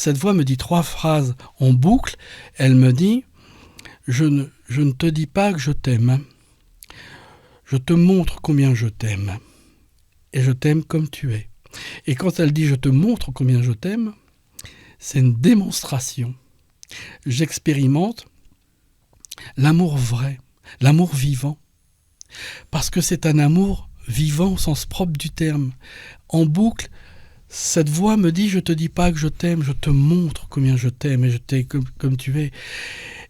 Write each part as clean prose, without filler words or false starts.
cette voix me dit 3 phrases en boucle. Elle me dit « je ne te dis pas que je t'aime. Je te montre combien je t'aime. Et je t'aime comme tu es. » Et quand elle dit « je te montre combien je t'aime », c'est une démonstration. J'expérimente l'amour vrai, l'amour vivant. Parce que c'est un amour vivant au sens propre du terme. En boucle, cette voix me dit « je te dis pas que je t'aime, je te montre combien je t'aime et je t'aime comme tu es. »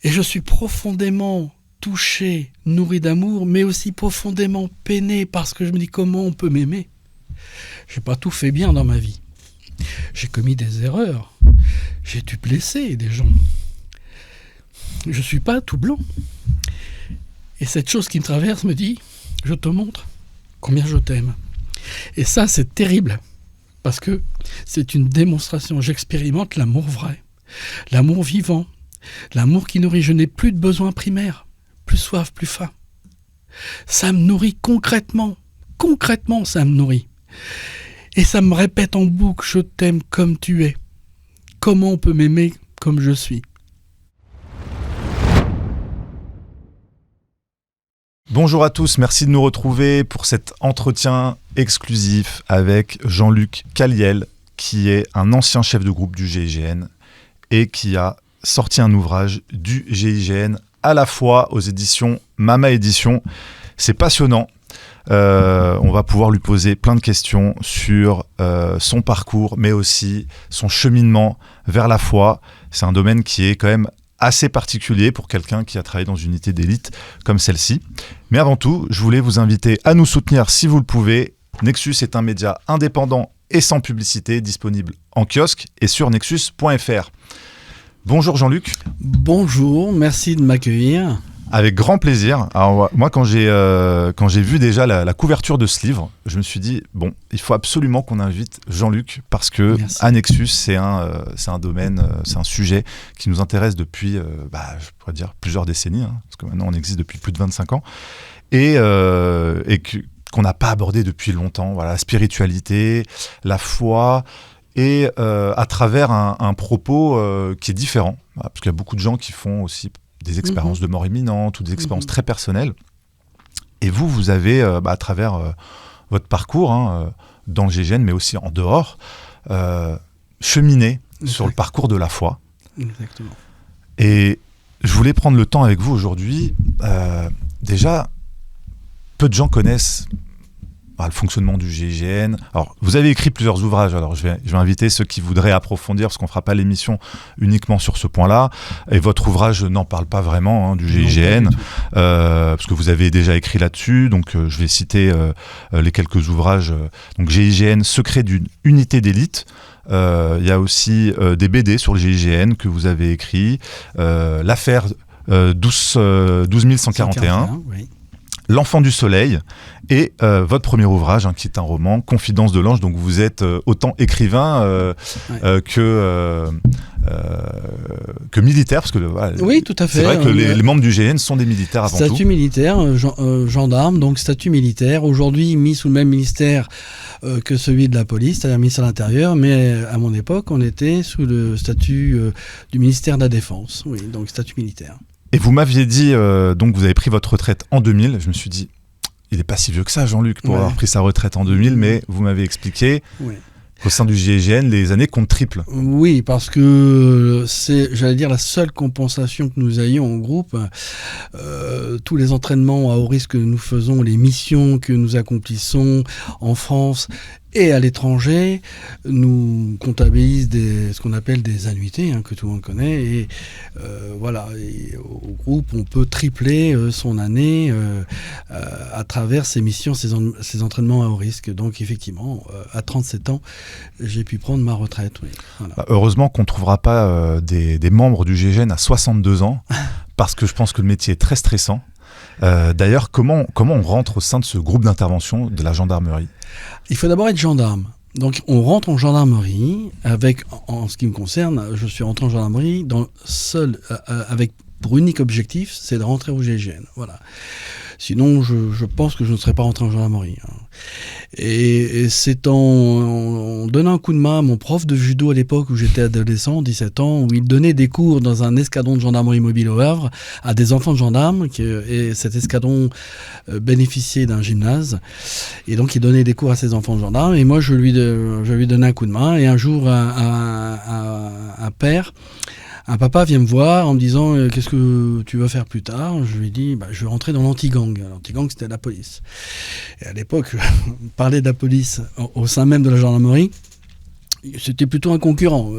Et je suis profondément touché, nourri d'amour, mais aussi profondément peiné parce que je me dis comment on peut m'aimer. J'ai pas tout fait bien dans ma vie. J'ai commis des erreurs. J'ai dû blesser des gens. Je suis pas tout blanc. Et cette chose qui me traverse me dit « je te montre combien je t'aime. » Et ça, c'est terrible. Parce que c'est une démonstration. J'expérimente l'amour vrai, l'amour vivant, l'amour qui nourrit. Je n'ai plus de besoins primaires, plus soif, plus faim. Ça me nourrit concrètement. Concrètement, ça me nourrit. Et ça me répète en boucle, je t'aime comme tu es. Comment on peut m'aimer comme je suis? Bonjour à tous, merci de nous retrouver pour cet entretien exclusif avec Jean-Luc Caliel, qui est un ancien chef de groupe du GIGN et qui a sorti un ouvrage du GIGN à la fois aux éditions Mama Édition. C'est passionnant. On va pouvoir lui poser plein de questions sur son parcours, mais aussi son cheminement vers la foi. C'est un domaine qui est quand même assez particulier pour quelqu'un qui a travaillé dans une unité d'élite comme celle-ci. Mais avant tout, je voulais vous inviter à nous soutenir si vous le pouvez. Nexus est un média indépendant et sans publicité, disponible en kiosque et sur nexus.fr. Bonjour Jean-Luc. Bonjour, merci de m'accueillir. Avec grand plaisir. Alors moi, quand j'ai vu déjà la couverture de ce livre, je me suis dit, bon, il faut absolument qu'on invite Jean-Luc parce que à Nexus, c'est un domaine, c'est un sujet qui nous intéresse depuis, je pourrais dire, plusieurs décennies, parce que maintenant on existe depuis plus de 25 ans, et qu'on n'a pas abordé depuis longtemps. Voilà, la spiritualité, la foi, et à travers un propos qui est différent, parce qu'il y a beaucoup de gens qui font aussi des expériences de mort imminente ou des expériences très personnelles. Et vous avez, à travers votre parcours, dans le GIGN, mais aussi en dehors, cheminé sur le parcours de la foi. Exactement. Et je voulais prendre le temps avec vous aujourd'hui. Déjà, peu de gens connaissent le fonctionnement du GIGN. Alors, vous avez écrit plusieurs ouvrages, alors je vais inviter ceux qui voudraient approfondir, parce qu'on ne fera pas l'émission uniquement sur ce point-là, et votre ouvrage n'en parle pas vraiment du GIGN, parce que vous avez déjà écrit là-dessus, donc je vais citer les quelques ouvrages. Donc GIGN, Secret d'une unité d'élite. Il y a aussi des BD sur le GIGN que vous avez écrit, l'affaire 12141, oui. L'Enfant du Soleil et votre premier ouvrage qui est un roman, Confidence de l'Ange. Donc vous êtes autant écrivain que militaire, parce que oui, tout à fait. C'est vrai que les membres du GIGN sont des militaires avant tout. Statut militaire, gendarme, donc statut militaire. Aujourd'hui mis sous le même ministère que celui de la police, c'est-à-dire ministère de l'Intérieur, mais à mon époque, on était sous le statut du ministère de la Défense. Oui, donc statut militaire. Et vous m'aviez dit, donc vous avez pris votre retraite en 2000. Je me suis dit, il n'est pas si vieux que ça, Jean-Luc, pour avoir pris sa retraite en 2000, mais vous m'avez expliqué qu'au sein du GIGN, les années comptent triple. Oui, parce que c'est, j'allais dire, la seule compensation que nous ayons en groupe. Tous les entraînements à haut risque que nous faisons, les missions que nous accomplissons en France et à l'étranger, nous comptabilisent ce qu'on appelle des annuités, que tout le monde connaît. Et voilà, et au groupe, on peut tripler son année à travers ces missions, ces entraînements à haut risque. Donc effectivement, à 37 ans, j'ai pu prendre ma retraite. Oui. Voilà. Heureusement qu'on ne trouvera pas des membres du GIGN à 62 ans, parce que je pense que le métier est très stressant. D'ailleurs, comment on rentre au sein de ce groupe d'intervention de la gendarmerie ? Il faut d'abord être gendarme. Donc on rentre en gendarmerie en ce qui me concerne, je suis rentré en gendarmerie pour unique objectif, c'est de rentrer au GIGN. Voilà. Sinon, je pense que je ne serais pas rentré en gendarmerie. Et c'est en donnant un coup de main à mon prof de judo à l'époque où j'étais adolescent, 17 ans, où il donnait des cours dans un escadron de gendarmerie mobile au Havre à des enfants de gendarmes, et cet escadron bénéficiait d'un gymnase. Et donc il donnait des cours à ces enfants de gendarmes, et moi je lui donnais un coup de main. Et un jour, un papa vient me voir en me disant qu'est-ce que tu vas faire plus tard. Je lui dis je vais rentrer dans l'anti-gang. L'anti-gang, c'était la police. Et à l'époque, on parlait de la police au sein même de la gendarmerie. C'était plutôt un concurrent.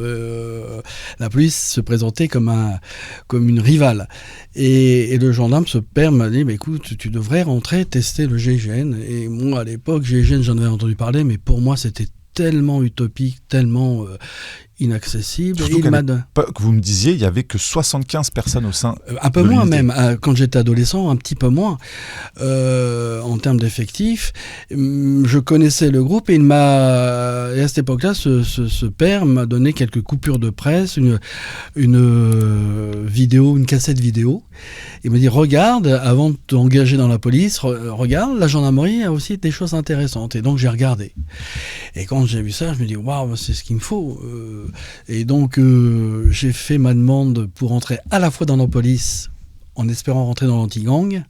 La police se présentait comme une rivale. Et le gendarme, ce père, m'a dit écoute, tu devrais rentrer tester le GIGN. Et moi, à l'époque, GIGN, j'en avais entendu parler, mais pour moi, c'était tellement utopique, tellement inaccessible. Surtout qu'à l'époque, vous me disiez, il n'y avait que 75 personnes au sein un peu de moins l'unité. même. Quand j'étais adolescent, un petit peu moins. En termes d'effectifs, je connaissais le groupe et et à cette époque-là, ce père m'a donné quelques coupures de presse, une vidéo, une cassette vidéo. Il m'a dit regarde, avant de t'engager dans la police, regarde, la gendarmerie a aussi des choses intéressantes. Et donc j'ai regardé. Et quand j'ai vu ça, je me dis waouh, c'est ce qu'il me faut. Et donc j'ai fait ma demande pour entrer à la fois dans la police, en espérant rentrer dans l'anti-gang,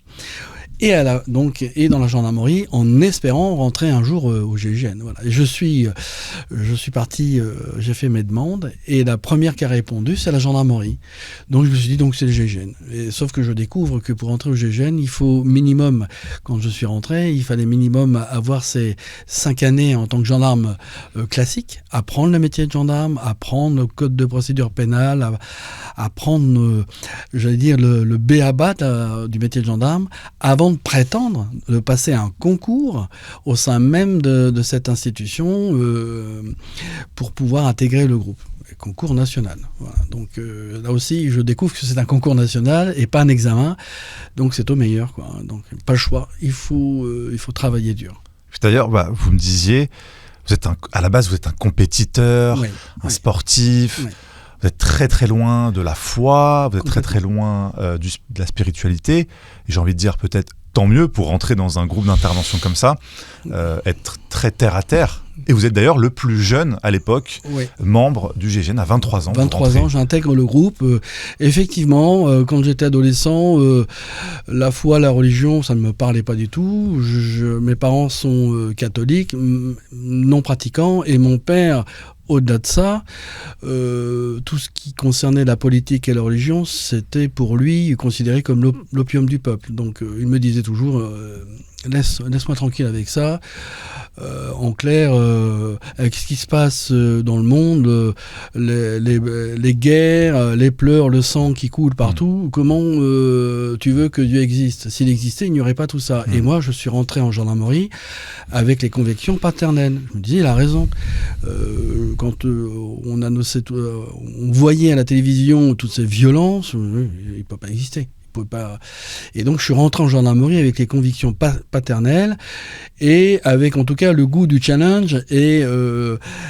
et dans la gendarmerie, en espérant rentrer un jour au GIGN. Voilà. Et je suis parti, j'ai fait mes demandes, et la première qui a répondu, c'est la gendarmerie. Donc je me suis dit, c'est le GIGN. Sauf que je découvre que pour rentrer au GIGN, il faut minimum, quand je suis rentré, il fallait minimum avoir ces 5 années en tant que gendarme classique, apprendre le métier de gendarme, apprendre le code de procédure pénale, apprendre, le b.a.-ba du métier de gendarme, avant de prétendre de passer un concours au sein même de cette institution pour pouvoir intégrer le groupe. Concours national. Voilà. Donc là aussi, je découvre que c'est un concours national et pas un examen. Donc c'est au meilleur, quoi. Donc pas le choix. Il faut travailler dur. D'ailleurs, vous me disiez, à la base, vous êtes un compétiteur, un sportif. Oui. Vous êtes très très loin de la foi, vous êtes très très loin de la spiritualité. Et j'ai envie de dire peut-être tant mieux pour rentrer dans un groupe d'intervention comme ça, être très terre à terre. Et vous êtes d'ailleurs le plus jeune à l'époque, membre du GIGN à 23 ans. 23 ans, j'intègre le groupe. Effectivement, quand j'étais adolescent, la foi, la religion, ça ne me parlait pas du tout. Mes parents sont catholiques, non pratiquants, et mon père, au-delà de ça, tout ce qui concernait la politique et la religion, c'était pour lui considéré comme l'opium du peuple. Donc il me disait toujours laisse-moi tranquille avec ça. En clair, avec ce qui se passe dans le monde, les guerres, les pleurs, le sang qui coule partout, comment tu veux que Dieu existe? S'il existait, il n'y aurait pas tout ça. Et moi, je suis rentré en gendarmerie avec les convictions paternelles. Je me disais, il a raison. Quand on voyait à la télévision toutes ces violences, il ne peut pas exister. Et donc je suis rentré en gendarmerie avec les convictions paternelles et avec en tout cas le goût du challenge et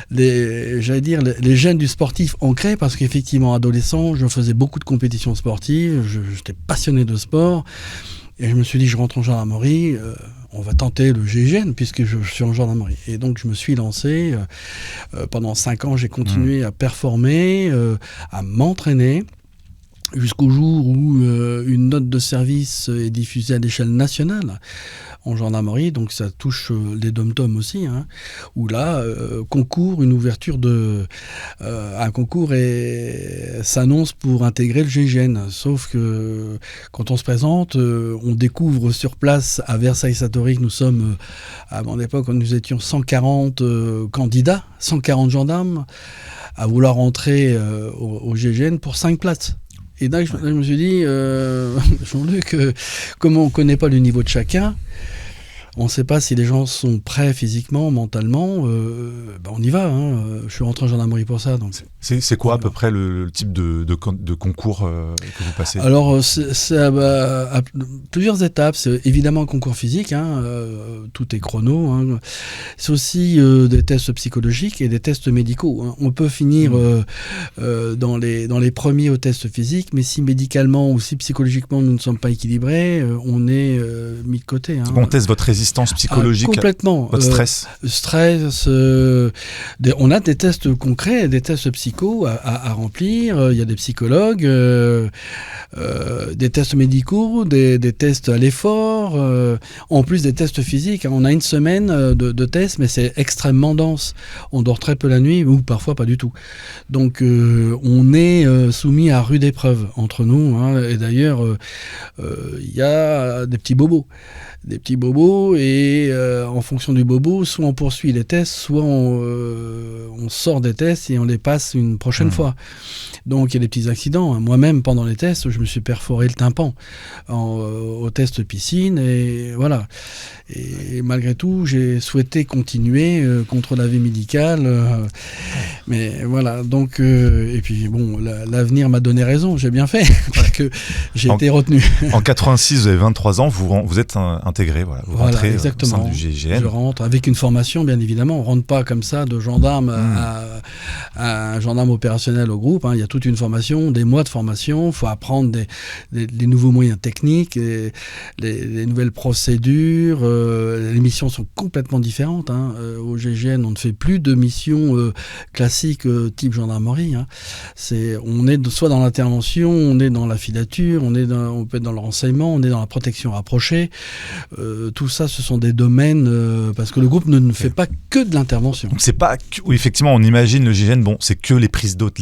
les gènes du sportif ancrés, parce qu'effectivement adolescent je faisais beaucoup de compétitions sportives, j'étais passionné de sport et je me suis dit je rentre en gendarmerie, on va tenter le GIGN puisque je suis en gendarmerie. Et donc je me suis lancé, pendant 5 ans j'ai continué à performer, à m'entraîner, jusqu'au jour où une note de service est diffusée à l'échelle nationale en gendarmerie, donc ça touche les dom-toms aussi, où là, une ouverture un concours s'annonce pour intégrer le GIGN. Sauf que quand on se présente, on découvre sur place à Versailles-Satory que nous sommes, à mon époque, nous étions 140 candidats, 140 gendarmes, à vouloir entrer au GIGN pour 5 places. Et là, je me suis dit, Jean-Luc, comme on ne connaît pas le niveau de chacun, On ne sait pas si les gens sont prêts physiquement, mentalement. On y va. Je suis rentré en gendarmerie pour ça. Donc. C'est quoi à peu près le type de concours que vous passez ? Alors, c'est à plusieurs étapes. C'est évidemment un concours physique. Tout est chrono. C'est aussi des tests psychologiques et des tests médicaux. On peut finir dans les premiers aux tests physiques, mais si médicalement ou si psychologiquement nous ne sommes pas équilibrés, on est mis de côté. On teste votre résistance psychologique, complètement. Votre stress. On a des tests concrets, des tests psycho à remplir. Il y a des psychologues, des tests médicaux, des tests à l'effort, en plus des tests physiques. On a une semaine de tests, mais c'est extrêmement dense. On dort très peu la nuit, ou parfois pas du tout. Donc on est soumis à rude épreuve entre nous. Et d'ailleurs, il y a des petits bobos. Et en fonction du bobo, soit on poursuit les tests, soit on sort des tests et on les passe une prochaine fois. Donc il y a des petits accidents. Moi-même, pendant les tests, je me suis perforé le tympan au test piscine et voilà. Et malgré tout, j'ai souhaité continuer contre l'avis médical. Mais voilà, donc... et puis bon, l'avenir m'a donné raison, j'ai bien fait, parce que j'ai été retenu. En 86, vous avez 23 ans, vous êtes intégré, vous rentrez exactement. au sein du GIGN. Je rentre avec une formation, bien évidemment. On ne rentre pas comme ça de gendarme à un gendarme opérationnel au groupe. Il y a toute une formation, des mois de formation. Il faut apprendre les nouveaux moyens techniques, les nouvelles procédures. Les missions sont complètement différentes. Au GIGN, on ne fait plus de missions classiques type gendarmerie. On est soit dans l'intervention, on est dans la filature, on peut être dans le renseignement, on est dans la protection rapprochée. Tout ça, ce sont des domaines parce que le groupe ne fait pas que de l'intervention. Donc c'est pas oui, effectivement, on imagine le GIGN, c'est que les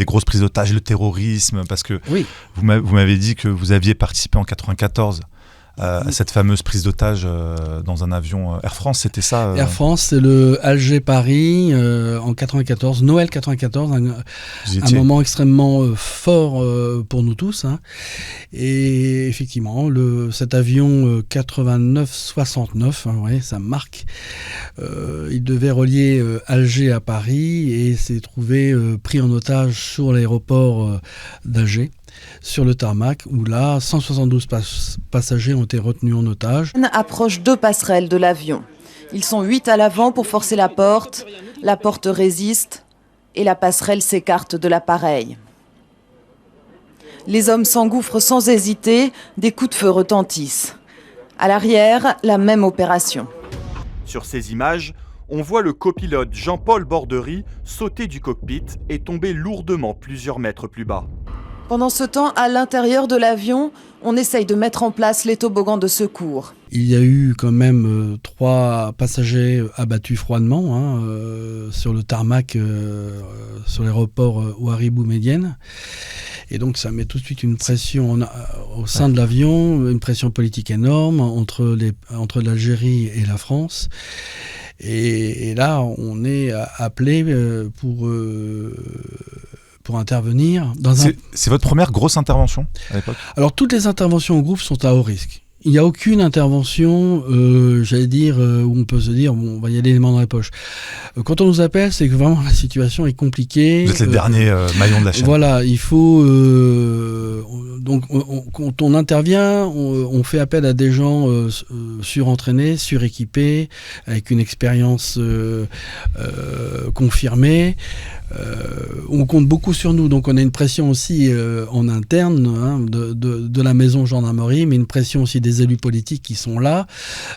grosses prises d'otages, le terrorisme, parce que vous m'avez dit que vous aviez participé en 94 à cette fameuse prise d'otage dans un avion Air France, c'était ça Air France, c'est le Alger-Paris en 94, Noël 94, un moment extrêmement fort pour nous tous. Et effectivement, cet avion 89-69, ça marque. Il devait relier Alger à Paris et s'est trouvé pris en otage sur l'aéroport d'Alger, sur le tarmac, où là, 172 passagers ont été retenus en otage. Approche 2 passerelles de l'avion. Ils sont 8 à l'avant pour forcer la porte résiste et la passerelle s'écarte de l'appareil. Les hommes s'engouffrent sans hésiter, des coups de feu retentissent. À l'arrière, la même opération. Sur ces images, on voit le copilote Jean-Paul Borderie sauter du cockpit et tomber lourdement plusieurs mètres plus bas. Pendant ce temps, à l'intérieur de l'avion, on essaye de mettre en place les toboggans de secours. Il y a eu quand même 3 passagers abattus froidement sur le tarmac, sur l'aéroport Ouari Boumedienne. Et donc ça met tout de suite une pression au sein de l'avion, une pression politique énorme entre l'Algérie et la France. Et là, on est appelé pour intervenir. C'est votre première grosse intervention à l'époque ? Alors, toutes les interventions au groupe sont à haut risque. Il n'y a aucune intervention, où on peut se dire, on va y aller les mains dans les poches. Quand on nous appelle, c'est que vraiment la situation est compliquée. Vous êtes les derniers maillons de la chaîne. Voilà, il faut... donc, quand on intervient, on fait appel à des gens surentraînés, suréquipés, avec une expérience confirmée. On compte beaucoup sur nous, donc on a une pression aussi en interne de la maison gendarmerie, mais une pression aussi des élus politiques qui sont là,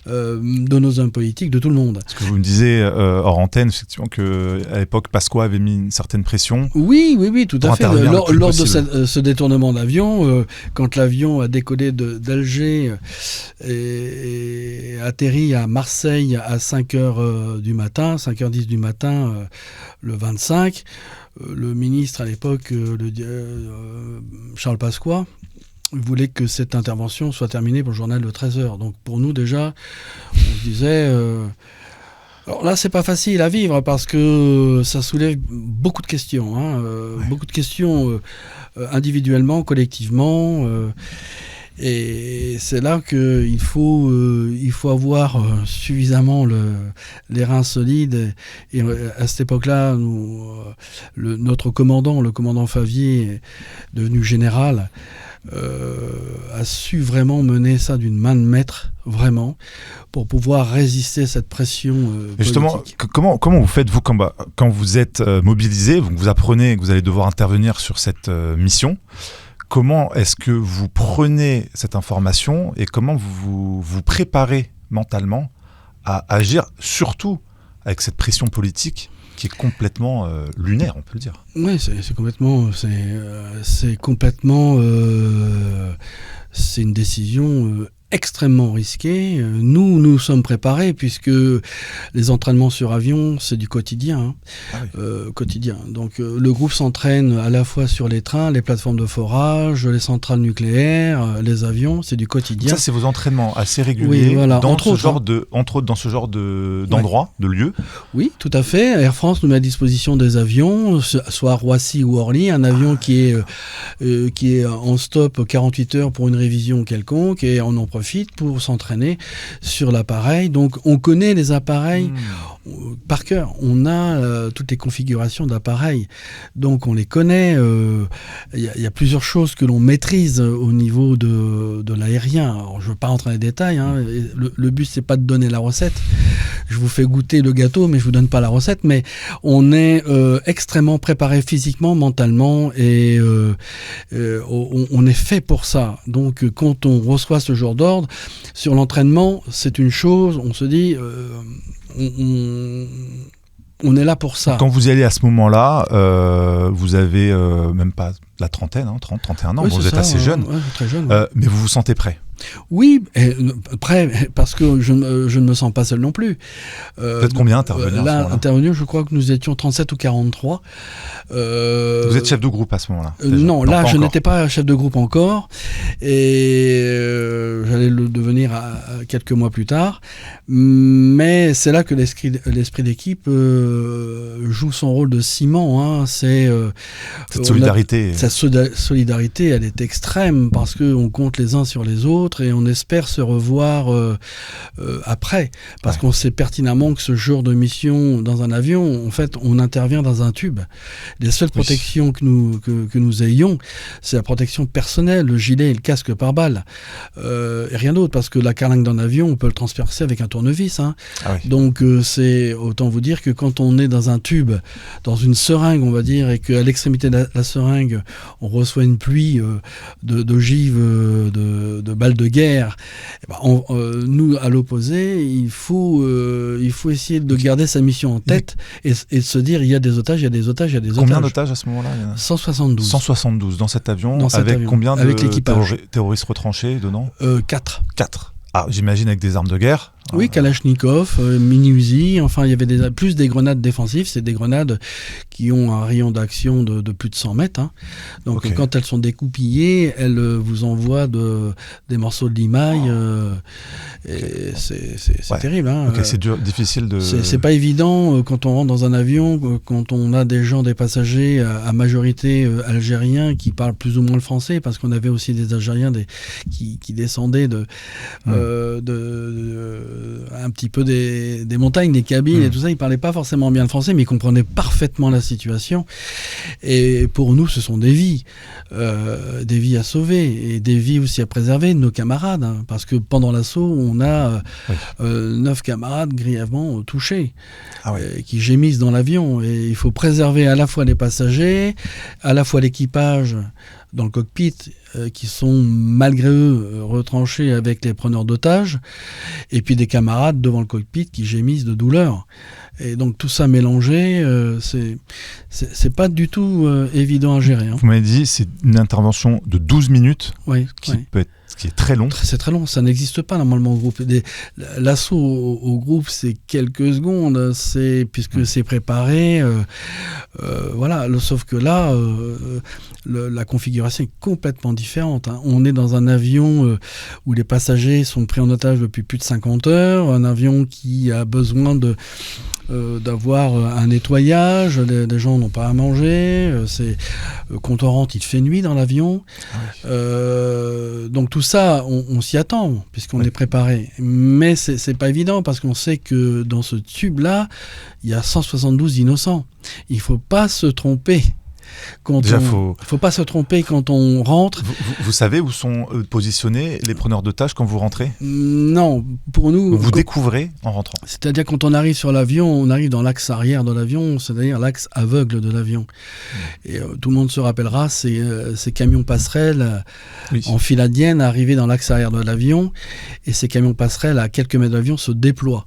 de nos hommes politiques, de tout le monde. Parce que vous me disiez hors antenne, effectivement, qu'à l'époque, Pasqua avait mis une certaine pression. Oui, tout à fait. Lors de ce détournement d'avion, quand l'avion a décollé d'Alger et atterri à Marseille à 5h du matin, 5h10 du matin, le 25, le ministre à l'époque, Charles Pasqua, voulait que cette intervention soit terminée pour le journal de 13h. Donc pour nous déjà, on se disait... Alors là, c'est pas facile à vivre parce que ça soulève beaucoup de questions, beaucoup de questions individuellement, collectivement. Et c'est là qu'il faut avoir suffisamment les reins solides. Et à cette époque-là, notre commandant, le commandant Favier, devenu général, a su vraiment mener ça d'une main de maître, vraiment, pour pouvoir résister à cette pression justement, politique. Comment vous faites, vous, quand vous êtes mobilisé, vous apprenez que vous allez devoir intervenir sur cette mission? Comment est-ce que vous prenez cette information et comment vous vous préparez mentalement à agir, surtout avec cette pression politique qui est complètement lunaire, on peut le dire? Oui, c'est complètement... c'est une décision extrêmement risquée. Nous sommes préparés puisque les entraînements sur avion, c'est du quotidien. Ah oui. Quotidien. Donc le groupe s'entraîne à la fois sur les trains, les plateformes de forage, les centrales nucléaires, les avions, c'est du quotidien. Ça, c'est vos entraînements assez réguliers, oui, voilà. entre autres dans ce genre d'endroits, de lieux. Oui, tout à fait. Air France nous met à disposition des avions, soit à Roissy ou Orly, un avion qui est en stop 48 heures pour une révision quelconque, et on en profite pour s'entraîner sur l'appareil. Donc on connaît les appareils par cœur. On a toutes les configurations d'appareils. Donc on les connaît. Il y a plusieurs choses que l'on maîtrise au niveau de l'aérien. Alors, je ne veux pas rentrer dans les détails. Le but, c'est pas de donner la recette. Je vous fais goûter le gâteau, mais je vous donne pas la recette. Mais on est extrêmement préparé physiquement, mentalement, et on est fait pour ça. Donc quand on reçoit ce genre d'ordre, sur l'entraînement, c'est une chose, on se dit, on est là pour ça. Quand vous y allez à ce moment-là, vous avez même pas la trentaine, 30, 31 ans, oui, vous êtes assez jeune, très jeune. Mais vous vous sentez prêt? Oui, prêt, parce que je ne me sens pas seul non plus. Vous êtes combien intervenir là, intervenu, je crois que nous étions 37 ou 43. Vous êtes chef de groupe à ce moment-là? Non, là, je n'étais pas chef de groupe encore, et j'allais le devenir quelques mois plus tard. Mais c'est là que l'esprit d'équipe joue son rôle de ciment. C'est cette solidarité. Cette solidarité, elle est extrême, parce qu'on compte les uns sur les autres, et on espère se revoir après, parce qu'on sait pertinemment que ce genre de mission dans un avion, en fait, on intervient dans un tube. Les seules protections que nous ayons, c'est la protection personnelle, le gilet et le casque pare-balles, et rien d'autre, parce que la carlingue d'un avion, on peut le transpercer avec un tournevis. Donc c'est autant vous dire que quand on est dans un tube, dans une seringue, on va dire, et qu'à l'extrémité de la seringue, on reçoit une pluie d'ogives, de balles de guerre, nous, à l'opposé, il faut essayer de garder sa mission en tête et de se dire, il y a des otages, il y a des otages, il y a des otages. Combien d'otages à ce moment-là? 172. 172 dans cet avion, avec combien de terroristes retranchés dedans? 4. 4. Ah, j'imagine avec des armes de guerre. Oui, Kalachnikov, mini-Uzi, enfin il y avait plus des grenades défensives, c'est des grenades qui ont un rayon d'action de plus de 100 mètres. Donc quand elles sont découpillées, elles vous envoient des morceaux de limaille, et c'est terrible. C'est dur, difficile de... C'est pas évident quand on rentre dans un avion, quand on a des passagers à majorité algériens qui parlent plus ou moins le français, parce qu'on avait aussi des Algériens qui descendaient un petit peu des montagnes, des cabines et tout ça. Ils parlaient pas forcément bien le français, mais ils comprenaient parfaitement la situation. Et pour nous, ce sont des vies à sauver, et des vies aussi à préserver de nos camarades, parce que pendant l'assaut, on a 9 camarades grièvement touchés, qui gémissent dans l'avion, et il faut préserver à la fois les passagers, à la fois l'équipage dans le cockpit, qui sont malgré eux retranchés avec les preneurs d'otages, et puis des camarades devant le cockpit qui gémissent de douleur. Et donc tout ça mélangé, c'est pas du tout évident à gérer. Vous m'avez dit, c'est une intervention de 12 minutes qui est très long. C'est très long, ça n'existe pas normalement au groupe. L'assaut au groupe, c'est quelques secondes, puisque c'est préparé. Sauf que là, la configuration est complètement différente. On est dans un avion où les passagers sont pris en otage depuis plus de 50 heures, un avion qui a besoin d'avoir un nettoyage, les gens n'ont pas à manger, quand on rentre, il fait nuit dans l'avion. Donc tout ça, on s'y attend, puisqu'on est préparé. Mais c'est pas évident, parce qu'on sait que dans ce tube-là, il y a 172 innocents. Il faut pas se tromper. Faut pas se tromper quand on rentre. Vous savez où sont positionnés les preneurs d'otages quand vous rentrez ? Non, pour nous... Vous découvrez en rentrant. C'est-à-dire quand on arrive sur l'avion, on arrive dans l'axe arrière de l'avion, c'est-à-dire l'axe aveugle de l'avion. Et tout le monde se rappellera ces camions passerelles en file indienne arrivés dans l'axe arrière de l'avion. Et ces camions passerelles, à quelques mètres de l'avion, se déploient.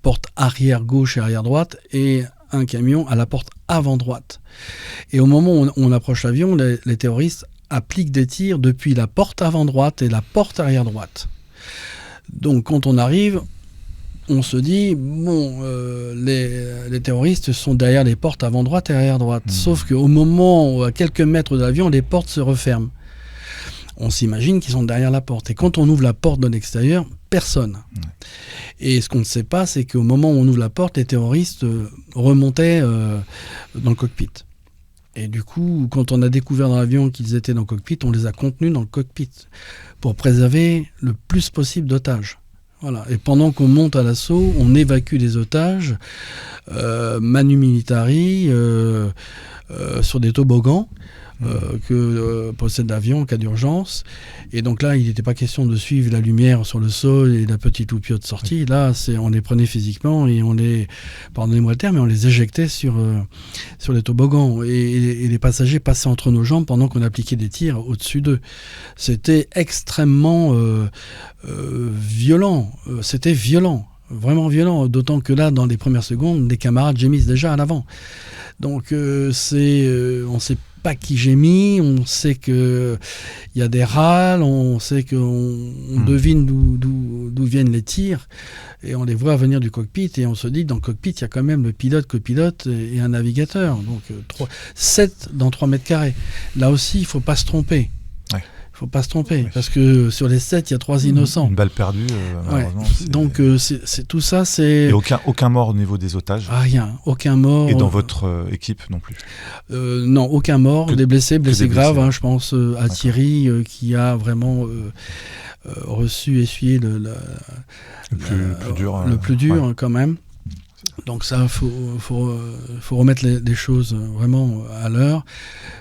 Porte arrière gauche et arrière droite, et un camion à la porte avant droite. Et au moment où on approche l'avion, les terroristes appliquent des tirs depuis la porte avant droite et la porte arrière droite. Donc quand on arrive, on se dit, les terroristes sont derrière les portes avant droite et arrière droite. Sauf qu'au moment, à quelques mètres de l'avion, les portes se referment. On s'imagine qu'ils sont derrière la porte. Et quand on ouvre la porte de l'extérieur, personne. Et ce qu'on ne sait pas, c'est qu'au moment où on ouvre la porte, les terroristes remontaient dans le cockpit. Et du coup, quand on a découvert dans l'avion qu'ils étaient dans le cockpit, on les a contenus dans le cockpit pour préserver le plus possible d'otages. Voilà. Et pendant qu'on monte à l'assaut, on évacue les otages manu militari sur des toboggans que possède l'avion en cas d'urgence. Et donc là, il n'était pas question de suivre la lumière sur le sol et la petite loupiote de sortie. Là, on les prenait physiquement et on les, pardonnez-moi le terme, mais on les éjectait sur les toboggans. Et les passagers passaient entre nos jambes pendant qu'on appliquait des tirs au-dessus d'eux. C'était extrêmement violent. C'était violent. Vraiment violent, d'autant que là, dans les premières secondes, les camarades gémissent déjà à l'avant. Donc, on ne sait pas qui gémit, on sait qu'il y a des râles, on sait qu'on devine d'où viennent les tirs, et on les voit venir du cockpit, et on se dit que dans le cockpit, il y a quand même le pilote, copilote et un navigateur. Donc, 7 dans 3 mètres carrés. Là aussi, il ne faut pas se tromper. Il ne faut pas se tromper, parce que sur les 7, il y a 3 innocents. Une balle perdue, malheureusement. Donc, tout ça, c'est... Et aucun mort au niveau des otages ? Rien, aucun mort. Et dans votre équipe non plus ? Non, aucun mort. Des blessés graves. Je pense à Thierry, qui a vraiment essuyé le plus dur quand même. Donc ça, faut remettre les choses vraiment à l'heure.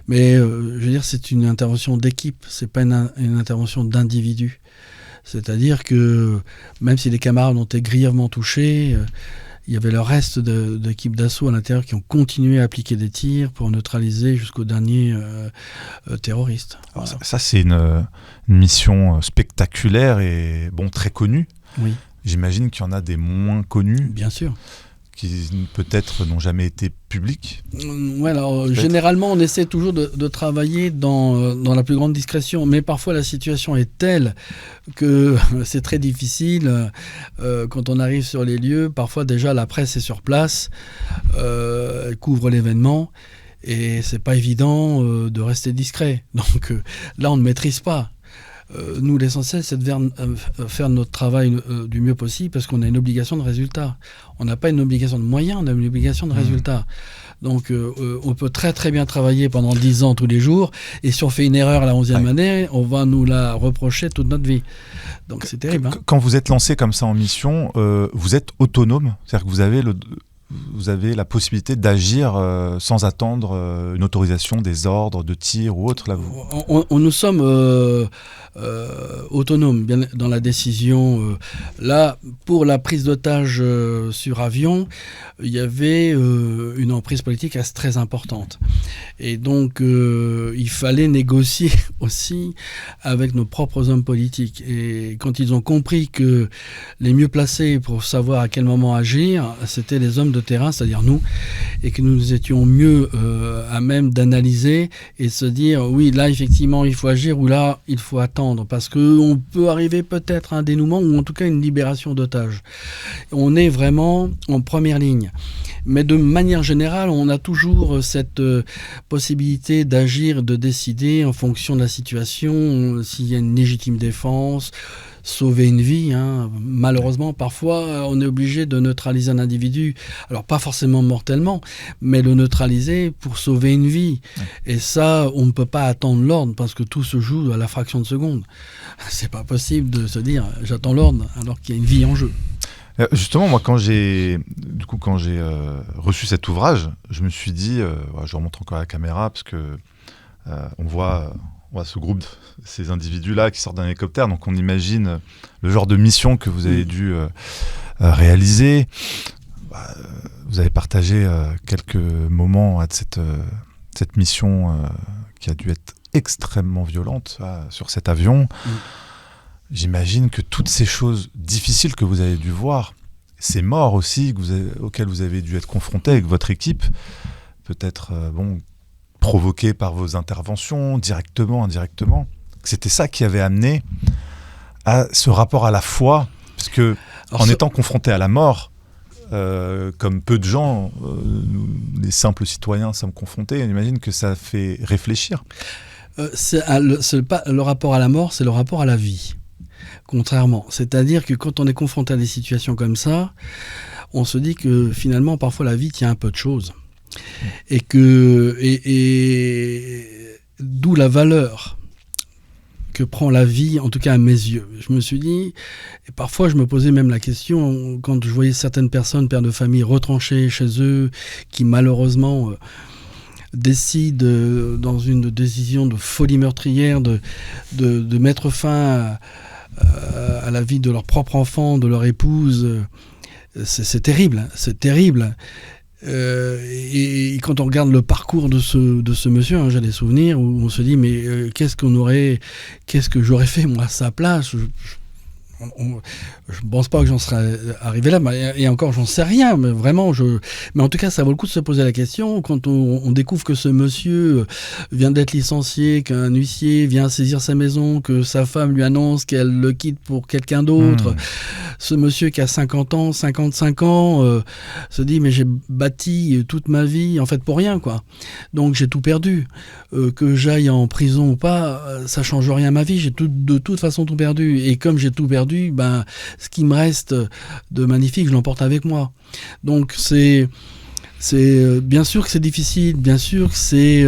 Mais je veux dire, c'est une intervention d'équipe, c'est pas une intervention d'individu. C'est-à-dire que même si les camarades ont été grièvement touchés, il y avait le reste d'équipes d'assaut à l'intérieur qui ont continué à appliquer des tirs pour neutraliser jusqu'au dernier terroriste. Voilà. Ça, c'est une mission spectaculaire et très connue. Oui. J'imagine qu'il y en a des moins connus. Bien sûr. Qui peut-être n'ont jamais été publics. Ouais, alors généralement on essaie toujours de travailler dans la plus grande discrétion, mais parfois la situation est telle que c'est très difficile. Quand on arrive sur les lieux, parfois déjà la presse est sur place, elle couvre l'événement, et c'est pas évident de rester discret. Donc là on ne maîtrise pas. Nous, l'essentiel, c'est de faire notre travail du mieux possible, parce qu'on a une obligation de résultat. On n'a pas une obligation de moyens, on a une obligation de résultat. Donc, on peut très très bien travailler pendant 10 ans tous les jours, et si on fait une erreur à la 11e année, on va nous la reprocher toute notre vie. Donc, c'est terrible. Quand vous êtes lancé comme ça en mission, vous êtes autonome, c'est-à-dire que vous avez la possibilité d'agir sans attendre une autorisation, des ordres de tir ou autre. Là, nous sommes autonomes bien dans la décision. Là, pour la prise d'otage sur avion, il y avait une emprise politique très importante. Et donc, il fallait négocier aussi avec nos propres hommes politiques. Et quand ils ont compris que les mieux placés pour savoir à quel moment agir, c'était les hommes de terrain, c'est-à-dire nous, et que nous étions mieux à même d'analyser et de se dire, oui, là, effectivement, il faut agir, ou là, il faut attendre, parce qu'on peut arriver peut-être à un dénouement, ou en tout cas une libération d'otages. On est vraiment en première ligne. Mais de manière générale, on a toujours cette possibilité d'agir, de décider en fonction de la situation, s'il y a une légitime défense, sauver une vie. Malheureusement, parfois, on est obligé de neutraliser un individu. Alors, pas forcément mortellement, mais le neutraliser pour sauver une vie. Et ça, on ne peut pas attendre l'ordre parce que tout se joue à la fraction de seconde. C'est pas possible de se dire « j'attends l'ordre » alors qu'il y a une vie en jeu. Justement, moi, quand j'ai reçu cet ouvrage, je me suis dit, je remonte encore à la caméra parce que on voit ce groupe, ces individus-là qui sortent d'un hélicoptère, donc on imagine le genre de mission que vous avez dû réaliser. Vous avez partagé quelques moments de cette mission qui a dû être extrêmement violente sur cet avion. J'imagine que toutes ces choses difficiles que vous avez dû voir, ces morts aussi auxquelles vous avez dû être confrontés avec votre équipe, peut-être provoquées par vos interventions, directement, indirectement, c'était ça qui avait amené à ce rapport à la foi, parce que étant confronté à la mort, comme peu de gens, nous, les simples citoyens, sommes confrontés, on imagine que ça fait réfléchir. Le rapport à la mort, c'est le rapport à la vie. Contrairement. C'est-à-dire que quand on est confronté à des situations comme ça, on se dit que finalement, parfois, la vie tient un peu de choses. Et d'où la valeur que prend la vie, en tout cas à mes yeux. Je me suis dit, et parfois je me posais même la question, quand je voyais certaines personnes, pères de famille, retranchés chez eux, qui malheureusement décident, dans une décision de folie meurtrière, de mettre fin à la vie de leur propre enfant, de leur épouse. C'est terrible, c'est terrible. Et quand on regarde le parcours de ce monsieur, j'ai des souvenirs où on se dit mais qu'est-ce que j'aurais fait moi à sa place. Je ne pense pas que j'en serais arrivé là, et encore j'en sais rien, mais vraiment mais en tout cas ça vaut le coup de se poser la question quand on découvre que ce monsieur vient d'être licencié, qu'un huissier vient saisir sa maison, que sa femme lui annonce qu'elle le quitte pour quelqu'un d'autre. Ce monsieur qui a 50 ans, 55 ans, se dit mais j'ai bâti toute ma vie en fait pour rien quoi. Donc j'ai tout perdu. Que j'aille en prison ou pas, ça change rien à ma vie, j'ai de toute façon tout perdu. Et comme j'ai tout perdu, ce qui me reste de magnifique, je l'emporte avec moi. Donc c'est bien sûr que c'est difficile, bien sûr que c'est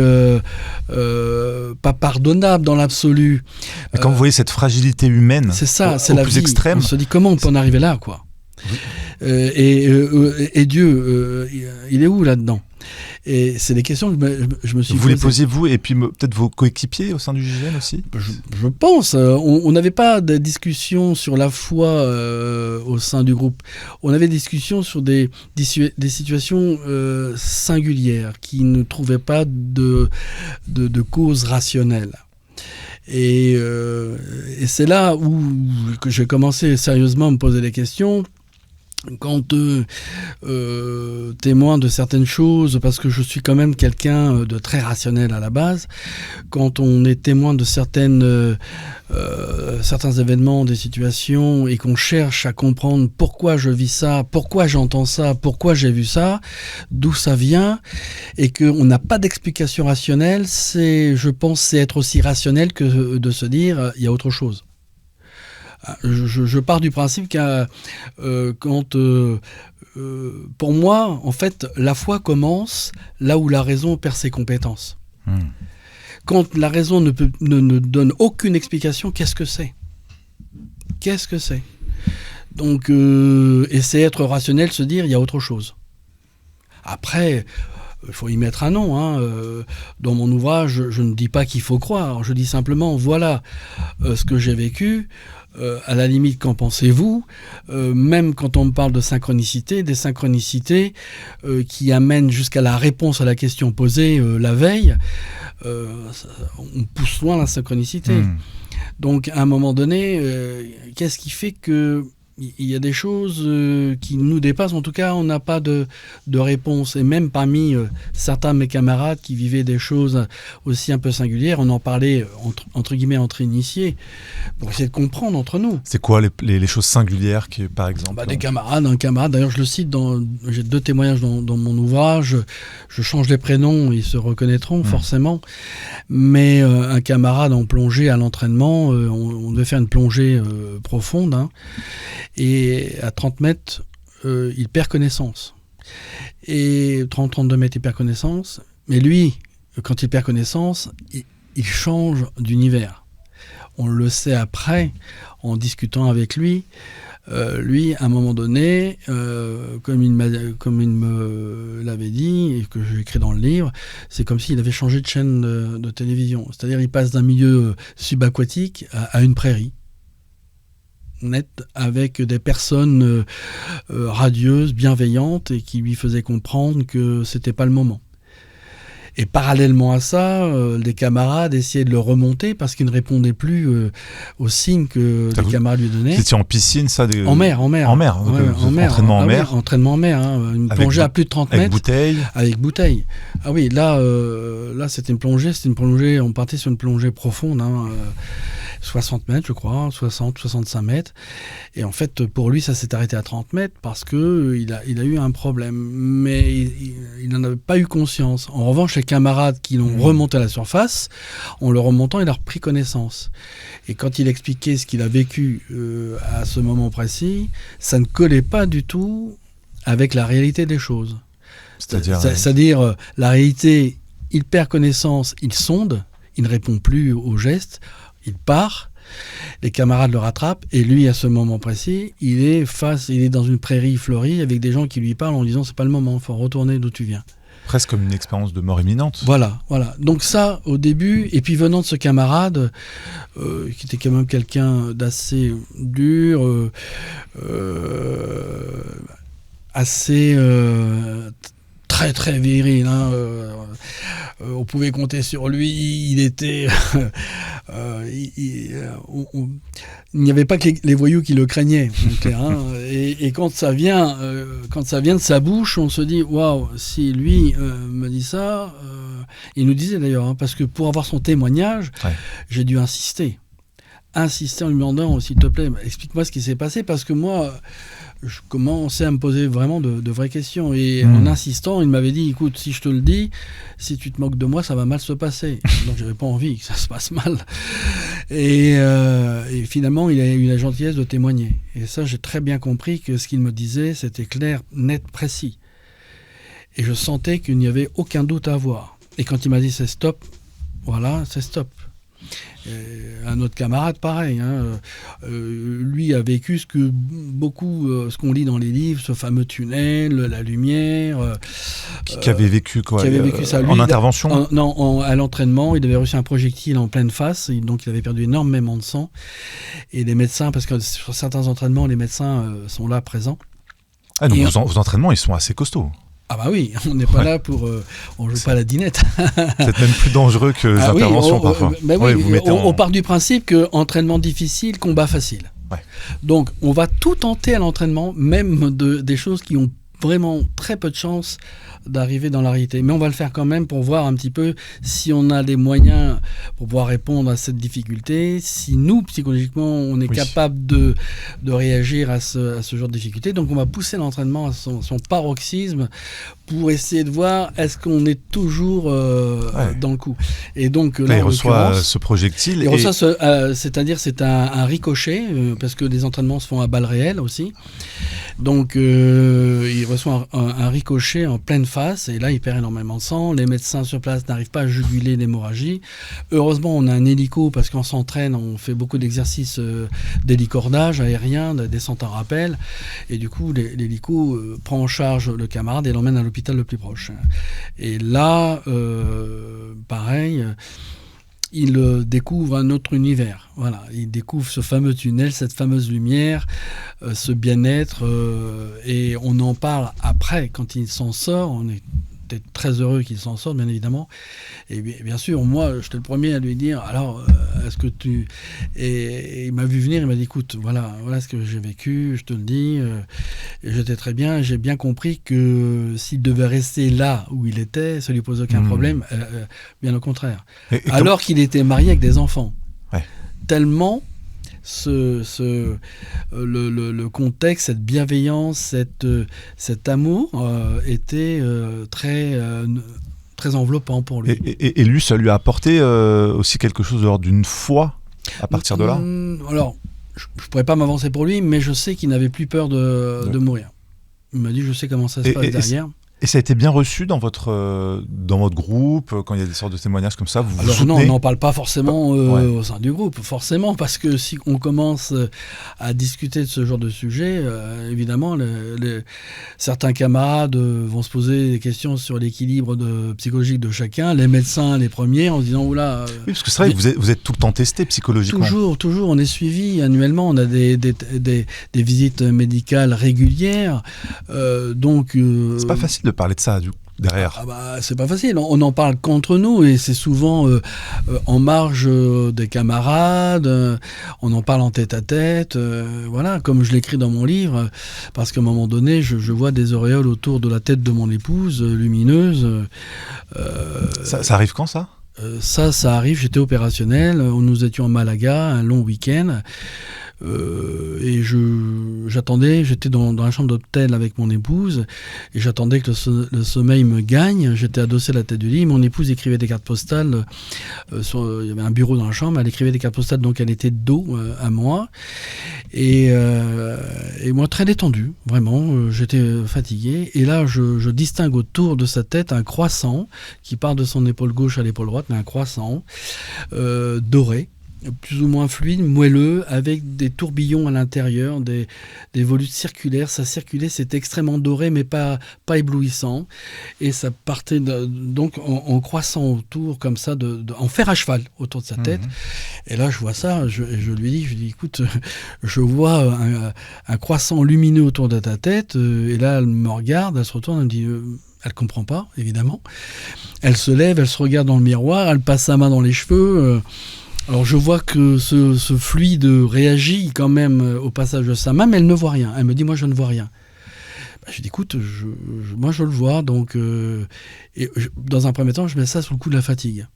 pas pardonnable dans l'absolu. Mais quand vous voyez cette fragilité humaine, c'est ça, c'est la plus vie. Extrême, on se dit comment on peut en arriver là, quoi. Oui. Et Dieu, il est où là-dedans? Et c'est des questions que je me suis posées. Vous les posiez vous et puis peut-être vos coéquipiers au sein du GIGN aussi? Je pense. On n'avait pas de discussion sur la foi au sein du groupe. On avait des discussions sur des situations singulières qui ne trouvaient pas de cause rationnelle. Et c'est là où que j'ai commencé sérieusement à me poser des questions. Quand témoin de certaines choses, parce que je suis quand même quelqu'un de très rationnel à la base, quand on est témoin de certains événements, des situations, et qu'on cherche à comprendre pourquoi je vis ça, pourquoi j'entends ça, pourquoi j'ai vu ça, d'où ça vient, et qu'on n'a pas d'explication rationnelle, je pense, c'est être aussi rationnel que de se dire il y a autre chose. Je pars du principe pour moi, en fait, la foi commence là où la raison perd ses compétences. Quand la raison ne donne aucune explication, qu'est-ce que c'est? Qu'est-ce que c'est? Donc, et c'est être rationnel, se dire, il y a autre chose. Après, il faut y mettre un nom. Dans mon ouvrage, je ne dis pas qu'il faut croire. Je dis simplement, voilà ce que j'ai vécu. À la limite, qu'en pensez-vous? Même quand on me parle de synchronicité, des synchronicités qui amènent jusqu'à la réponse à la question posée la veille, on pousse loin la synchronicité. Donc, à un moment donné, qu'est-ce qui fait que il y a des choses qui nous dépassent. En tout cas, on n'a pas de réponse. Et même parmi certains de mes camarades qui vivaient des choses aussi un peu singulières, on en parlait entre guillemets entre initiés pour essayer de comprendre entre nous. C'est quoi les choses singulières qui, par exemple Des camarades, un camarade, d'ailleurs je le cite, j'ai 2 témoignages dans mon ouvrage, je change les prénoms, ils se reconnaîtront forcément, mais un camarade en plongée à l'entraînement, on devait faire une plongée profonde, hein, et à 30 mètres, il perd connaissance. Et 30-32 mètres, il perd connaissance, mais lui, quand il perd connaissance, il change d'univers. On le sait après, en discutant avec lui. Lui, à un moment donné, comme il me l'avait dit, et que j'ai écrit dans le livre, c'est comme s'il avait changé de chaîne de télévision. C'est-à-dire, il passe d'un milieu subaquatique à une prairie, net, avec des personnes radieuses, bienveillantes, et qui lui faisaient comprendre que c'était pas le moment. Et parallèlement à ça, les camarades essayaient de le remonter parce qu'il ne répondait plus aux signes que les camarades lui donnaient. C'était en piscine, ça En mer. En mer, en mer. Entraînement en mer. Entraînement en mer, hein, une plongée à plus de 30 mètres. Avec bouteille. Ah oui, là c'était une plongée, on partait sur une plongée profonde, hein, 60 mètres, je crois, 65 mètres. Et en fait, pour lui, ça s'est arrêté à 30 mètres parce qu'il a eu un problème. Mais il n'en avait pas eu conscience. En revanche, les camarades qui l'ont remonté à la surface, en le remontant, il a repris connaissance. Et quand il expliquait ce qu'il a vécu à ce moment précis, ça ne collait pas du tout avec la réalité des choses. C'est-à-dire la réalité, il perd connaissance, il sonde, il ne répond plus aux gestes, il part, les camarades le rattrapent, et lui, à ce moment précis, il est dans une prairie fleurie avec des gens qui lui parlent en disant « c'est pas le moment, il faut retourner d'où tu viens ». Presque comme une expérience de mort imminente. Voilà. Donc ça, au début, et puis venant de ce camarade, qui était quand même quelqu'un d'assez dur, assez... très très viril, hein. On pouvait compter sur lui, il était il n'y avait pas que les voyous qui le craignaient, hein. Et quand ça vient de sa bouche, on se dit waouh, si lui me dit ça, il nous disait d'ailleurs, hein, parce que pour avoir son témoignage, j'ai dû insister en lui demandant s'il te plaît, explique-moi ce qui s'est passé, parce que moi je commençais à me poser vraiment de vraies questions, et en insistant, il m'avait dit écoute, si je te le dis, si tu te moques de moi, ça va mal se passer. Donc j'avais pas envie que ça se passe mal, et finalement il a eu la gentillesse de témoigner, et ça j'ai très bien compris que ce qu'il me disait c'était clair, net, précis, et je sentais qu'il n'y avait aucun doute à avoir. Et quand il m'a dit c'est stop, voilà, c'est stop. Un autre camarade, pareil, hein, lui a vécu ce qu'on lit dans les livres, ce fameux tunnel, la lumière. Qui avait vécu quoi Qui avait vécu ça. Lui, en intervention à l'entraînement, il avait reçu un projectile en pleine face, et donc il avait perdu énormément de sang. Et les médecins, parce que sur certains entraînements, les médecins sont là présents. Ah, donc vos entraînements, ils sont assez costauds. Ah bah oui, on n'est pas là pour... on joue pas à la dinette. C'est même plus dangereux que les interventions parfois. On part du principe que entraînement difficile, combat facile. Ouais. Donc on va tout tenter à l'entraînement, même des choses qui ont vraiment très peu de chances d'arriver dans la réalité. Mais on va le faire quand même pour voir un petit peu si on a les moyens pour pouvoir répondre à cette difficulté, si nous, psychologiquement, on est capable de réagir à ce genre de difficulté. Donc on va pousser l'entraînement à son paroxysme pour essayer de voir est-ce qu'on est toujours dans le coup. Et donc là, il reçoit ce projectile. Il reçoit c'est-à-dire c'est un ricochet, parce que les entraînements se font à balles réelles aussi. Donc il reçoit un ricochet en pleine face, et là il perd énormément de sang. Les médecins sur place n'arrivent pas à juguler l'hémorragie. Heureusement on a un hélico, parce qu'on s'entraîne, on fait beaucoup d'exercices d'hélicordage aérien, de descente en rappel, et du coup l'hélico prend en charge le camarade et l'emmène à l'hôpital le plus proche. Et là pareil, il découvre un autre univers. Voilà, il découvre ce fameux tunnel, cette fameuse lumière, ce bien-être, et on en parle après, quand il s'en sort. On est j'étais très heureux qu'il s'en sorte, bien évidemment. Et bien sûr, moi, j'étais le premier à lui dire, alors, est-ce que tu... Et il m'a vu venir, il m'a dit, écoute, voilà ce que j'ai vécu, je te le dis. Et j'étais très bien, j'ai bien compris que s'il devait rester là où il était, ça lui pose aucun problème, bien au contraire. Alors qu'il était marié avec des enfants. Ouais. Tellement... le contexte, cette bienveillance, cet amour était très enveloppant pour lui. Et lui, ça lui a apporté aussi quelque chose de l'ordre d'une foi à partir de là. Alors, je ne pourrais pas m'avancer pour lui, mais je sais qu'il n'avait plus peur de mourir. Il m'a dit, je sais comment ça se passe derrière. Et ça a été bien reçu dans votre groupe, quand il y a des sortes de témoignages comme ça, vous Alors soutenez? Non, on n'en parle pas forcément au sein du groupe, forcément, parce que si on commence à discuter de ce genre de sujet, évidemment, certains camarades vont se poser des questions sur l'équilibre psychologique de chacun, les médecins les premiers, en se disant, oula... Oui, parce que c'est vrai que vous êtes tout le temps testé psychologiquement. Toujours, on est suivi annuellement, on a des visites médicales régulières, donc... c'est pas facile de parler de ça, derrière. C'est pas facile, on en parle qu'entre nous et c'est souvent en marge des camarades, on en parle en tête-à-tête, voilà, comme je l'écris dans mon livre, parce qu'à un moment donné, je vois des auréoles autour de la tête de mon épouse, lumineuse. Ça arrive quand, ça ? Ça arrive, j'étais opérationnel, nous étions à Malaga, un long week-end. Et j'attendais, j'étais dans la chambre d'hôtel avec mon épouse et j'attendais que le sommeil me gagne. J'étais adossé à la tête du lit, mon épouse écrivait des cartes postales, il y avait un bureau dans la chambre, elle écrivait des cartes postales, donc elle était de dos à moi et moi très détendu, vraiment, j'étais fatigué et là je distingue autour de sa tête un croissant qui part de son épaule gauche à l'épaule droite, mais un croissant doré, plus ou moins fluide, moelleux, avec des tourbillons à l'intérieur, des volutes circulaires. Ça circulait, c'était extrêmement doré, mais pas éblouissant. Et ça partait donc en croissant autour, comme ça, en fer à cheval autour de sa tête. Et là, je vois ça, je lui dis, écoute, je vois un croissant lumineux autour de ta tête. Et là, elle me regarde, elle se retourne, elle me dit... Elle comprend pas, évidemment. Elle se lève, elle se regarde dans le miroir, elle passe sa main dans les cheveux... Alors je vois que ce fluide réagit quand même au passage de sa main, mais elle ne voit rien. Elle me dit, moi je ne vois rien. Je dis, écoute, moi je le vois, donc... dans un premier temps, je mets ça sous le coup de la fatigue.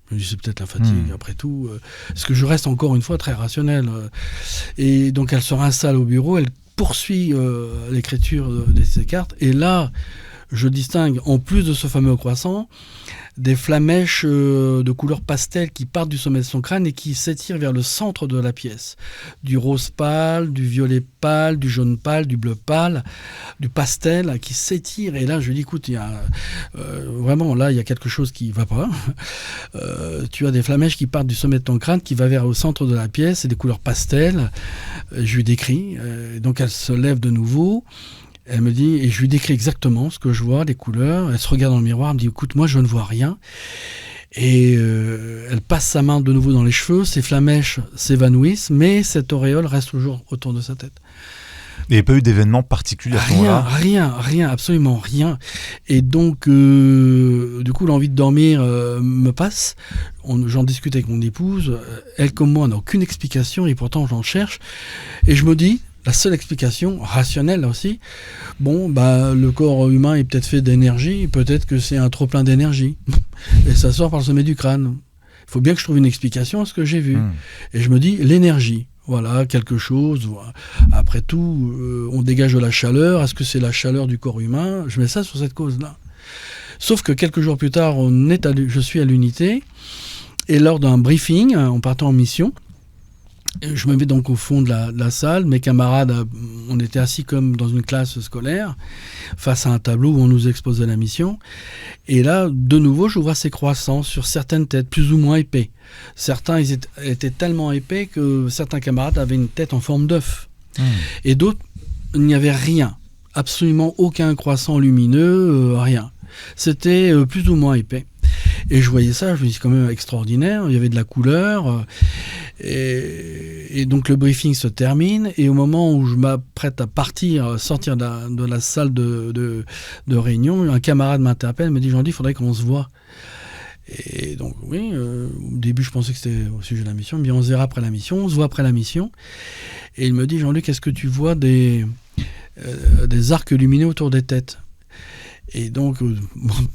Je me dis, c'est peut-être la fatigue, après tout. Parce que je reste encore une fois très rationnel. Et donc elle se réinstalle au bureau, elle poursuit l'écriture de ces cartes, et là, je distingue, en plus de ce fameux croissant, des flamèches de couleur pastel qui partent du sommet de son crâne et qui s'étirent vers le centre de la pièce. Du rose pâle, du violet pâle, du jaune pâle, du bleu pâle, du pastel qui s'étire. Et là, je lui dis, écoute, il y a, vraiment, là, il y a quelque chose qui ne va pas. Tu as des flamèches qui partent du sommet de ton crâne, qui va vers le centre de la pièce, et des couleurs pastel. Je lui décris. Donc, elle se lève de nouveau. Elle me dit, et je lui décris exactement ce que je vois, les couleurs. Elle se regarde dans le miroir, elle me dit, écoute, moi je ne vois rien. Et elle passe sa main de nouveau dans les cheveux, ses flamèches s'évanouissent, mais cette auréole reste toujours autour de sa tête. Il n'y a pas eu d'événement particulier à ce moment-là ? Rien, absolument rien. Et donc, du coup, l'envie de dormir me passe. J'en discute avec mon épouse. Elle, comme moi, n'a aucune explication, et pourtant j'en cherche. Et je me dis, la seule explication, rationnelle là aussi, le corps humain est peut-être fait d'énergie, peut-être que c'est un trop-plein d'énergie. Et ça sort par le sommet du crâne. Il faut bien que je trouve une explication à ce que j'ai vu. Et je me dis, l'énergie, voilà, quelque chose. Après tout, on dégage de la chaleur. Est-ce que c'est la chaleur du corps humain ? Je mets ça sur cette cause-là. Sauf que quelques jours plus tard, je suis à l'unité, et lors d'un briefing, en partant en mission, je me mets donc au fond de la salle. Mes camarades, on était assis comme dans une classe scolaire, face à un tableau où on nous exposait la mission. Et là, de nouveau, je vois ces croissants sur certaines têtes, plus ou moins épais. Certains, ils étaient tellement épais que certains camarades avaient une tête en forme d'œuf. Et d'autres, il n'y avait rien. Absolument aucun croissant lumineux, rien. C'était plus ou moins épais. Et je voyais ça, je me dis, c'est quand même extraordinaire, il y avait de la couleur. Et donc le briefing se termine, et au moment où je m'apprête à sortir de la salle de réunion, un camarade m'interpelle, me dit, Jean-Luc, il faudrait qu'on se voit. Et donc oui, au début je pensais que c'était au sujet de la mission, mais on se verra après la mission, on se voit après la mission. Et il me dit, Jean-Luc, est-ce que tu vois des arcs lumineux autour des têtes ? Et donc,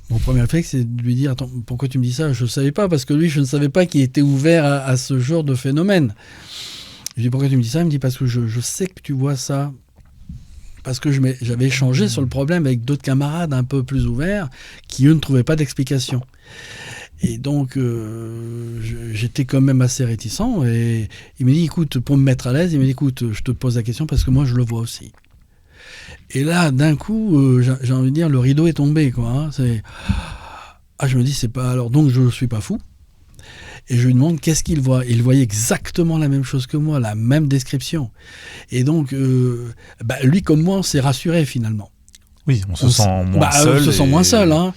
mon premier réflexe, c'est de lui dire, attends, pourquoi tu me dis ça ? Je ne savais pas, parce que lui, je ne savais pas qu'il était ouvert à ce genre de phénomène. Je lui dis, pourquoi tu me dis ça ? Il me dit, parce que je sais que tu vois ça. Parce que j'avais échangé sur le problème avec d'autres camarades un peu plus ouverts, qui, eux, ne trouvaient pas d'explication. Et donc, j'étais quand même assez réticent. Et il me dit, écoute, pour me mettre à l'aise, il me dit, écoute, je te pose la question parce que moi, je le vois aussi. Et là, d'un coup, j'ai envie de dire, le rideau est tombé, quoi. Hein. Je me dis, c'est pas... Alors, donc, je ne suis pas fou. Et je lui demande, qu'est-ce qu'il voit ? Il voyait exactement la même chose que moi, la même description. Et donc, lui comme moi, on s'est rassuré, finalement. Oui, on se sent moins seul. On se sent moins seul, hein.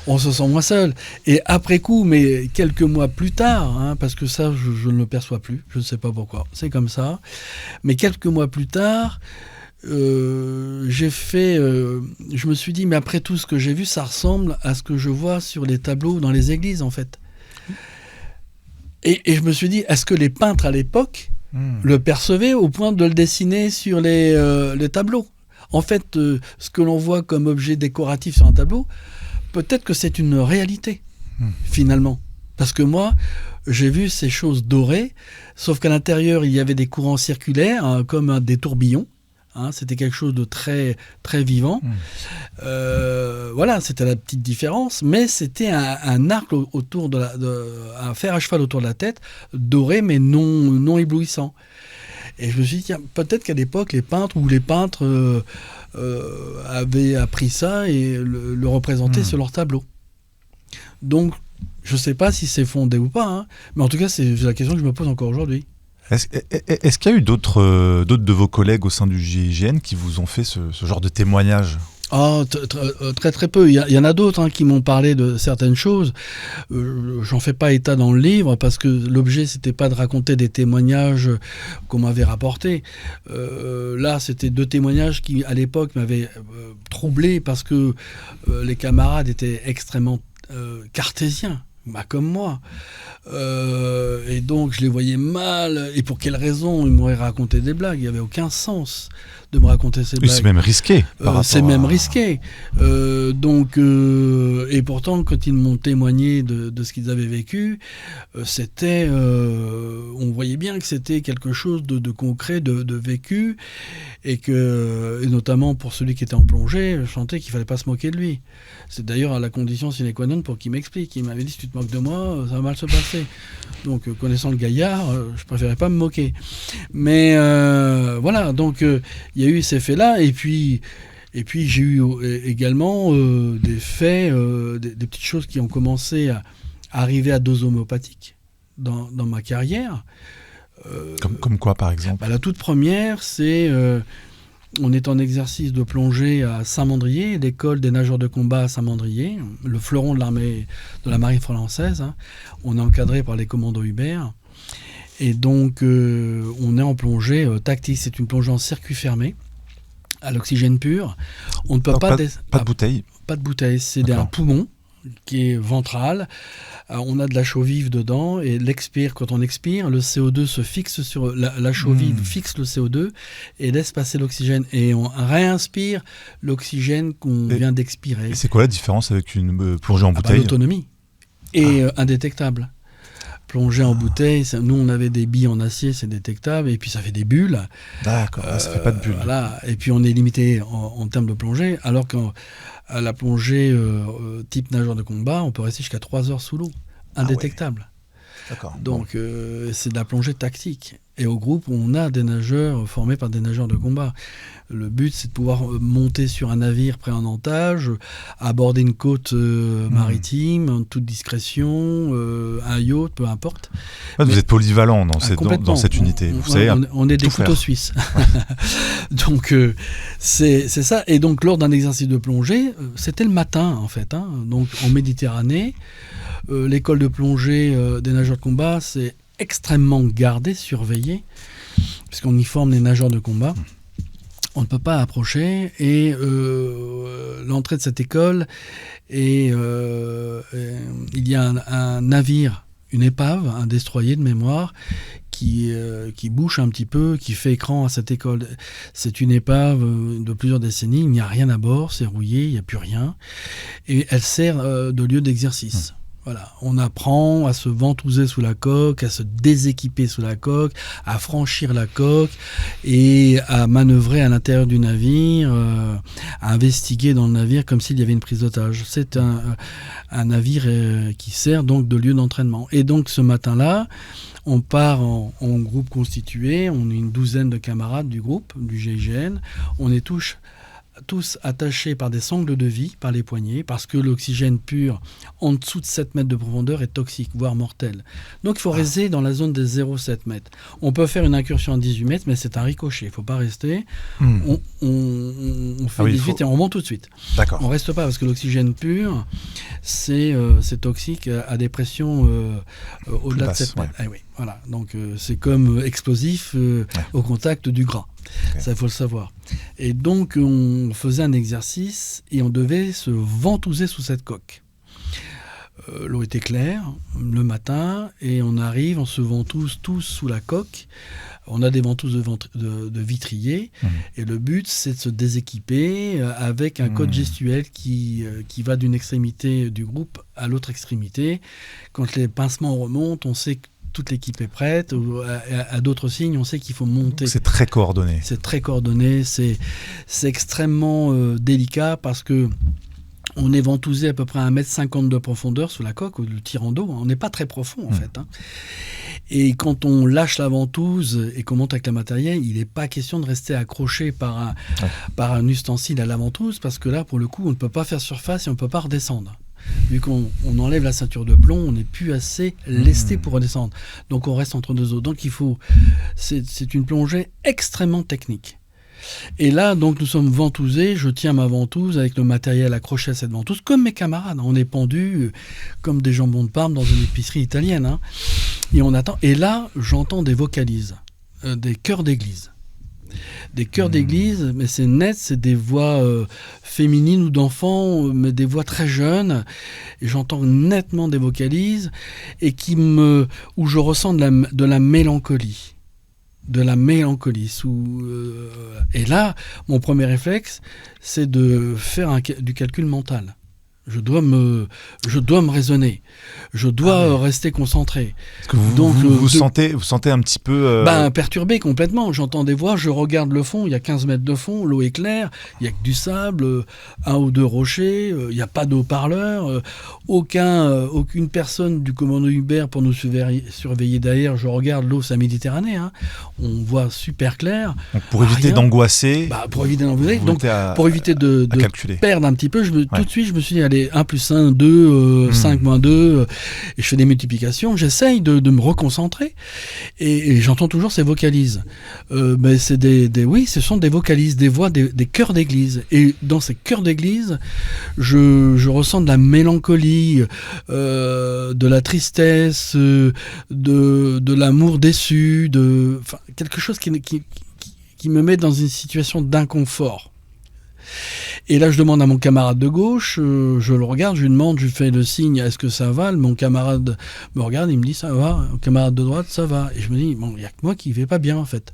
On se sent moins seul. Et après coup, mais quelques mois plus tard, hein, parce que ça, je ne le perçois plus, je ne sais pas pourquoi, c'est comme ça. Mais quelques mois plus tard... je me suis dit, mais après tout ce que j'ai vu, ça ressemble à ce que je vois sur les tableaux dans les églises, en fait. Et je me suis dit, est-ce que les peintres à l'époque le percevaient au point de le dessiner sur les tableaux ? En fait, ce que l'on voit comme objet décoratif sur un tableau, peut-être que c'est une réalité, finalement. Parce que moi, j'ai vu ces choses dorées, sauf qu'à l'intérieur, il y avait des courants circulaires, hein, comme des tourbillons. Hein, c'était quelque chose de très, très vivant. Voilà, c'était la petite différence. Mais c'était un arc autour un fer à cheval autour de la tête, doré mais non éblouissant. Et je me suis dit, tiens, peut-être qu'à l'époque, les peintres avaient appris ça et le représentaient sur leur tableau. Donc, je ne sais pas si c'est fondé ou pas, hein, mais en tout cas, c'est la question que je me pose encore aujourd'hui. Est-ce qu'il y a eu d'autres de vos collègues au sein du GIGN qui vous ont fait ce genre de témoignage ? Très très peu. Il y en a d'autres, hein, qui m'ont parlé de certaines choses. J'en fais pas état dans le livre parce que l'objet c'était pas de raconter des témoignages qu'on m'avait rapportés. Là, c'était 2 témoignages qui à l'époque m'avaient troublé parce que les camarades étaient extrêmement cartésiens. Comme moi. Et donc, je les voyais mal. Et pour quelle raison ils m'auraient raconté des blagues ? Il n'y avait aucun sens de me raconter ces blagues. C'est même risqué. Risqué. Et pourtant, quand ils m'ont témoigné de ce qu'ils avaient vécu, c'était... on voyait bien que c'était quelque chose de concret, de vécu. Et notamment pour celui qui était en plongée, je sentais qu'il ne fallait pas se moquer de lui. C'est d'ailleurs la condition sine qua non pour qu'il m'explique. Il m'avait dit, si tu te moques de moi, ça va mal se passer. Donc, connaissant le gaillard, je préférais pas me moquer. Mais voilà, donc il y a eu ces faits-là. Et puis j'ai eu également des faits, des petites choses qui ont commencé à arriver à dose homéopathique dans ma carrière. Comme quoi, par exemple ? La toute première, c'est... on est en exercice de plongée à Saint-Mandrier, l'école des nageurs de combat à Saint-Mandrier, le fleuron de la marine française. Hein. On est encadré par les commandos Hubert. Et donc, on est en plongée tactique. C'est une plongée en circuit fermé, à l'oxygène pur. On ne peut pas de bouteille. Pas de bouteille. C'est un poumon qui est ventral. On a de la chaux vive dedans et quand on expire, le CO2 se fixe sur la chaux vive, fixe le CO2 et laisse passer l'oxygène. Et on réinspire l'oxygène qu'on vient d'expirer. Et c'est quoi la différence avec une plongée en bouteille ? L'autonomie et indétectable. Plongée en bouteille, nous on avait des billes en acier, c'est détectable, et puis ça fait des bulles. D'accord, ça fait pas de bulles. Voilà. Et puis on est limité en termes de plongée, alors qu'à la plongée type nageur de combat, on peut rester jusqu'à 3 heures sous l'eau, indétectable. D'accord. Donc c'est de la plongée tactique. Et au groupe, on a des nageurs formés par des nageurs de combat. Le but, c'est de pouvoir monter sur un navire prêt en entage, aborder une côte maritime, en toute discrétion, un yacht, peu importe. Vous êtes polyvalent dans cette unité. On est des couteaux suisses. Donc, c'est ça. Et donc, lors d'un exercice de plongée, c'était le matin, en fait. Donc, en Méditerranée, l'école de plongée des nageurs de combat, c'est extrêmement gardé, surveillé, puisqu'on y forme les nageurs de combat. On ne peut pas approcher, et l'entrée de cette école, il y a un navire, une épave, un destroyer de mémoire, qui bouche un petit peu, qui fait écran à cette école. C'est une épave de plusieurs décennies, il n'y a rien à bord, c'est rouillé, il n'y a plus rien, et elle sert de lieu d'exercice. Voilà, on apprend à se ventouser sous la coque, à se déséquiper sous la coque, à franchir la coque et à manœuvrer à l'intérieur du navire, à investiguer dans le navire comme s'il y avait une prise d'otage. C'est un navire qui sert donc de lieu d'entraînement. Et donc ce matin-là, on part en groupe constitué, on est une douzaine de camarades du groupe, du GIGN, on est tous attachés par des sangles de vie, par les poignets, parce que l'oxygène pur en dessous de 7 mètres de profondeur est toxique, voire mortel. Donc il faut rester dans la zone des 0,7 mètres. On peut faire une incursion à 18 mètres, mais c'est un ricochet, il ne faut pas rester. On fait 18 et on remonte tout de suite. D'accord. On ne reste pas, parce que l'oxygène pur, c'est toxique à des pressions au-delà de 7 mètres. Ouais. Ah, oui, voilà. Donc c'est comme explosif au contact du gras. Okay. Ça, il faut le savoir. Et donc, on faisait un exercice et on devait se ventouser sous cette coque. L'eau était claire le matin et on arrive, on se ventouse tous sous la coque. On a des ventouses de vitrier et le but, c'est de se déséquiper avec un code gestuel qui va d'une extrémité du groupe à l'autre extrémité. Quand les pincements remontent, on sait que toute l'équipe est prête, à d'autres signes, on sait qu'il faut monter. C'est très coordonné. C'est très coordonné, c'est extrêmement délicat parce que on est ventousé à peu près à 1,50 m de profondeur sous la coque, le tirant d'eau. On n'est pas très profond en fait. Et quand on lâche la ventouse et qu'on monte avec le matériel, il n'est pas question de rester accroché par un ustensile à la ventouse parce que là, pour le coup, on ne peut pas faire surface et on ne peut pas redescendre. Vu qu'on enlève la ceinture de plomb, on n'est plus assez lesté pour redescendre. Donc on reste entre deux eaux. Donc c'est une plongée extrêmement technique. Et là, donc nous sommes ventousés, je tiens ma ventouse avec le matériel accroché à cette ventouse, comme mes camarades. On est pendus comme des jambons de Parme dans une épicerie italienne. Et on attend. Et là, j'entends des vocalises, des chœurs d'église. Des chœurs d'église, mais c'est net, c'est des voix féminines ou d'enfants, mais des voix très jeunes. Et j'entends nettement des vocalises et où je ressens de la mélancolie. De la mélancolie. Et là, mon premier réflexe, c'est de faire du calcul mental. Je dois me raisonner. Je dois rester concentré. Vous sentez un petit peu... perturbé complètement. J'entends des voix, je regarde le fond, il y a 15 mètres de fond, l'eau est claire, il n'y a que du sable, un ou deux rochers, il n'y a pas d'eau-parleur, aucune personne du commando Hubert pour nous surveiller derrière. Je regarde l'eau, c'est la Méditerranée. On voit super clair. Donc pour éviter d'angoisser... pour éviter d'angoisser, pour éviter de perdre un petit peu, tout de suite, je me suis dit, allez, 1 plus 1, 2, 5 moins 2, et je fais des multiplications, j'essaye de me reconcentrer, et j'entends toujours ces vocalises. Mais ce sont des vocalises, des voix, des chœurs d'église. Et dans ces chœurs d'église, je ressens de la mélancolie, de la tristesse, de l'amour déçu, quelque chose qui me met dans une situation d'inconfort. Et là, je demande à mon camarade de gauche, je le regarde, je lui demande, je lui fais le signe, est-ce que ça va ? Mon camarade me regarde, il me dit, ça va. Mon camarade de droite, ça va. Et je me dis, il n'y a que moi qui ne vais pas bien, en fait.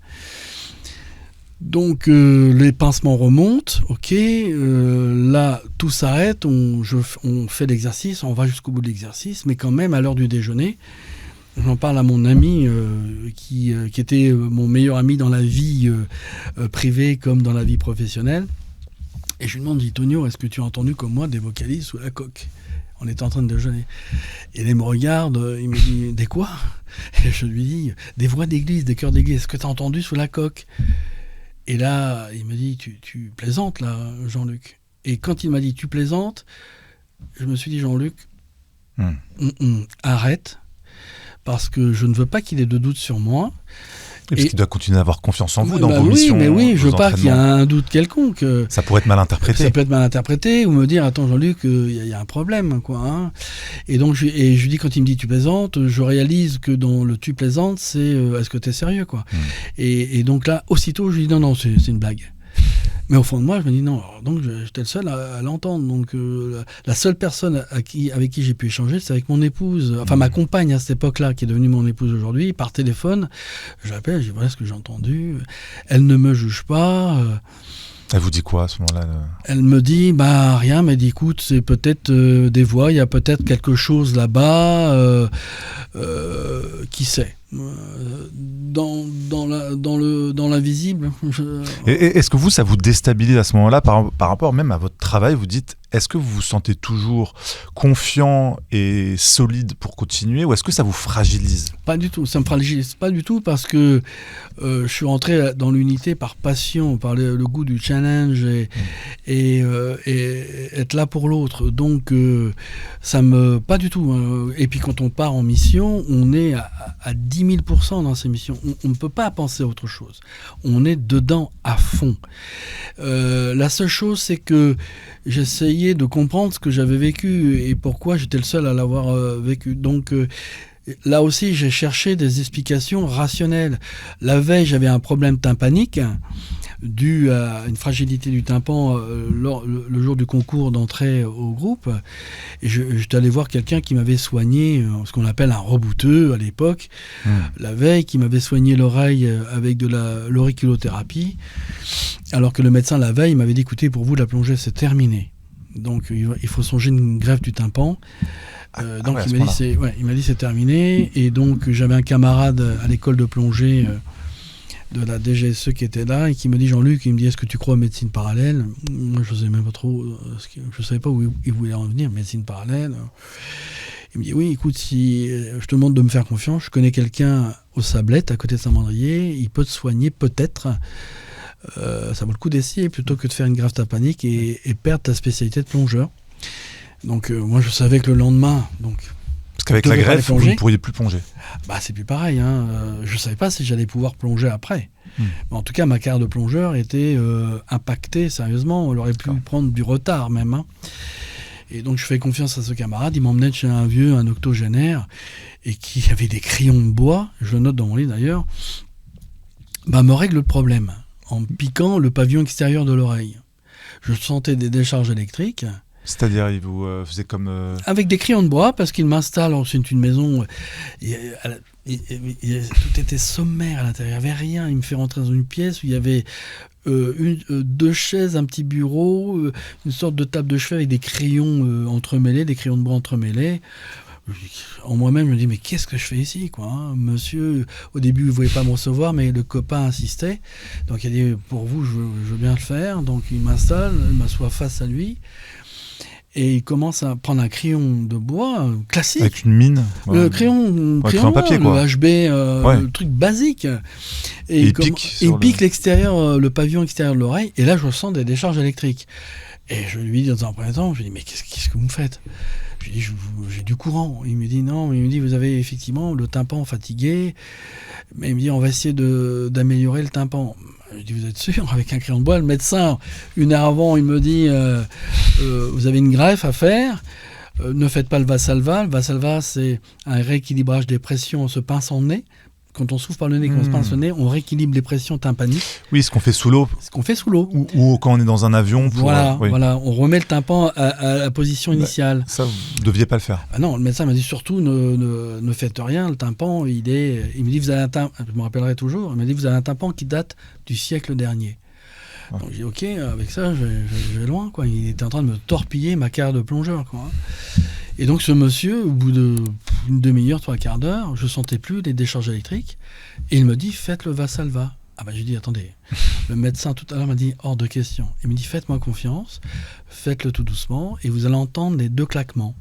Donc, les pincements remontent, ok. Là, tout s'arrête, on fait l'exercice, on va jusqu'au bout de l'exercice, mais quand même, à l'heure du déjeuner, j'en parle à mon ami qui était mon meilleur ami dans la vie privée comme dans la vie professionnelle. Et je lui demande, Tonio, est-ce que tu as entendu comme moi des vocalises sous la coque ? On était en train de déjeuner. Et il me regarde, il me dit « Des quoi ?» Et je lui dis « Des voix d'église, des chœurs d'église. Est-ce que tu as entendu sous la coque ?» Et là, il me dit « Tu plaisantes là, Jean-Luc ?» Et quand il m'a dit « Tu plaisantes ?» je me suis dit « Jean-Luc, arrête, parce que je ne veux pas qu'il ait de doute sur moi. » Parce qu'il doit continuer à avoir confiance en vous dans vos missions. Oui, je veux pas qu'il y ait un doute quelconque. Ça pourrait être mal interprété. Ça peut être mal interprété, ou me dire, attends Jean-Luc, il y a un problème, quoi. Hein. Et donc, je lui dis, quand il me dit tu plaisantes, je réalise que dans le tu plaisantes, c'est est-ce que tu es sérieux, quoi. Et donc là, aussitôt, je lui dis, non, c'est une blague. Mais au fond de moi, je me dis non. Alors, donc j'étais le seul à l'entendre. Donc la seule personne avec qui j'ai pu échanger, c'est avec mon épouse, enfin ma compagne à cette époque-là, qui est devenue mon épouse aujourd'hui, par téléphone. Je l'appelle, je dis voilà ce que j'ai entendu. Elle ne me juge pas. Elle vous dit quoi à ce moment-là Elle me dit rien, mais elle dit écoute, c'est peut-être des voix, il y a peut-être quelque chose là-bas, qui sait. Dans l'invisible. Et est-ce que ça vous déstabilise à ce moment-là par rapport même à votre travail? Vous dites, est-ce que vous vous sentez toujours confiant et solide pour continuer, ou est-ce que ça vous fragilise? Pas du tout, ça me fragilise pas du tout, parce que je suis rentré dans l'unité par passion, par le goût du challenge et être là pour l'autre. Donc ça me... pas du tout. Et puis quand on part en mission, on est à 10 000% dans ces missions. On ne peut pas penser à autre chose. On est dedans à fond. La seule chose, c'est que j'essayais de comprendre ce que j'avais vécu et pourquoi j'étais le seul à l'avoir vécu. Donc là aussi, j'ai cherché des explications rationnelles. La veille, j'avais un problème tympanique dû à une fragilité du tympan le jour du concours d'entrée au groupe. Et j'étais allé voir quelqu'un qui m'avait soigné, ce qu'on appelle un rebouteux à l'époque, la veille, qui m'avait soigné l'oreille avec de l'auriculothérapie, alors que le médecin la veille m'avait dit écoutez, pour vous la plongée c'est terminé. Donc il faut songer une greffe du tympan. Donc il m'a dit c'est terminé. Et donc j'avais un camarade à l'école de plongée de la DGSE qui était là et qui me dit Jean-Luc, il me dit est-ce que tu crois en médecine parallèle? Moi je ne savais même pas trop, je savais pas où il voulait en venir, médecine parallèle. Il me dit oui, écoute, si je te demande de me faire confiance, je connais quelqu'un aux Sablettes à côté de Saint-Mandrier, il peut te soigner peut-être. Ça vaut le coup d'essayer plutôt que de faire une greffe tympanique et perdre ta spécialité de plongeur. Donc moi je savais que le lendemain, parce qu'avec la greffe, vous ne pourriez plus plonger. C'est plus pareil. Je ne savais pas si j'allais pouvoir plonger après. Mais en tout cas, ma carrière de plongeur était impactée sérieusement. On aurait pu prendre du retard même. Et donc je fais confiance à ce camarade. Il m'emmenait chez un octogénaire et qui avait des crayons de bois, je le note dans mon livre d'ailleurs, me règle le problème en piquant le pavillon extérieur de l'oreille. Je sentais des décharges électriques. C'est-à-dire, il vous faisait comme... Avec des crayons de bois, parce qu'il m'installe, c'est une maison, tout était sommaire à l'intérieur, il n'y avait rien. Il me fait rentrer dans une pièce où il y avait deux chaises, un petit bureau, une sorte de table de chevet avec des crayons entremêlés, des crayons de bois entremêlés. En moi-même, je me dis, mais qu'est-ce que je fais ici, quoi, hein? Monsieur, au début, il ne voulait pas me recevoir, mais le copain insistait. Donc, il a dit, pour vous, je veux bien le faire. Donc, il m'installe, il m'assoit face à lui. Et il commence à prendre un crayon de bois classique. Avec une mine. Le crayon papier, quoi. Le HB, le truc basique. Et il pique l'extérieur, le pavillon extérieur de l'oreille. Et là, je ressens des décharges électriques. Et je lui dis dans un premier temps, je lui dis, mais qu'est-ce que vous me faites? Je lui dis, j'ai du courant. Il me dit, non, il me dit, vous avez effectivement le tympan fatigué. Mais il me dit, on va essayer d'améliorer le tympan. Je dis, vous êtes sûr? Avec un crayon de bois, le médecin, une heure avant, il me dit, vous avez une greffe à faire, ne faites pas le Valsalva. Le Valsalva, c'est un rééquilibrage des pressions en se pinçant le nez. Quand on souffle par le nez, quand on se pince le nez, on rééquilibre les pressions tympaniques. Oui, ce qu'on fait sous l'eau. Ou quand on est dans un avion. Voilà, on remet le tympan à la position initiale. Ça, vous ne deviez pas le faire. Non, le médecin m'a dit surtout ne faites rien, le tympan, il me dit, vous avez un tympan, je me rappellerai toujours, il m'a dit, vous avez un tympan qui date du siècle dernier. Donc j'ai dit, ok, avec ça, je vais loin, quoi. Il était en train de me torpiller ma carrière de plongeur, quoi. Et donc ce monsieur, au bout d'une demi-heure, 3/4 d'heure, je sentais plus les décharges électriques. Et il me dit, faites le Valsalva. J'ai dit, attendez, le médecin tout à l'heure m'a dit, hors de question. Il me dit, faites-moi confiance, faites-le tout doucement, et vous allez entendre les 2 claquements.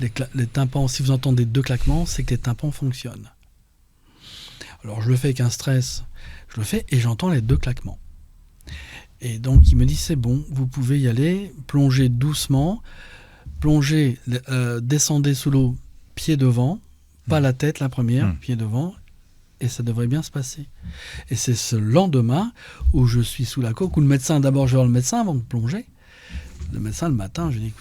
Les tympans, si vous entendez 2 claquements, c'est que les tympans fonctionnent. Alors je le fais avec un stress, je le fais et j'entends les 2 claquements. Et donc il me dit c'est bon, vous pouvez y aller, plongez doucement, descendez sous l'eau, pied devant, pas la tête la première, pied devant, et ça devrait bien se passer. Et c'est ce lendemain où je suis sous la coque, où le médecin, d'abord je vais voir le médecin avant de plonger. Le médecin le matin, je lui ai dit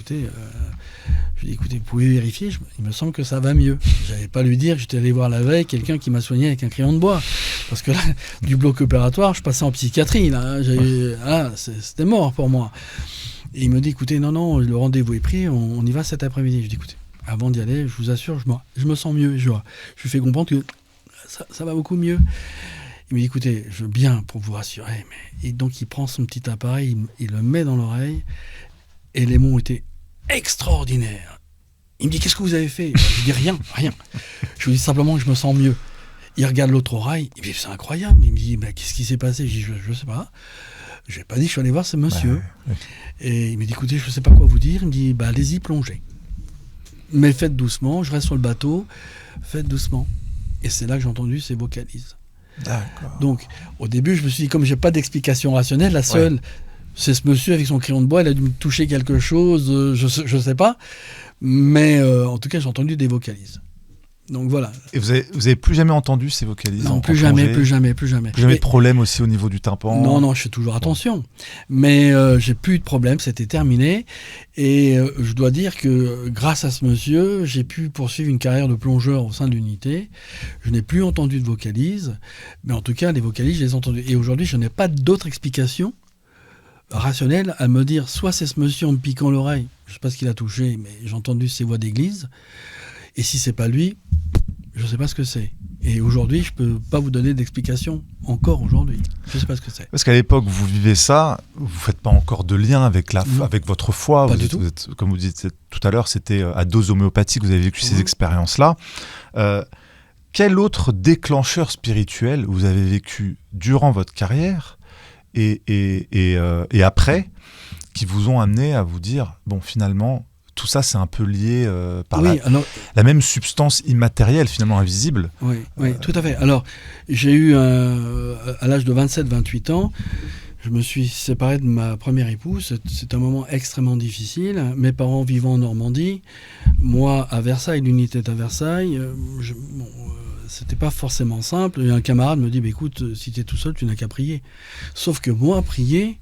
écoutez, vous pouvez vérifier, il me semble que ça va mieux. J'allais pas lui dire que j'étais allé voir la veille quelqu'un qui m'a soigné avec un crayon de bois. Parce que là, du bloc opératoire, je passais en psychiatrie. C'était mort pour moi. Et il me dit écoutez, non, le rendez-vous est pris, on y va cet après-midi. Je lui ai dit écoutez, avant d'y aller, je vous assure, je me sens mieux. Je lui fais comprendre que ça va beaucoup mieux. Il me dit écoutez, je veux bien pour vous rassurer. Et donc il prend son petit appareil, il le met dans l'oreille, et les mots étaient extraordinaires. Il me dit qu'est-ce que vous avez fait? Je lui dis rien. Je lui dis simplement que je me sens mieux. Il regarde l'autre oreille, il me dit c'est incroyable. Il me dit qu'est-ce qui s'est passé? Je dis je sais pas. Je n'ai pas dit que je suis allé voir ce monsieur. Ouais. Et il me dit écoutez, je ne sais pas quoi vous dire. Il me dit allez-y, plongez. Mais faites doucement, je reste sur le bateau, faites doucement. Et c'est là que j'ai entendu ces vocalises. D'accord. Donc, au début, je me suis dit, comme je n'ai pas d'explication rationnelle, la seule, c'est ce monsieur avec son crayon de bois, il a dû me toucher quelque chose, je ne sais pas. Mais en tout cas, j'ai entendu des vocalises. Donc voilà. Et vous avez plus jamais entendu ces vocalises? Non, plus jamais. Plus jamais de problème aussi au niveau du tympan? Non, je fais toujours attention. Mais j'ai plus de problème, c'était terminé. Et je dois dire que grâce à ce monsieur, j'ai pu poursuivre une carrière de plongeur au sein de l'unité. Je n'ai plus entendu de vocalises, mais en tout cas, les vocalises, je les ai entendues. Et aujourd'hui, je n'ai pas d'autre explication rationnelle à me dire, soit c'est ce monsieur en me piquant l'oreille, je ne sais pas ce qu'il a touché, mais j'ai entendu ses voix d'église. Et si c'est pas lui, je ne sais pas ce que c'est. Et aujourd'hui, je peux pas vous donner d'explication, encore aujourd'hui. Je ne sais pas ce que c'est. Parce qu'à l'époque, vous vivez ça, vous faites pas encore de lien avec votre foi. Pas du tout. Comme vous disiez tout à l'heure, c'était à dose homéopathique, vous avez vécu ces expériences-là. Quel autre déclencheur spirituel vous avez vécu durant votre carrière et après, qui vous ont amené à vous dire, bon, finalement, tout ça, c'est un peu lié par la même substance immatérielle, finalement invisible. Oui, tout à fait. Alors, j'ai eu, à l'âge de 27-28 ans, je me suis séparé de ma première épouse. C'est un moment extrêmement difficile. Mes parents vivant en Normandie, moi à Versailles, l'unité est à Versailles. C'était pas forcément simple. Et un camarade me dit écoute, si tu es tout seul, tu n'as qu'à prier. Sauf que moi, prier,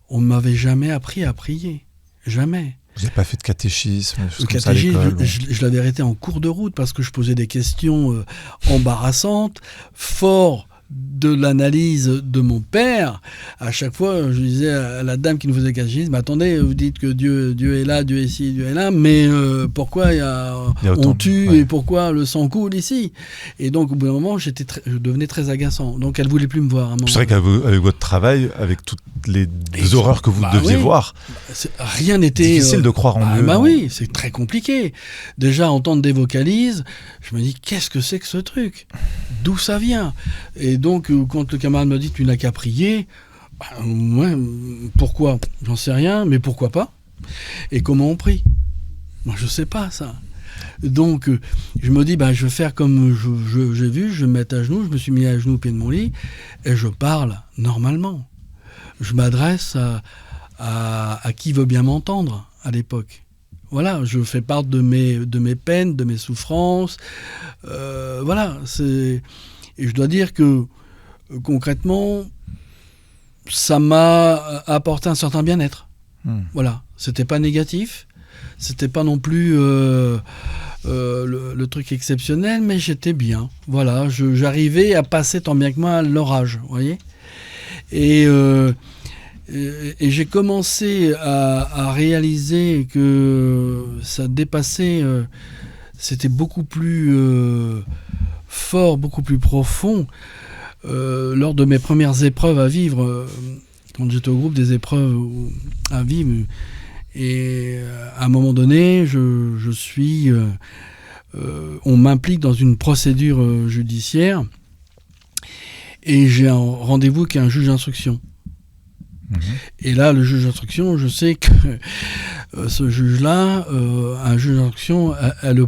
on ne m'avait jamais appris à prier. Jamais. Vous n'avez pas fait de catéchisme? Le catéchisme, je l'avais arrêté en cours de route parce que je posais des questions embarrassantes, fort de l'analyse de mon père. À chaque fois, je disais à la dame qui nous faisait le catéchisme, attendez, vous dites que Dieu est là, Dieu est ici, Dieu est là, mais pourquoi on tue et pourquoi le sang coule ici? Et donc, au bout d'un moment, je devenais très agaçant. Donc, elle ne voulait plus me voir. C'est vrai qu'avec votre travail, avec toutes les horreurs que vous deviez voir, rien n'était difficile de croire en Dieu. Oui, c'est très compliqué. Déjà, entendre des vocalises, je me dis, qu'est-ce que c'est que ce truc? D'où ça vient? Et donc, quand le camarade me dit tu n'as qu'à prier, pourquoi? J'en sais rien, mais pourquoi pas? Et comment on prie? Moi, je sais pas ça. Donc, je me dis, je vais faire comme j'ai vu, je vais me mettre à genoux, je me suis mis à genoux au pied de mon lit, et je parle normalement. Je m'adresse à qui veut bien m'entendre à l'époque. Voilà, je fais part de mes peines, de mes souffrances. Et je dois dire que, concrètement, ça m'a apporté un certain bien-être. Voilà, c'était pas négatif, c'était pas non plus le truc exceptionnel, mais j'étais bien. Voilà, j'arrivais à passer tant bien que mal l'orage, vous voyez. Et j'ai commencé à réaliser que ça dépassait, c'était beaucoup plus fort, beaucoup plus profond lors de mes premières épreuves à vivre, quand j'étais au groupe des épreuves à vivre. Et à un moment donné, on m'implique dans une procédure judiciaire et j'ai un rendez-vous avec un juge d'instruction. Et là, le juge d'instruction, je sais que ce juge-là, un juge d'instruction, a le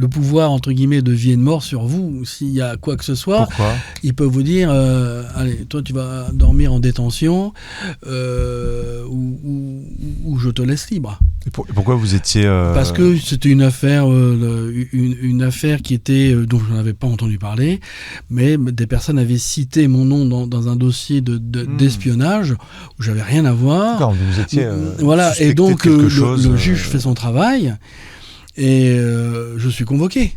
pouvoir, entre guillemets, de vie et de mort sur vous. S'il y a quoi que ce soit, Pourquoi ? il peut vous dire, allez, toi tu vas dormir en détention, ou je te laisse libre. Et pourquoi vous étiez... Parce que c'était une affaire qui était, dont je n'avais pas entendu parler, mais des personnes avaient cité mon nom dans un dossier d'espionnage où j'avais rien à voir. D'accord, vous étiez voilà, et donc quelque chose, le juge fait son travail et je suis convoqué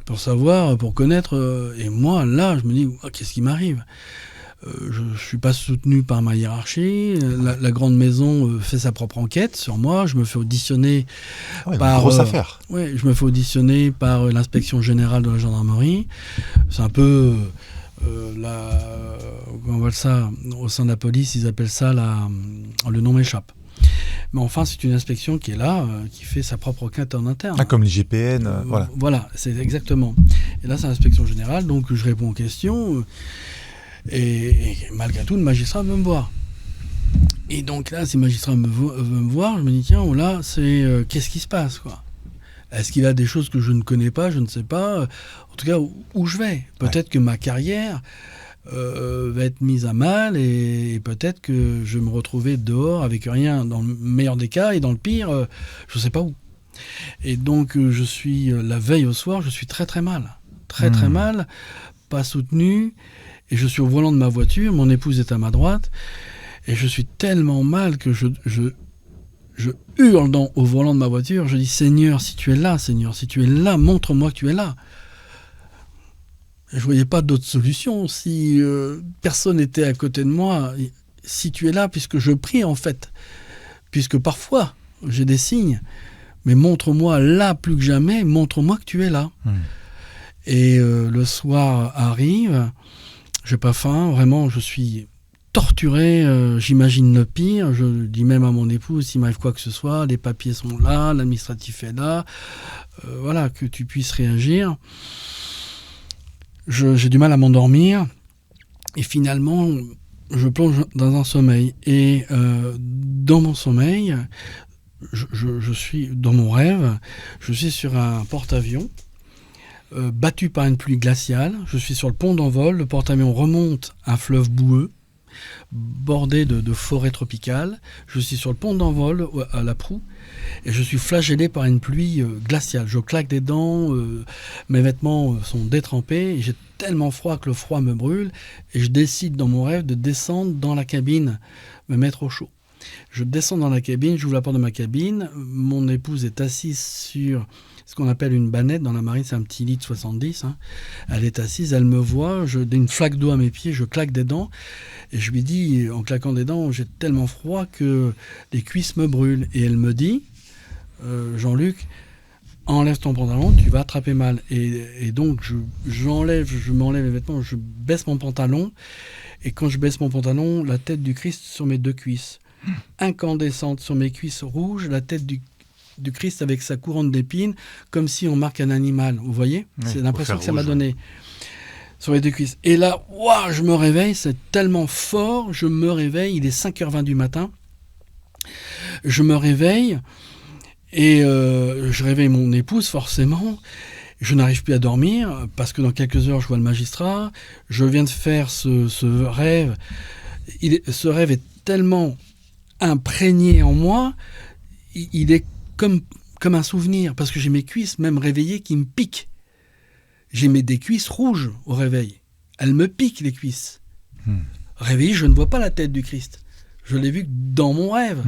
pour connaître. Et moi, là, je me dis, qu'est-ce qui m'arrive ? Je ne suis pas soutenu par ma hiérarchie. La grande maison fait sa propre enquête sur moi. Je me fais auditionner par... grosse affaire. Oui, je me fais auditionner par l'inspection générale de la gendarmerie. C'est un peu... on voit ça au sein de la police, ils appellent ça le nom m'échappe. Mais enfin, c'est une inspection qui est là, qui fait sa propre enquête en interne. Comme l'IGPN, voilà. Voilà, c'est exactement. Et là, c'est l'inspection générale, donc je réponds aux questions. Et malgré tout, le magistrat veut me voir. Et donc là, si le magistrat veut me voir, je me dis, tiens, là, qu'est-ce qui se passe, quoi ? Est-ce qu'il a des choses que je ne connais pas ? Je ne sais pas. En tout cas, où je vais ? Peut-être que ma carrière va être mise à mal et peut-être que je vais me retrouver dehors avec rien, dans le meilleur des cas, et dans le pire, je ne sais pas où. Et donc, je suis, la veille au soir, je suis très très mal. Très très mal, pas soutenu. Et je suis au volant de ma voiture, mon épouse est à ma droite, et je suis tellement mal que je hurle au volant de ma voiture, je dis « Seigneur, si tu es là, montre-moi que tu es là ». Je ne voyais pas d'autre solution. Si personne n'était à côté de moi, si tu es là, puisque je prie en fait, puisque parfois j'ai des signes, mais montre-moi là plus que jamais, montre-moi que tu es là. Et le soir arrive... J'ai pas faim, vraiment, je suis torturé, j'imagine le pire, je dis même à mon épouse, s'il m'arrive quoi que ce soit, les papiers sont là, l'administratif est là, voilà, que tu puisses réagir. J'ai du mal à m'endormir, et finalement, je plonge dans un sommeil. Et dans mon sommeil, je suis, dans mon rêve, je suis sur un porte-avions, battu par une pluie glaciale. Je suis sur le pont d'envol, le porte-avions remonte un fleuve boueux, bordé de forêts tropicales. Je suis sur le pont d'envol à la proue et je suis flagellé par une pluie glaciale. Je claque des dents, mes vêtements sont détrempés, et j'ai tellement froid que le froid me brûle et je décide dans mon rêve de descendre dans la cabine, me mettre au chaud. Je descends dans la cabine, j'ouvre la porte de ma cabine, mon épouse est assise sur ce qu'on appelle une bannette dans la marine, c'est un petit lit de 70. Elle est assise, elle me voit, je donne une flaque d'eau à mes pieds, je claque des dents. Et je lui dis, en claquant des dents, j'ai tellement froid que les cuisses me brûlent. Et elle me dit, Jean-Luc, enlève ton pantalon, tu vas attraper mal. Et donc, je m'enlève les vêtements, je baisse mon pantalon. Et quand je baisse mon pantalon, la tête du Christ sur mes deux cuisses. Incandescente sur mes cuisses rouges, la tête du Christ avec sa couronne d'épines, comme si on marque un animal. Vous voyez ? Oui, c'est l'impression que ça m'a donné sur les deux cuisses. Et là, je me réveille, c'est tellement fort, je me réveille, il est 5h20 du matin. Je me réveille et je réveille mon épouse, forcément. Je n'arrive plus à dormir parce que dans quelques heures, je vois le magistrat. Je viens de faire ce rêve. Ce rêve est tellement imprégné en moi, il est comme un souvenir, parce que j'ai mes cuisses, même réveillées, qui me piquent. J'ai des cuisses rouges au réveil. Elles me piquent, les cuisses. Réveillé, je ne vois pas la tête du Christ. Je l'ai vu dans mon rêve.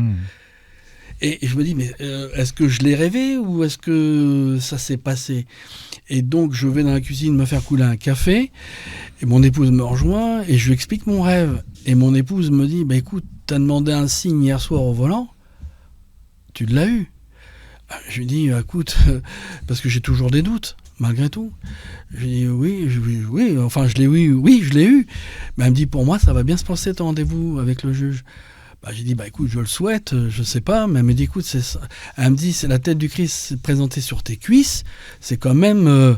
Et je me dis, mais est-ce que je l'ai rêvé ou est-ce que ça s'est passé ? Et donc, je vais dans la cuisine me faire couler un café, et mon épouse me rejoint, et je lui explique mon rêve. Et mon épouse me dit, écoute, t'as demandé un signe hier soir au volant, tu l'as eu. Je lui dis, écoute, parce que j'ai toujours des doutes, malgré tout. Je lui dis, oui, enfin, je l'ai eu. Mais elle me dit, pour moi, ça va bien se passer ton rendez-vous avec le juge. J'ai dit, écoute, je le souhaite, je sais pas, mais elle me dit, écoute, c'est ça. Elle me dit, c'est la tête du Christ présentée sur tes cuisses, c'est quand même,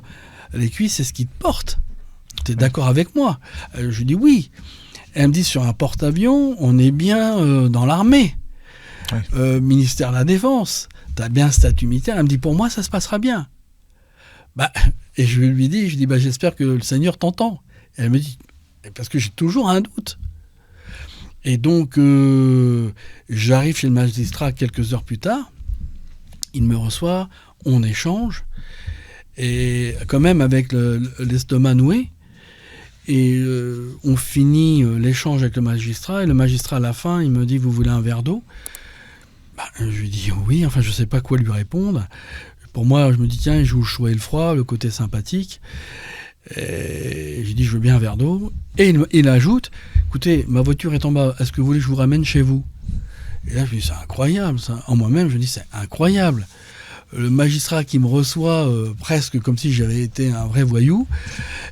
les cuisses, c'est ce qui te porte. T'es d'accord avec moi ? Je lui dis, oui. Elle me dit, sur un porte-avions, on est bien dans l'armée. Oui. Ministère de la Défense, tu as bien un statut militaire. Elle me dit, pour moi, ça se passera bien. Et je lui dis, j'espère que le Seigneur t'entend. Et elle me dit, parce que j'ai toujours un doute. Et donc, j'arrive chez le magistrat quelques heures plus tard. Il me reçoit, on échange, et quand même avec l'estomac noué. Et on finit l'échange avec le magistrat. Et le magistrat, à la fin, il me dit, vous voulez un verre d'eau ? Je lui dis oui, enfin, je ne sais pas quoi lui répondre. Pour moi, je me dis, tiens, il joue le chaud et le froid, le côté sympathique. Et je lui dis, je veux bien un verre d'eau. Et il ajoute, écoutez, ma voiture est en bas, est-ce que vous voulez que je vous ramène chez vous ? Et là, je me dis, c'est incroyable, ça. En moi-même, je me dis, c'est incroyable. Le magistrat qui me reçoit presque comme si j'avais été un vrai voyou,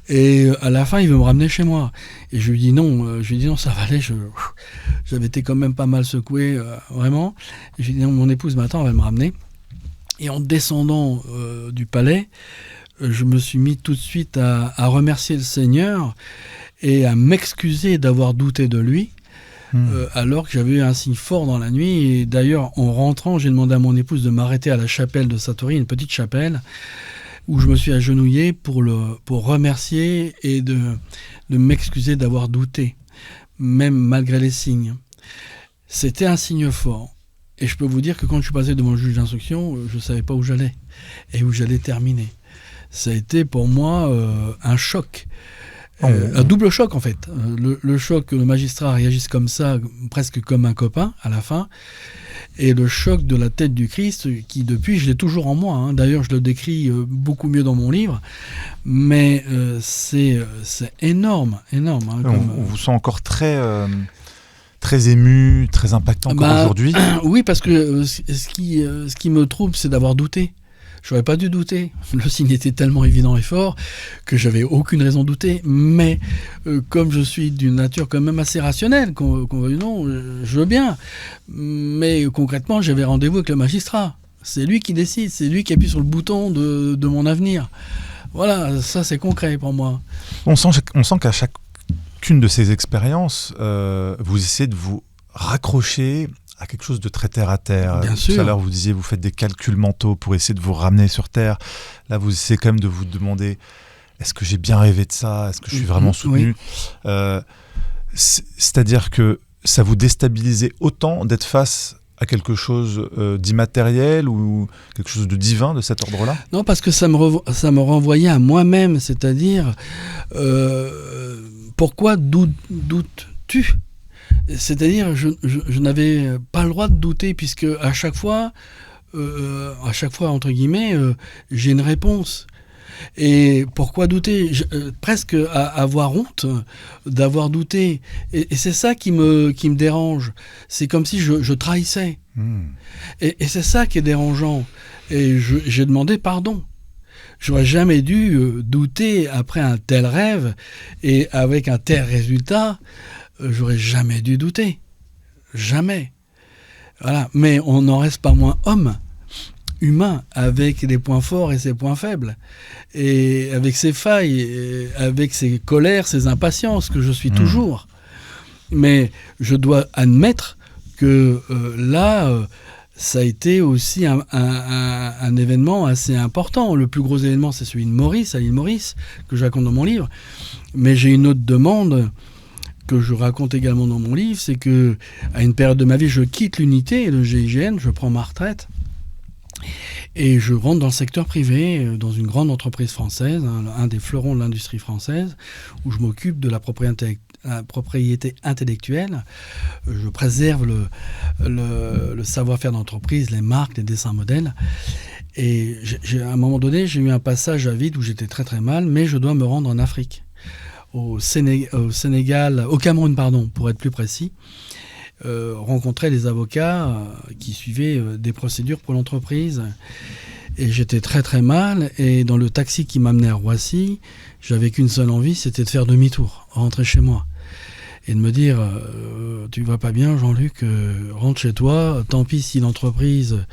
et à la fin, il veut me ramener chez moi. Et je lui dis non, ça va aller, j'avais été quand même pas mal secoué, vraiment. Et je lui dis non, mon épouse m'attend, elle va me ramener. Et en descendant du palais, je me suis mis tout de suite à remercier le Seigneur et à m'excuser d'avoir douté de lui. Alors que j'avais eu un signe fort dans la nuit. Et d'ailleurs, en rentrant, j'ai demandé à mon épouse de m'arrêter à la chapelle de Satory, une petite chapelle, où je me suis agenouillé pour remercier et de m'excuser d'avoir douté, même malgré les signes. C'était un signe fort. Et je peux vous dire que quand je suis passé devant le juge d'instruction, je ne savais pas où j'allais et où j'allais terminer. Ça a été pour moi un choc. Un double choc en fait. Le choc que le magistrat réagisse comme ça, presque comme un copain à la fin, et le choc de la tête du Christ qui depuis je l'ai toujours en moi. D'ailleurs je le décris beaucoup mieux dans mon livre, mais c'est énorme. On vous sent encore très ému, très impactant encore aujourd'hui. Oui, parce que ce qui me trouble, c'est d'avoir douté. J'aurais pas dû douter. Le signe était tellement évident et fort que j'avais aucune raison de douter. Mais comme je suis d'une nature quand même assez rationnelle, qu'on veuille ou non, je veux bien. Mais concrètement, j'avais rendez-vous avec le magistrat. C'est lui qui décide, c'est lui qui appuie sur le bouton de mon avenir. Voilà, ça c'est concret pour moi. On sent qu'à chacune de ces expériences, vous essayez de vous raccrocher à quelque chose de très terre à terre. Bien sûr. Tout à l'heure, vous disiez, vous faites des calculs mentaux pour essayer de vous ramener sur terre. Là, vous essayez quand même de vous demander, est-ce que j'ai bien rêvé de ça ? Est-ce que je suis vraiment soutenu ? Oui. C'est-à-dire que ça vous déstabilisait autant d'être face à quelque chose d'immatériel ou quelque chose de divin de cet ordre-là ? Non, parce que ça me renvoyait à moi-même, c'est-à-dire, pourquoi doutes-tu ? C'est-à-dire, je n'avais pas le droit de douter, puisque à chaque fois, entre guillemets, j'ai une réponse. Et pourquoi douter ? Presque à avoir honte d'avoir douté. Et c'est ça qui me dérange. C'est comme si je trahissais. Et c'est ça qui est dérangeant. Et j'ai demandé pardon. J'aurais jamais dû douter après un tel rêve et avec un tel résultat. J'aurais jamais dû douter. Jamais. Voilà. Mais on n'en reste pas moins humain, avec les points forts et ses points faibles. Et avec ses failles, et avec ses colères, ses impatiences, que je suis toujours. Mais je dois admettre que là, ça a été aussi un événement assez important. Le plus gros événement, c'est celui de Maurice, à l'île Maurice, que je raconte dans mon livre. Mais j'ai une autre demande que je raconte également dans mon livre, c'est que à une période de ma vie, je quitte l'unité, le GIGN, je prends ma retraite et je rentre dans le secteur privé, dans une grande entreprise française, un des fleurons de l'industrie française, où je m'occupe de la propriété intellectuelle. Je préserve le savoir-faire d'entreprise, les marques, les dessins modèles. Et à un moment donné, j'ai eu un passage à vide où j'étais très très mal, mais je dois me rendre en Afrique. Au Sénégal, au Cameroun, pardon, pour être plus précis, rencontrer les avocats qui suivaient des procédures pour l'entreprise. Et j'étais très très mal. Et dans le taxi qui m'amenait à Roissy, j'avais qu'une seule envie, c'était de faire demi-tour, rentrer chez moi. Et de me dire, tu vas pas bien, Jean-Luc, rentre chez toi, tant pis si l'entreprise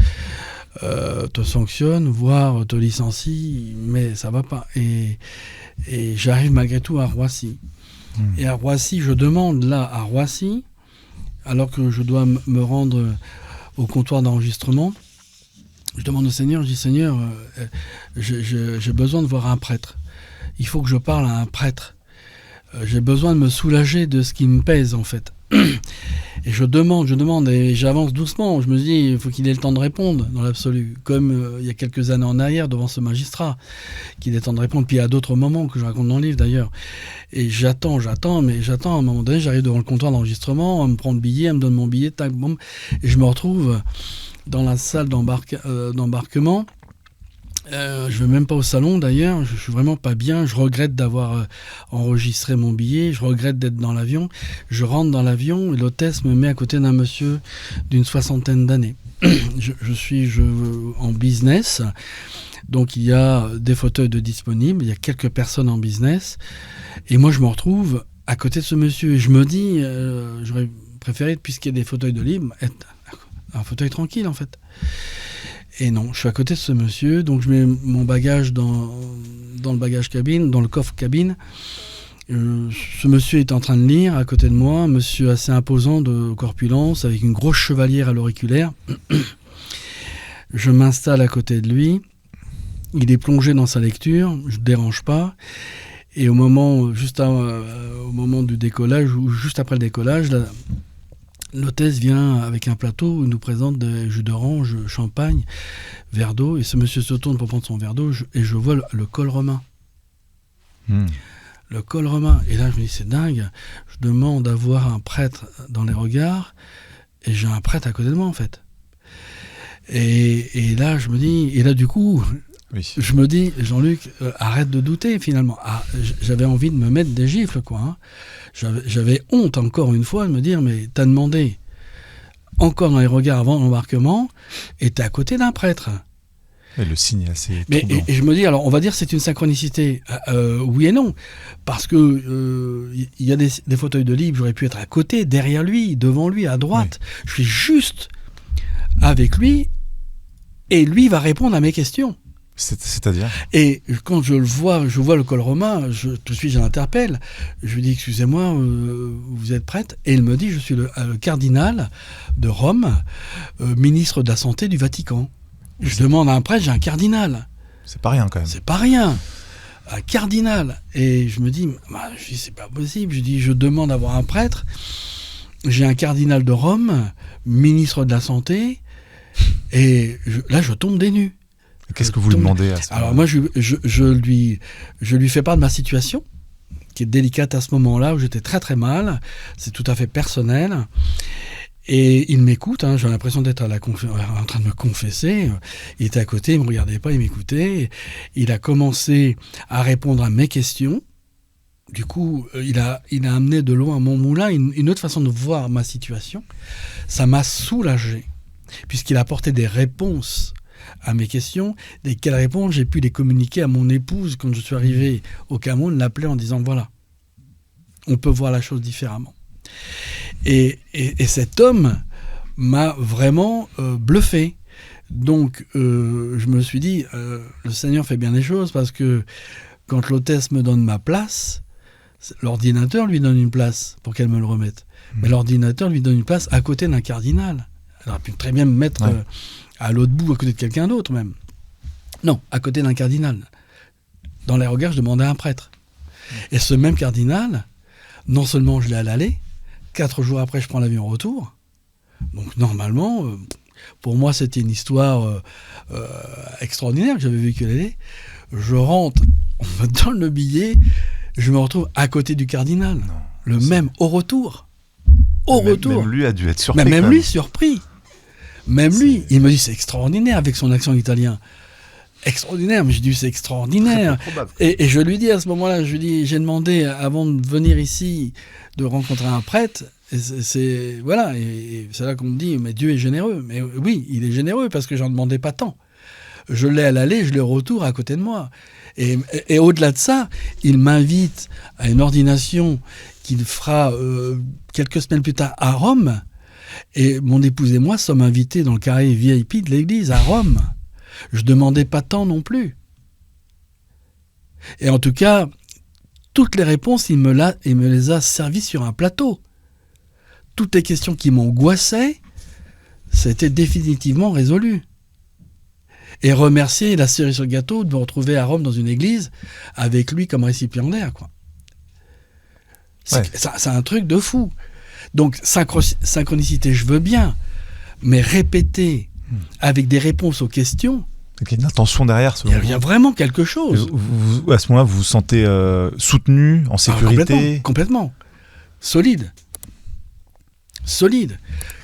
te sanctionne, voire te licencie, mais ça va pas. Et j'arrive malgré tout à Roissy. Et à Roissy, je demande là, à Roissy, alors que je dois me rendre au comptoir d'enregistrement. Je demande au Seigneur, je dis Seigneur, j'ai besoin de voir un prêtre. Il faut que je parle à un prêtre. J'ai besoin de me soulager de ce qui me pèse en fait. Et je demande et j'avance doucement. Je me dis, il faut qu'il ait le temps de répondre dans l'absolu. Comme il y a quelques années en arrière devant ce magistrat, qu'il ait le temps de répondre. Puis il y a d'autres moments que je raconte dans le livre d'ailleurs. Et j'attends. À un moment donné, j'arrive devant le comptoir d'enregistrement, on me prend le billet, on me donne mon billet, tac, boum, et je me retrouve dans la salle d'embarquement. Je vais même pas au salon d'ailleurs, je suis vraiment pas bien, je regrette d'avoir enregistré mon billet, je regrette d'être dans l'avion. Je rentre dans l'avion et l'hôtesse me met à côté d'un monsieur d'une 60aine d'années. Je suis en business, donc il y a des fauteuils de disponibles, il y a quelques personnes en business, et moi je me retrouve à côté de ce monsieur et je me dis, j'aurais préféré, puisqu'il y a des fauteuils de libre, être un fauteuil tranquille en fait. Et non, je suis à côté de ce monsieur, donc je mets mon bagage dans le bagage cabine, dans le coffre cabine. Ce monsieur est en train de lire à côté de moi, un monsieur assez imposant de corpulence, avec une grosse chevalière à l'auriculaire. Je m'installe à côté de lui, il est plongé dans sa lecture, je ne dérange pas. Et au moment du décollage, ou juste après le décollage, l'hôtesse vient avec un plateau, il nous présente des jus d'orange, champagne, verre d'eau, et ce monsieur se tourne pour prendre son verre d'eau, et je vois le col romain. Le col romain. Et là, je me dis, c'est dingue. Je demande à voir un prêtre dans les regards, et j'ai un prêtre à côté de moi, en fait. Et là, je me dis, et là, du coup, oui. Je me dis, Jean-Luc, arrête de douter, finalement. J'avais envie de me mettre des gifles, quoi, hein. J'avais honte, encore une fois, de me dire, mais t'as demandé encore dans les regards avant l'embarquement, et t'es à côté d'un prêtre. Et le signe est assez troublant. Et je me dis, alors on va dire c'est une synchronicité. Oui et non. Parce que il y a des fauteuils de libre, j'aurais pu être à côté, derrière lui, devant lui, à droite. Oui. Je suis juste avec lui, et lui va répondre à mes questions. C'est-à-dire ? Et quand je vois le col romain, tout de suite je l'interpelle. Je lui dis, excusez-moi, vous êtes prêtre ? Et il me dit, je suis le cardinal de Rome, ministre de la Santé du Vatican. Je demande à un prêtre, j'ai un cardinal. C'est pas rien quand même. C'est pas rien. Un cardinal. Et je me dis, c'est pas possible. Je dis, je demande à voir un prêtre. J'ai un cardinal de Rome, ministre de la Santé. Et là, je tombe des nues. Qu'est-ce que vous lui demandez à ce moment-là ? Alors moi, je lui fais part de ma situation, qui est délicate à ce moment-là, où j'étais très très mal. C'est tout à fait personnel. Et il m'écoute, hein, j'ai l'impression d'être en train de me confesser. Il était à côté, il ne me regardait pas, il m'écoutait. Il a commencé à répondre à mes questions. Du coup, il a amené de loin mon moulin une autre façon de voir ma situation. Ça m'a soulagé, puisqu'il a apporté des réponses à mes questions, desquelles réponses j'ai pu les communiquer à mon épouse quand je suis arrivé au Cameroun, l'appeler en disant voilà, on peut voir la chose différemment. Et cet homme m'a vraiment bluffé. Donc je me suis dit, le Seigneur fait bien les choses, parce que quand l'hôtesse me donne ma place, l'ordinateur lui donne une place pour qu'elle me le remette. Mais l'ordinateur lui donne une place à côté d'un cardinal. Elle aurait pu très bien me mettre à l'autre bout, à côté de quelqu'un d'autre même. Non, à côté d'un cardinal. Dans les regards, je demandais à un prêtre. Et ce même cardinal, non seulement je l'ai à l'aller, 4 jours après, je prends l'avion retour. Donc normalement, pour moi, c'était une histoire extraordinaire que j'avais vécue à l'aller. Je rentre, on me donne le billet, je me retrouve à côté du cardinal. Même au retour. Même lui a dû être surpris. Même lui, surpris. Même lui, il me dit, c'est extraordinaire avec son accent italien. Extraordinaire, mais je dis, c'est extraordinaire. Et je lui dis à ce moment-là, j'ai demandé, avant de venir ici, de rencontrer un prêtre. Et c'est là qu'on me dit, mais Dieu est généreux. Mais oui, il est généreux, parce que j'en demandais pas tant. Je l'ai à l'aller, je l'ai au retour à côté de moi. Et au-delà de ça, il m'invite à une ordination qu'il fera quelques semaines plus tard à Rome. Et mon épouse et moi sommes invités dans le carré VIP de l'église à Rome. Je ne demandais pas tant non plus. Et en tout cas, toutes les réponses, il me les a servies sur un plateau. Toutes les questions qui m'angoissaient, c'était définitivement résolu. Et remercier la cerise sur le gâteau de me retrouver à Rome dans une église avec lui comme récipiendaire, quoi. C'est un truc de fou. Donc, synchronicité, je veux bien, mais répéter avec des réponses aux questions... Il y a une intention derrière. Il y a vraiment quelque chose. À ce moment-là, vous vous sentez soutenu, en sécurité? Complètement. Solide.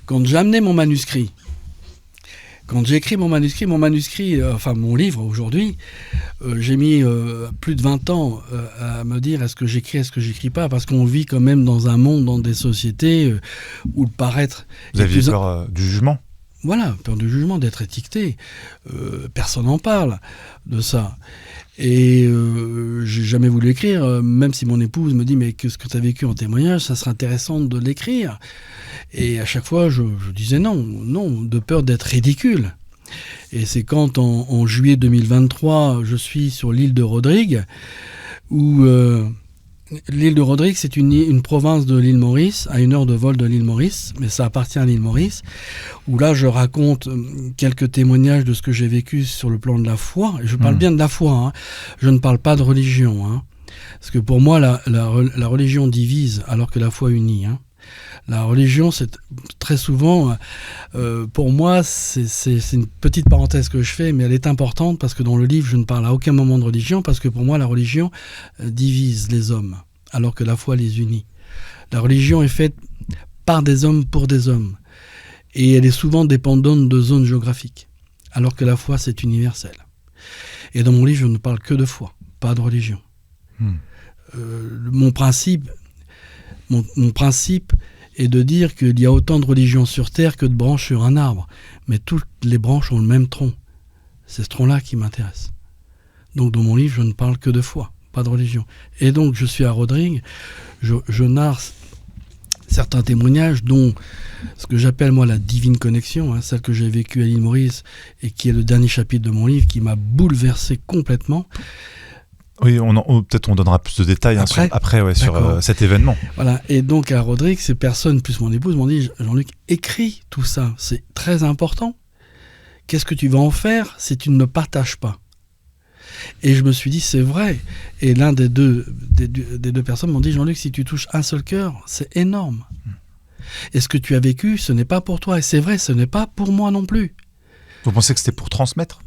Quand j'amenais mon manuscrit, quand j'ai écrit mon livre aujourd'hui, j'ai mis plus de 20 ans à me dire est-ce que j'écris pas, parce qu'on vit quand même dans un monde, dans des sociétés où le paraître... Vous aviez peur du jugement? Voilà, peur du jugement, d'être étiqueté. Personne n'en parle de ça. Et j'ai jamais voulu écrire, même si mon épouse me dit « mais qu'est-ce que tu as vécu en témoignage, ça serait intéressant de l'écrire ». Et à chaque fois, je disais non, de peur d'être ridicule. Et c'est quand, en juillet 2023, je suis sur l'île de Rodrigue, où... l'île de Rodrigue, c'est une province de l'île Maurice, à 1 heure de vol de l'île Maurice, mais ça appartient à l'île Maurice, où là je raconte quelques témoignages de ce que j'ai vécu sur le plan de la foi. Je parle bien de la foi, hein. Je ne parle pas de religion, hein. Parce que pour moi, la religion divise alors que la foi unit, hein. La religion, c'est très souvent, pour moi, c'est une petite parenthèse que je fais, mais elle est importante parce que dans le livre, je ne parle à aucun moment de religion, parce que pour moi, la religion divise les hommes, alors que la foi les unit. La religion est faite par des hommes pour des hommes, et elle est souvent dépendante de zones géographiques, alors que la foi, c'est universel. Et dans mon livre, je ne parle que de foi, pas de religion. Mon principe est de dire qu'il y a autant de religions sur Terre que de branches sur un arbre. Mais toutes les branches ont le même tronc. C'est ce tronc-là qui m'intéresse. Donc dans mon livre, je ne parle que de foi, pas de religion. Et donc je suis à Rodrigue, je narre certains témoignages, dont ce que j'appelle moi la divine connexion, hein, celle que j'ai vécue à l'île Maurice et qui est le dernier chapitre de mon livre, qui m'a bouleversé complètement. Oui, peut-être on donnera plus de détails après sur cet événement. Voilà, et donc à Rodrigue, ces personnes, plus mon épouse, m'ont dit « Jean-Luc, écris tout ça, c'est très important. Qu'est-ce que tu vas en faire si tu ne le partages pas ?» Et je me suis dit « C'est vrai ». Et l'un des deux personnes m'ont dit « Jean-Luc, si tu touches un seul cœur, c'est énorme. Et ce que tu as vécu, ce n'est pas pour toi. Et c'est vrai, ce n'est pas pour moi non plus. » Vous pensez que c'était pour transmettre ?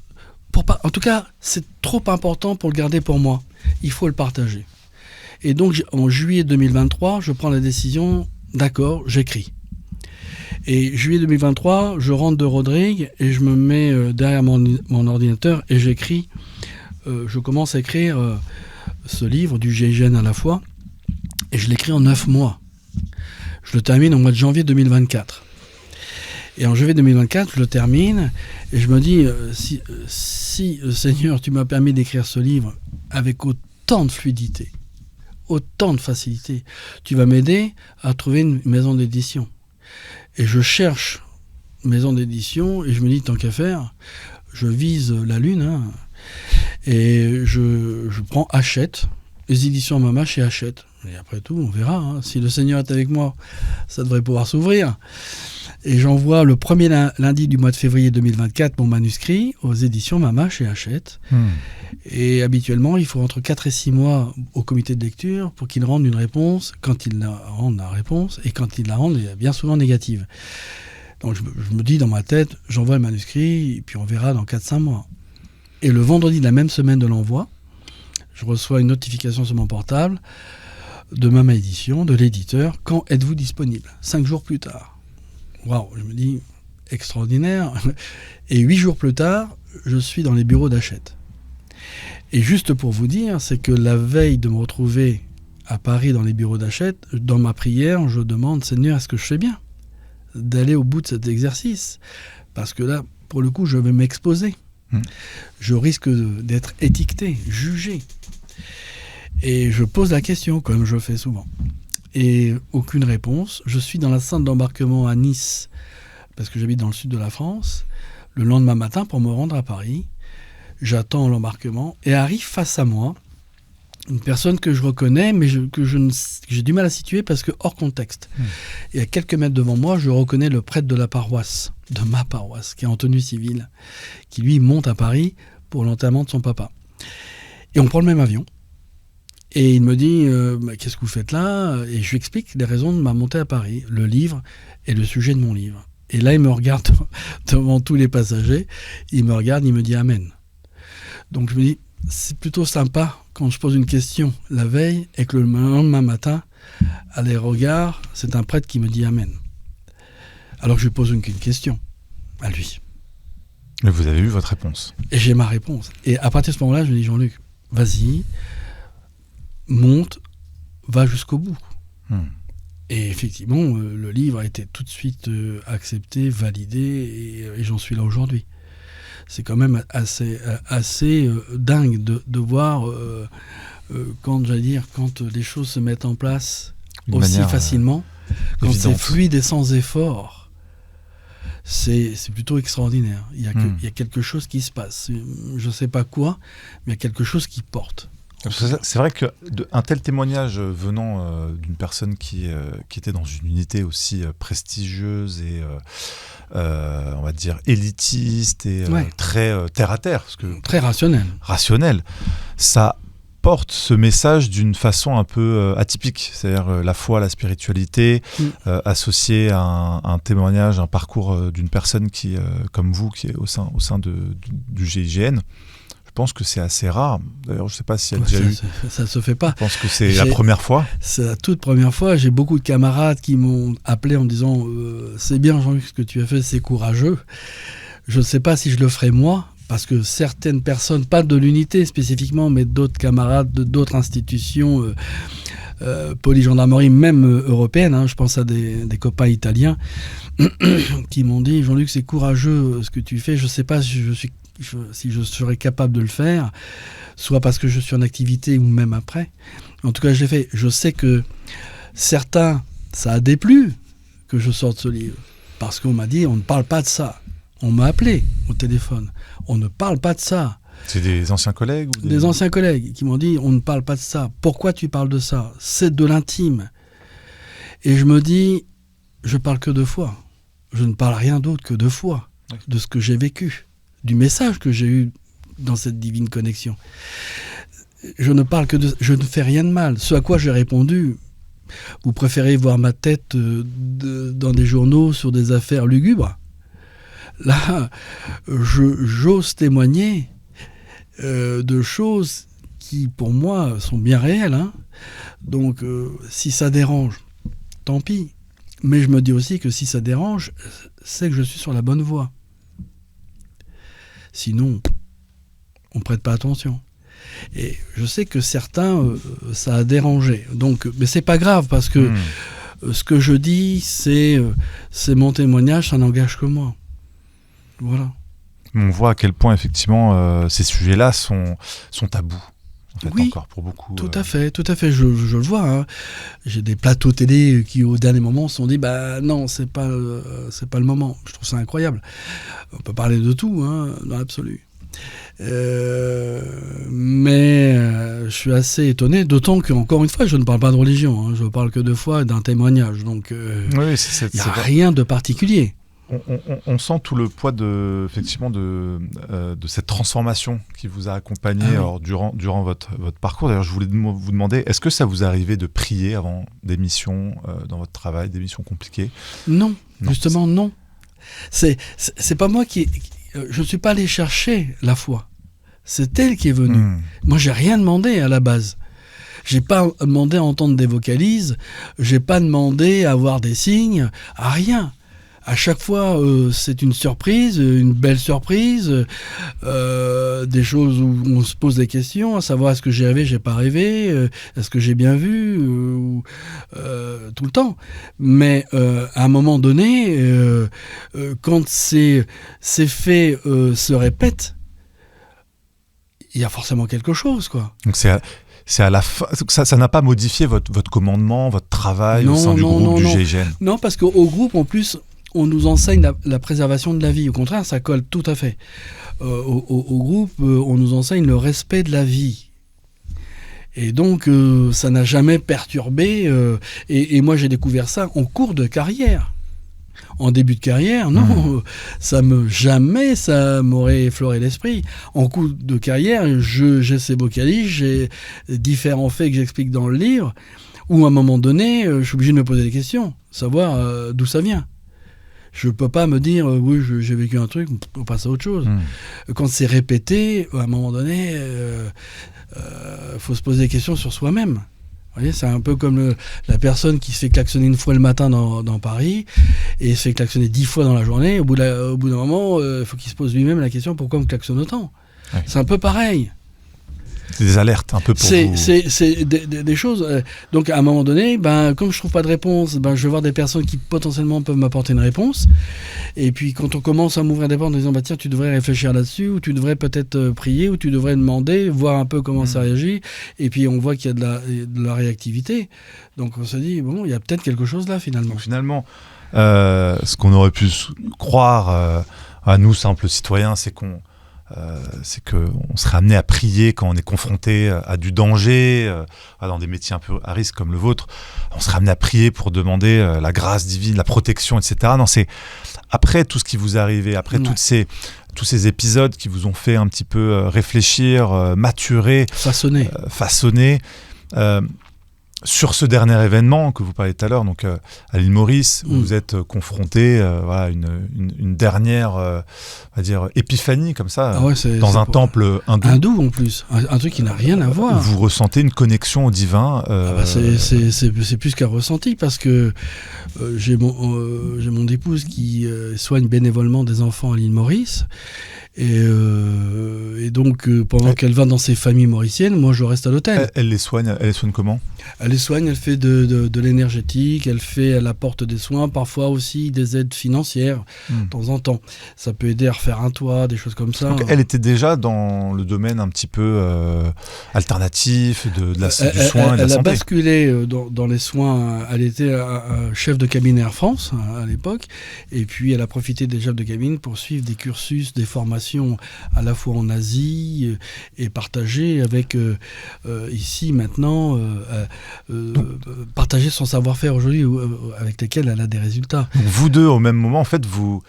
En tout cas, c'est trop important pour le garder pour moi. Il faut le partager. Et donc, en juillet 2023, je prends la décision, d'accord, j'écris. Et juillet 2023, je rentre de Rodrigue et je me mets derrière mon ordinateur et j'écris. Je commence à écrire ce livre, du GIGN à la fois, et je l'écris en 9 mois. Je le termine au mois de janvier 2024. Et en janvier 2024, je le termine et je me dis, si Seigneur, tu m'as permis d'écrire ce livre avec autant de fluidité, autant de facilité, tu vas m'aider à trouver une maison d'édition. Et je cherche une maison d'édition et je me dis, tant qu'à faire, je vise la lune, hein, et je prends Hachette, les éditions Mama chez Hachette. Et après tout, on verra, hein, si le Seigneur est avec moi, ça devrait pouvoir s'ouvrir. Et j'envoie le premier lundi du mois de février 2024 mon manuscrit aux éditions Mama chez Hachette. Et habituellement, il faut entre 4 et 6 mois au comité de lecture pour qu'ils rendent une réponse, quand ils rendent la réponse, et quand ils la rendent, elle est bien souvent négative. Donc je me dis dans ma tête, j'envoie le manuscrit, et puis on verra dans 4-5 mois. Et le vendredi de la même semaine de l'envoi, je reçois une notification sur mon portable de Mama Édition, de l'éditeur, quand êtes-vous disponible ? 5 jours plus tard. Waouh, je me dis, extraordinaire. Et 8 jours plus tard, je suis dans les bureaux d'Hachette. Et juste pour vous dire, c'est que la veille de me retrouver à Paris dans les bureaux d'Hachette, dans ma prière, je demande, Seigneur, est-ce que je fais bien d'aller au bout de cet exercice ? Parce que là, pour le coup, je vais m'exposer. Je risque d'être étiqueté, jugé. Et je pose la question, comme je fais souvent. Et aucune réponse. Je suis dans la salle d'embarquement à Nice, parce que j'habite dans le sud de la France, le lendemain matin pour me rendre à Paris. J'attends l'embarquement et arrive face à moi une personne que je reconnais, mais que j'ai du mal à situer parce que hors contexte. Et à quelques mètres devant moi, je reconnais le prêtre de la paroisse de ma paroisse, qui est en tenue civile, qui lui monte à Paris pour l'enterrement de son papa. Et on prend le même avion. Et il me dit qu'est-ce que vous faites là? Et je lui explique les raisons de ma montée à Paris, le livre et le sujet de mon livre. Et là, il me regarde devant tous les passagers, il me regarde, il me dit Amen. Donc je me dis, c'est plutôt sympa quand je pose une question la veille et que le lendemain matin, à les regards, c'est un prêtre qui me dit Amen. Alors que je lui pose aucune question à lui. Mais vous avez eu votre réponse. Et j'ai ma réponse. Et à partir de ce moment-là, je me dis Jean-Luc, vas-y, monte, va jusqu'au bout. Et effectivement, le livre a été tout de suite accepté, validé, et j'en suis là aujourd'hui. C'est quand même assez dingue de voir quand les choses se mettent en place aussi facilement, quand c'est fluide et sans effort. C'est plutôt extraordinaire. Il y a quelque chose qui se passe. Je ne sais pas quoi, mais il y a quelque chose qui porte. C'est vrai qu'un tel témoignage venant d'une personne qui était dans une unité aussi prestigieuse et on va dire élitiste et très terre à terre, très rationnel, ça porte ce message d'une façon un peu atypique, c'est-à-dire la foi, la spiritualité associée à un témoignage, un parcours d'une personne qui comme vous, qui est au sein du GIGN. Je pense que c'est assez rare. D'ailleurs, je ne sais pas s'il y a déjà eu. Ça ne se fait pas. Je pense que c'est la première fois. C'est la toute première fois. J'ai beaucoup de camarades qui m'ont appelé en me disant c'est bien, Jean-Luc, ce que tu as fait, c'est courageux. Je ne sais pas si je le ferai moi, parce que certaines personnes, pas de l'unité spécifiquement, mais d'autres camarades d'autres institutions, police-gendarmerie, même européennes, je pense à des copains italiens, qui m'ont dit Jean-Luc, c'est courageux ce que tu fais. Je ne sais pas si je serais capable de le faire, soit parce que je suis en activité ou même après. En tout cas, je l'ai fait. Je sais que certains, ça a déplu que je sorte ce livre, parce qu'on m'a dit on ne parle pas de ça. On m'a appelé au téléphone. On ne parle pas de ça. C'est des anciens collègues ou des anciens collègues qui m'ont dit on ne parle pas de ça. Pourquoi tu parles de ça? C'est de l'intime. Et je me dis je parle que de foi. Je ne parle rien d'autre que de foi, de ce que j'ai vécu, du message que j'ai eu dans cette divine connexion. Je ne fais rien de mal. Ce à quoi j'ai répondu, vous préférez voir ma tête dans des journaux sur des affaires lugubres? Là, j'ose témoigner de choses qui, pour moi, sont bien réelles. Donc, si ça dérange, tant pis. Mais je me dis aussi que si ça dérange, c'est que je suis sur la bonne voie. Sinon, on ne prête pas attention. Et je sais que certains, ça a dérangé. Donc, mais c'est pas grave, parce que ce que je dis, c'est mon témoignage, ça n'engage que moi. Voilà. On voit à quel point, effectivement, ces sujets-là sont tabous. En fait, oui, encore pour beaucoup. Tout à fait. Je le vois. J'ai des plateaux télé qui, au dernier moment, se sont dit non, c'est pas le moment. Je trouve ça incroyable. On peut parler de tout, dans l'absolu. Mais je suis assez étonné, d'autant qu'encore une fois, je ne parle pas de religion. Je ne parle que de foi et d'un témoignage. Donc, il n'y a rien de particulier. On sent tout le poids de cette transformation qui vous a accompagné durant votre parcours. D'ailleurs, je voulais vous demander, est-ce que ça vous arrivait de prier avant des missions dans votre travail, des missions compliquées? Non, justement non. C'est pas moi je ne suis pas allé chercher la foi. C'est elle qui est venue. Moi, j'ai rien demandé à la base. J'ai pas demandé à entendre des vocalises. J'ai pas demandé à voir des signes. À rien. À chaque fois, c'est une surprise, une belle surprise, des choses où on se pose des questions, à savoir est-ce que j'ai rêvé, j'ai pas rêvé, est-ce que j'ai bien vu, tout le temps. Mais à un moment donné, quand ces faits se répètent, il y a forcément quelque chose, quoi. Donc c'est à la fin, ça n'a pas modifié votre commandement, votre travail au sein du groupe du GIGN? Non, parce qu'au groupe, en plus, on nous enseigne la préservation de la vie. Au contraire, ça colle tout à fait. Au groupe, on nous enseigne le respect de la vie. Et donc, ça n'a jamais perturbé. Et moi, j'ai découvert ça en cours de carrière. En début de carrière, non, jamais ça m'aurait effleuré l'esprit. En cours de carrière, j'ai ces beaux qualités, j'ai différents faits que j'explique dans le livre, où à un moment donné, je suis obligé de me poser des questions, savoir d'où ça vient. Je peux pas me dire, oui, j'ai vécu un truc, on passe à autre chose. Quand c'est répété, à un moment donné, faut se poser des questions sur soi-même. Vous voyez, c'est un peu comme la personne qui se fait klaxonner une fois le matin dans Paris et se fait klaxonner 10 fois dans la journée. Au bout d'un moment, il faut qu'il se pose lui-même la question, pourquoi on me klaxonne autant ? Ouais. C'est un peu pareil. C'est des alertes un peu pour vous. C'est des choses. Donc à un moment donné, comme je trouve pas de réponse, je vais voir des personnes qui potentiellement peuvent m'apporter une réponse. Et puis quand on commence à m'ouvrir des portes en disant tiens, tu devrais réfléchir là-dessus, ou tu devrais peut-être prier, ou tu devrais demander, voir un peu comment ça réagit. Et puis on voit qu'il y a de la réactivité. Donc on se dit bon, il y a peut-être quelque chose là finalement. Donc finalement, ce qu'on aurait pu croire à nous simples citoyens, c'est qu'on serait amené à prier quand on est confronté à du danger, dans des métiers un peu à risque comme le vôtre. On serait amené à prier pour demander la grâce divine, la protection, etc. Non, c'est après tout ce qui vous est arrivé, après tous ces épisodes qui vous ont fait un petit peu réfléchir, maturer, façonner. Sur ce dernier événement que vous parliez tout à l'heure, donc à l'île Maurice, où vous êtes confronté à une dernière, on va dire, épiphanie comme ça, dans un temple hindou. Hindou en plus, un truc qui n'a rien à voir. Où vous ressentez une connexion au divin. C'est plus qu'un ressenti, parce que j'ai mon épouse qui soigne bénévolement des enfants à l'île Maurice. Et donc, pendant qu'elle va dans ses familles mauriciennes, moi je reste à l'hôtel. Elle les soigne comment ? Elle les soigne, elle fait de l'énergétique, elle apporte des soins, parfois aussi des aides financières, de temps en temps. Ça peut aider à refaire un toit, des choses comme ça. Donc elle était déjà dans le domaine un petit peu alternatif du soin et de la santé. Elle a basculé dans les soins. Elle était chef de cabinet Air France à l'époque, et puis elle a profité des chefs de cabinet pour suivre des cursus, des formations à la fois en Asie et partager avec ici maintenant partager son savoir-faire aujourd'hui avec lesquels elle a des résultats. Donc vous deux au même moment en fait vous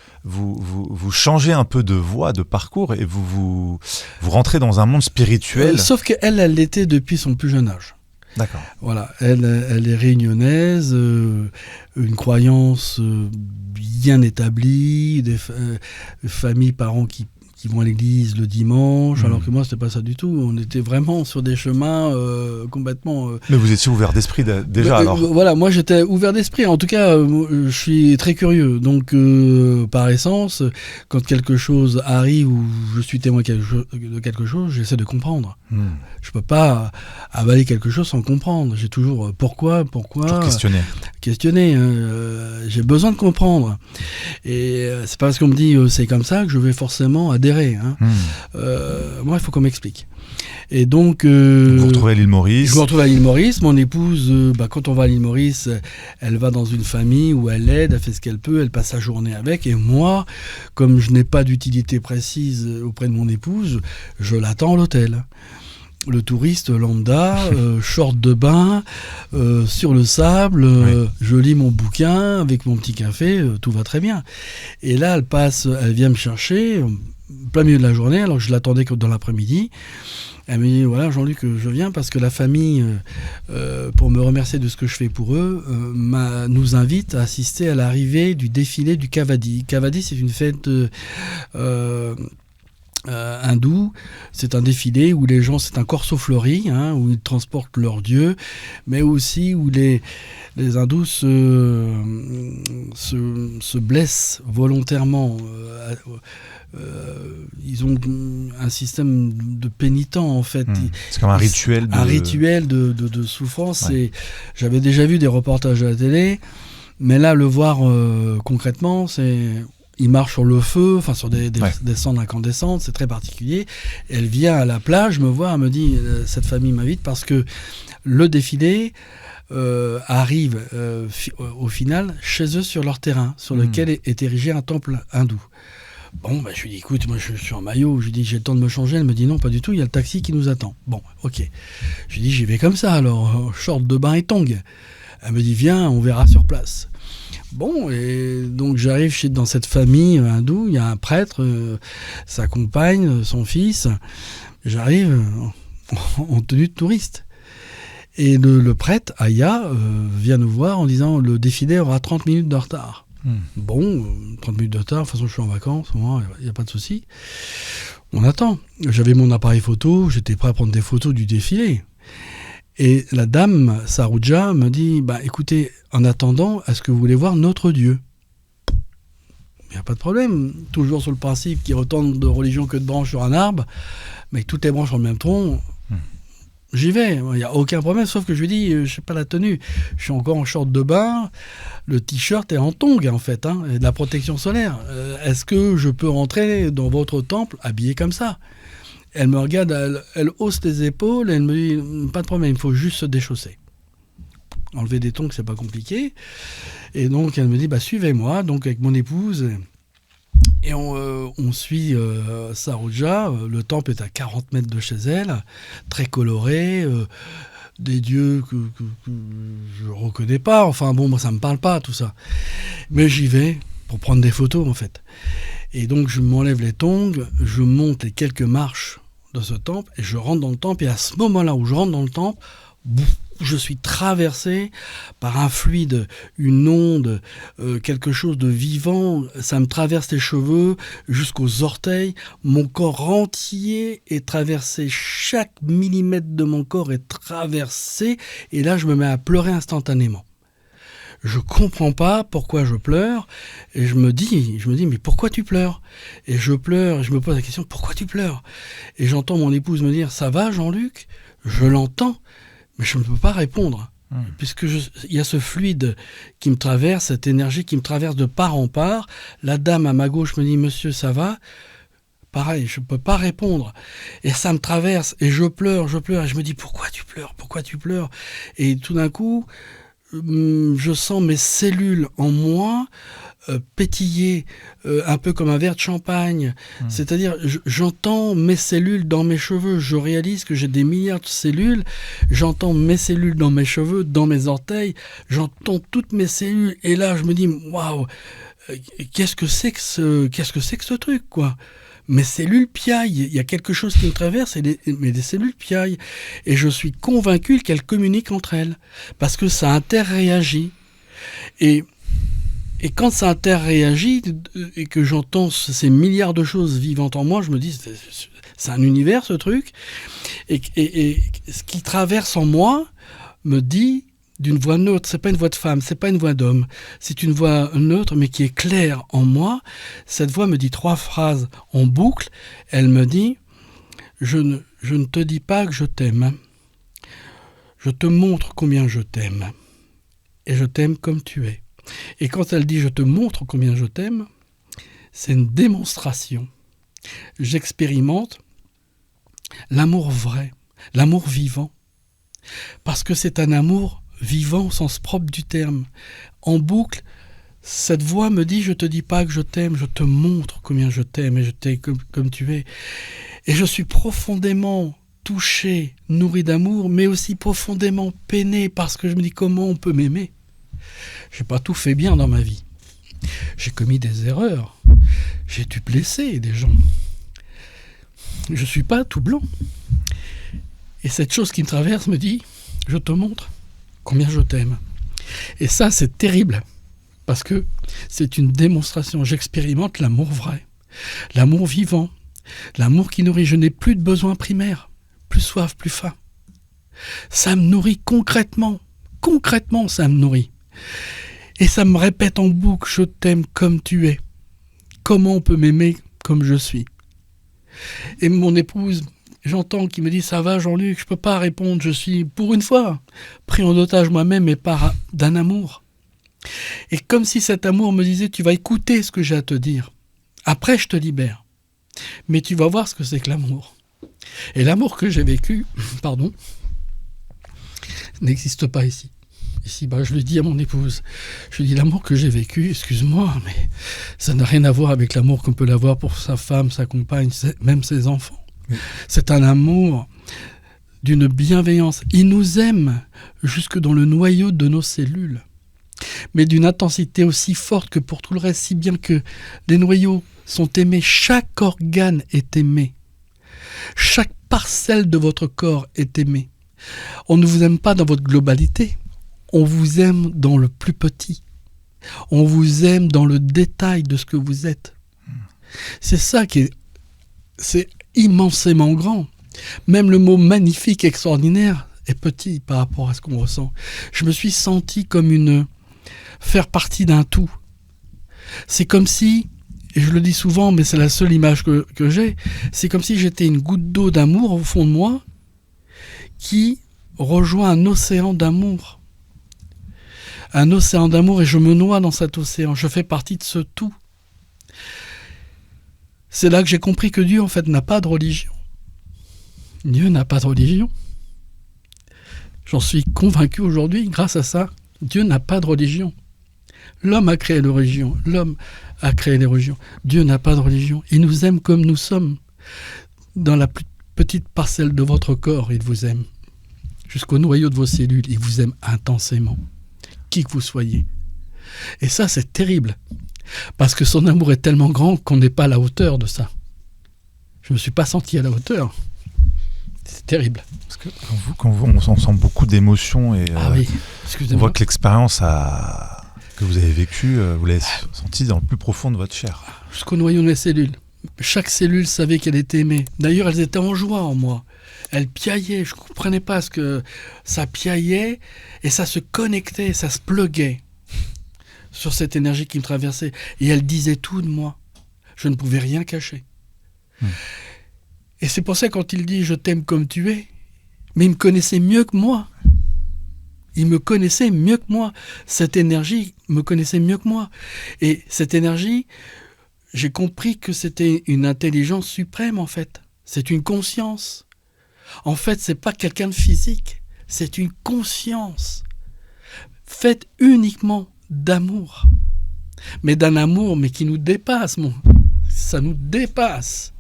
changez un peu de voie, de parcours, et vous rentrez dans un monde spirituel. Sauf qu'elle l'était depuis son plus jeune âge. D'accord. Voilà, elle est réunionnaise, une croyance bien établie, des familles, parents qui vont à l'église le dimanche, alors que moi c'était pas ça du tout. On était vraiment sur des chemins complètement... Mais vous étiez ouvert d'esprit déjà alors. Voilà, moi j'étais ouvert d'esprit. En tout cas, je suis très curieux. Donc par essence, quand quelque chose arrive ou je suis témoin de quelque chose, j'essaie de comprendre. Je peux pas avaler quelque chose sans comprendre. J'ai toujours pourquoi. Toujours questionner. J'ai besoin de comprendre. Et c'est pas parce qu'on me dit c'est comme ça que je vais forcément adhérer. Moi, il faut qu'on m'explique. Et donc, vous vous retrouvez à l'île Maurice. Je me retrouve à l'île Maurice. Mon épouse, quand on va à l'île Maurice, elle va dans une famille où elle aide, elle fait ce qu'elle peut, elle passe sa journée avec. Et moi, comme je n'ai pas d'utilité précise auprès de mon épouse, je l'attends à l'hôtel. Le touriste lambda, short de bain, sur le sable, je lis mon bouquin avec mon petit café, tout va très bien. Et là, elle vient me chercher, plein milieu de la journée, alors que je l'attendais dans l'après-midi. Elle me dit, voilà Jean-Luc, je viens parce que la famille, pour me remercier de ce que je fais pour eux, nous invite à assister à l'arrivée du défilé du Kavadi. Kavadi, c'est une fête... hindou, c'est un défilé où les gens, c'est un corso fleuri, où ils transportent leur dieu, mais aussi où les hindous se blessent volontairement. Ils ont un système de pénitents en fait. C'est comme un rituel de souffrance. Et j'avais déjà vu des reportages à la télé, mais là le voir concrètement, il marche sur le feu, sur des cendres incandescentes, c'est très particulier. Elle vient à la plage me voir, elle me dit cette famille m'invite parce que le défilé arrive au final chez eux sur leur terrain, sur lequel est érigé un temple hindou. Bon, je lui dis, écoute, moi je suis en maillot, je lui dis, j'ai le temps de me changer. Elle me dit, non, pas du tout, il y a le taxi qui nous attend. Bon, ok. Je lui dis, j'y vais comme ça, alors, short de bain et tongs. Elle me dit, viens, on verra sur place. Bon, et donc j'arrive dans cette famille hindoue, il y a un prêtre, sa compagne, son fils. J'arrive en tenue de touriste. Et le prêtre, Aya, vient nous voir en disant le défilé aura 30 minutes de retard. Bon, 30 minutes de retard, de toute façon je suis en vacances, moi, il n'y a pas de souci. On attend. J'avais mon appareil photo, j'étais prêt à prendre des photos du défilé. Et la dame, Sarouja, me dit, écoutez, en attendant, est-ce que vous voulez voir notre Dieu ? Il n'y a pas de problème. Toujours sur le principe qu'il y a autant de religions que de branches sur un arbre, mais toutes les branches ont le même tronc, j'y vais. Il n'y a aucun problème, sauf que je lui dis, je ne sais pas la tenue. Je suis encore en short de bain, le t-shirt est en tongs, en fait, et de la protection solaire. Est-ce que je peux rentrer dans votre temple habillé comme ça ? Elle me regarde, elle hausse les épaules, elle me dit, pas de problème, il faut juste se déchausser. Enlever des tongs, c'est pas compliqué. Et donc, elle me dit, suivez-moi, donc avec mon épouse. Et on suit Sarouja. Le temple est à 40 mètres de chez elle, très coloré, des dieux que je ne reconnais pas. Enfin bon, moi, ça ne me parle pas, tout ça. Mais j'y vais pour prendre des photos, en fait. Et donc, je m'enlève les tongs, je monte les quelques marches de ce temple et je rentre dans le temple. Et à ce moment-là où je rentre dans le temple, je suis traversé par un fluide, une onde, quelque chose de vivant. Ça me traverse les cheveux jusqu'aux orteils. Mon corps entier est traversé. Chaque millimètre de mon corps est traversé. Et là, je me mets à pleurer instantanément. Je comprends pas pourquoi je pleure. Et je me dis, mais pourquoi tu pleures ? Et je pleure, et je me pose la question, pourquoi tu pleures ? Et j'entends mon épouse me dire, ça va Jean-Luc ? Je l'entends. Mais je ne peux pas répondre, puisque il y a ce fluide qui me traverse, cette énergie qui me traverse de part en part. La dame à ma gauche me dit « Monsieur, ça va ?» Pareil, je ne peux pas répondre. Et ça me traverse, et je pleure, et je me dis « Pourquoi tu pleures ?» Et tout d'un coup, je sens mes cellules en moi pétiller, un peu comme un verre de champagne. C'est-à-dire, j'entends mes cellules dans mes cheveux. Je réalise que j'ai des milliards de cellules. J'entends mes cellules dans mes cheveux, dans mes orteils. J'entends toutes mes cellules. Et là, je me dis, waouh, qu'est-ce que c'est que ce truc, quoi ? Mes cellules piaillent. Il y a quelque chose qui me traverse, mais des cellules piaillent. Et je suis convaincu qu'elles communiquent entre elles. Parce que ça interréagit. Et quand ça interréagit et que j'entends ces milliards de choses vivantes en moi, je me dis, c'est un univers ce truc. Et ce qui traverse en moi me dit d'une voix neutre, c'est pas une voix de femme, c'est pas une voix d'homme, c'est une voix neutre mais qui est claire en moi. Cette voix me dit 3 phrases en boucle. Elle me dit, je ne te dis pas que je t'aime, je te montre combien je t'aime et je t'aime comme tu es. Et quand elle dit « je te montre combien je t'aime », c'est une démonstration. J'expérimente l'amour vrai, l'amour vivant. Parce que c'est un amour vivant au sens propre du terme. En boucle, cette voix me dit « je ne te dis pas que je t'aime, je te montre combien je t'aime et je t'aime comme tu es ». Et je suis profondément touché, nourri d'amour, mais aussi profondément peiné parce que je me dis « comment on peut m'aimer ?» J'ai pas tout fait bien dans ma vie. J'ai commis des erreurs. J'ai dû blesser des gens. Je suis pas tout blanc. Et cette chose qui me traverse me dit, je te montre combien je t'aime. Et ça, c'est terrible. Parce que c'est une démonstration. J'expérimente l'amour vrai. L'amour vivant. L'amour qui nourrit. Je n'ai plus de besoins primaires. Plus soif, plus faim. Ça me nourrit concrètement. Concrètement, ça me nourrit. Et ça me répète en boucle, je t'aime comme tu es. Comment on peut m'aimer comme je suis ? Et mon épouse, j'entends qu'il me dit, ça va Jean-Luc, je peux pas répondre, je suis, pour une fois, pris en otage moi-même et par d'un amour. Et comme si cet amour me disait, tu vas écouter ce que j'ai à te dire. Après, je te libère. Mais tu vas voir ce que c'est que l'amour. Et l'amour que j'ai vécu, n'existe pas ici. Ici, je le dis à mon épouse, je lui dis l'amour que j'ai vécu, excuse-moi, mais ça n'a rien à voir avec l'amour qu'on peut avoir pour sa femme, sa compagne, même ses enfants. Oui. C'est un amour d'une bienveillance. Il nous aime jusque dans le noyau de nos cellules. mais d'une intensité aussi forte que pour tout le reste, si bien que les noyaux sont aimés, chaque organe est aimé, chaque parcelle de votre corps est aimée. On ne vous aime pas dans votre globalité, on vous aime dans le plus petit, on vous aime dans le détail de ce que vous êtes. C'est ça c'est immensément grand. Même le mot magnifique, extraordinaire, est petit par rapport à ce qu'on ressent. Je me suis senti comme faire partie d'un tout. C'est comme si, et je le dis souvent, mais c'est la seule image que j'ai, c'est comme si j'étais une goutte d'eau d'amour au fond de moi qui rejoint un océan d'amour. Un océan d'amour, et je me noie dans cet océan. Je fais partie de ce tout. C'est là que j'ai compris que Dieu, en fait, n'a pas de religion. Dieu n'a pas de religion. J'en suis convaincu aujourd'hui, grâce à ça. Dieu n'a pas de religion. L'homme a créé les religions. L'homme a créé les religions. Dieu n'a pas de religion. Il nous aime comme nous sommes. Dans la plus petite parcelle de votre corps, il vous aime. Jusqu'au noyau de vos cellules, il vous aime intensément. Qui que vous soyez. Et ça, c'est terrible. Parce que son amour est tellement grand qu'on n'est pas à la hauteur de ça. Je ne me suis pas senti à la hauteur. C'est terrible. Parce que quand on sent beaucoup d'émotions et oui, on voit que l'expérience que vous avez vécue, vous l'avez sentie dans le plus profond de votre chair. Jusqu'au noyau de mes cellules. Chaque cellule savait qu'elle était aimée. D'ailleurs, elles étaient en joie en moi. Elles piaillaient. Je ne comprenais pas ce que ça piaillait et ça se connectait, ça se pluguait sur cette énergie qui me traversait. Et elles disaient tout de moi. Je ne pouvais rien cacher. Et c'est pour ça quand il dit « je t'aime comme tu es », mais il me connaissait mieux que moi. Il me connaissait mieux que moi. Cette énergie me connaissait mieux que moi. Et cette énergie, j'ai compris que c'était une intelligence suprême en fait. C'est une conscience. En fait, c'est pas quelqu'un de physique. C'est une conscience. Faite uniquement d'amour. Mais d'un amour, mais qui nous dépasse. Ça nous dépasse.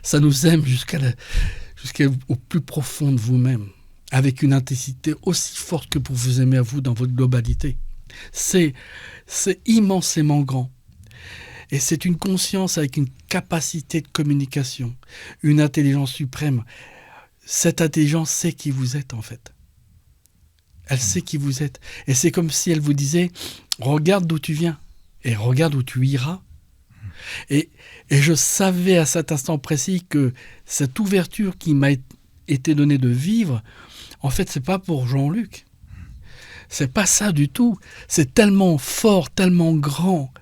Ça nous aime jusqu'au plus profond de vous-même, avec une intensité aussi forte que pour vous aimer à vous dans votre globalité. C'est immensément grand. Et c'est une conscience avec une capacité de communication, une intelligence suprême. Cette intelligence sait qui vous êtes en fait. Elle sait qui vous êtes. Et c'est comme si elle vous disait « regarde d'où tu viens et regarde où tu iras ». Et je savais à cet instant précis que cette ouverture qui m'a été donnée de vivre, en fait, c'est pas pour Jean-Luc. C'est pas ça du tout. C'est tellement fort, tellement grand.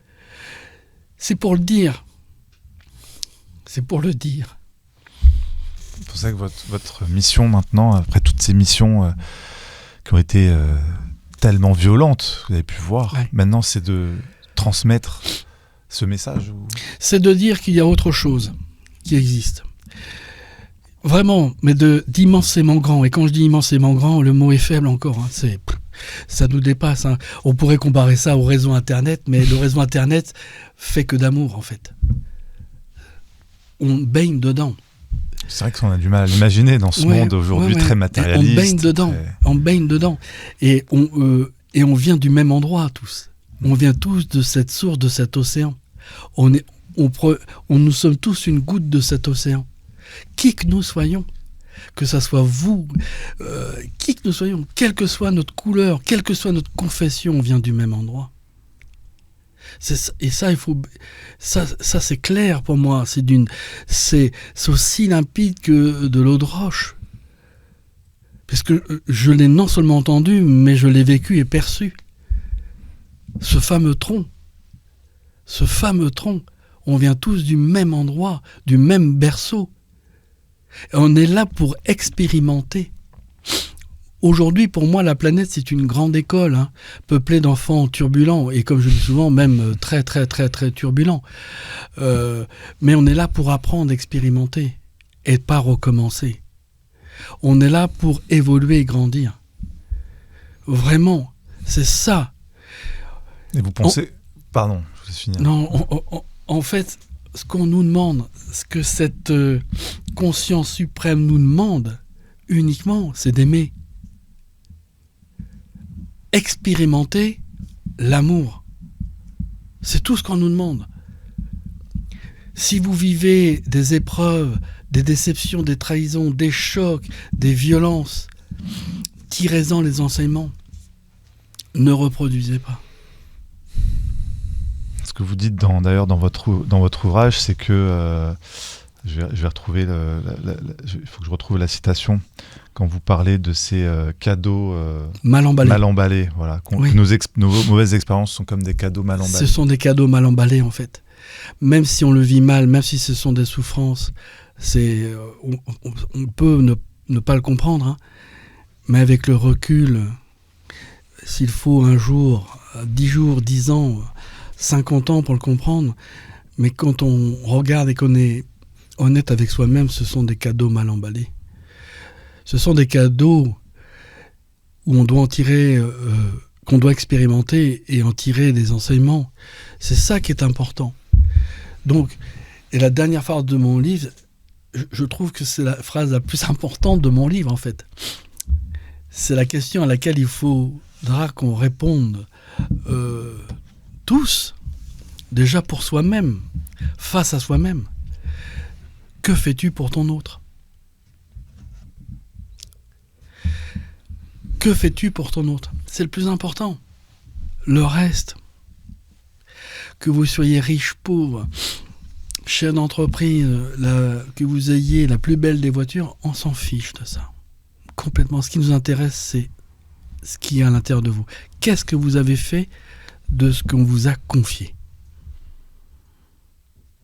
C'est pour le dire. C'est pour le dire. C'est pour ça que votre mission maintenant, après toutes ces missions qui ont été tellement violentes, vous avez pu voir, maintenant c'est de transmettre ce message C'est de dire qu'il y a autre chose qui existe. Vraiment, mais d'immensément grand. Et quand je dis immensément grand, le mot est faible encore. Ça nous dépasse. On pourrait comparer ça au réseau Internet, mais le réseau Internet fait que d'amour, en fait. On baigne dedans. C'est vrai qu'on a du mal à l'imaginer dans ce monde aujourd'hui très matérialiste. On baigne dedans. Et on vient du même endroit, tous. On vient tous de cette source, de cet océan. Nous sommes tous une goutte de cet océan. Qui que nous soyons, que ça soit vous, qui que nous soyons, quelle que soit notre couleur, quelle que soit notre confession, on vient du même endroit. Et ça, ça c'est clair pour moi. C'est aussi limpide que de l'eau de roche. Parce que je l'ai non seulement entendu, mais je l'ai vécu et perçu. Ce fameux tronc, on vient tous du même endroit, du même berceau. Et on est là pour expérimenter. Aujourd'hui, pour moi, la planète, c'est une grande école, peuplée d'enfants turbulents, et comme je dis souvent, même très, très, très, très turbulents. Mais on est là pour apprendre, expérimenter, et pas recommencer. On est là pour évoluer et grandir. Vraiment, c'est ça. Et vous pensez... Pardon, je vous laisse finir. Non, en fait, ce qu'on nous demande, ce que cette conscience suprême nous demande uniquement, c'est d'aimer. Expérimenter, l'amour. C'est tout ce qu'on nous demande. Si vous vivez des épreuves, des déceptions, des trahisons, des chocs, des violences, tirez-en les enseignements. Ne reproduisez pas. Ce que vous dites d'ailleurs dans votre ouvrage, c'est que je vais retrouver il faut que je retrouve la citation quand vous parlez de ces cadeaux mal emballés. Voilà, Oui. Nos mauvaises expériences sont comme des cadeaux mal emballés. Ce sont des cadeaux mal emballés en fait. Même si on le vit mal, même si ce sont des souffrances, on peut ne pas le comprendre, hein. Mais avec le recul, s'il faut un jour, 10 jours, 10 ans, 50 ans pour le comprendre, mais quand on regarde et qu'on est honnête avec soi-même, ce sont des cadeaux mal emballés. Ce sont des cadeaux où on doit en tirer, qu'on doit expérimenter et en tirer des enseignements. C'est ça qui est important. Donc, et la dernière phrase de mon livre, je trouve que c'est la phrase la plus importante de mon livre en fait. C'est la question à laquelle il faudra qu'on réponde tous, déjà pour soi-même, face à soi-même. Que fais-tu pour ton autre ? Que fais-tu pour ton autre ? C'est le plus important. Le reste, que vous soyez riche, pauvre, chef d'entreprise, que vous ayez la plus belle des voitures, on s'en fiche de ça. Complètement. Ce qui nous intéresse, c'est ce qui est à l'intérieur de vous. Qu'est-ce que vous avez fait de ce qu'on vous a confié ?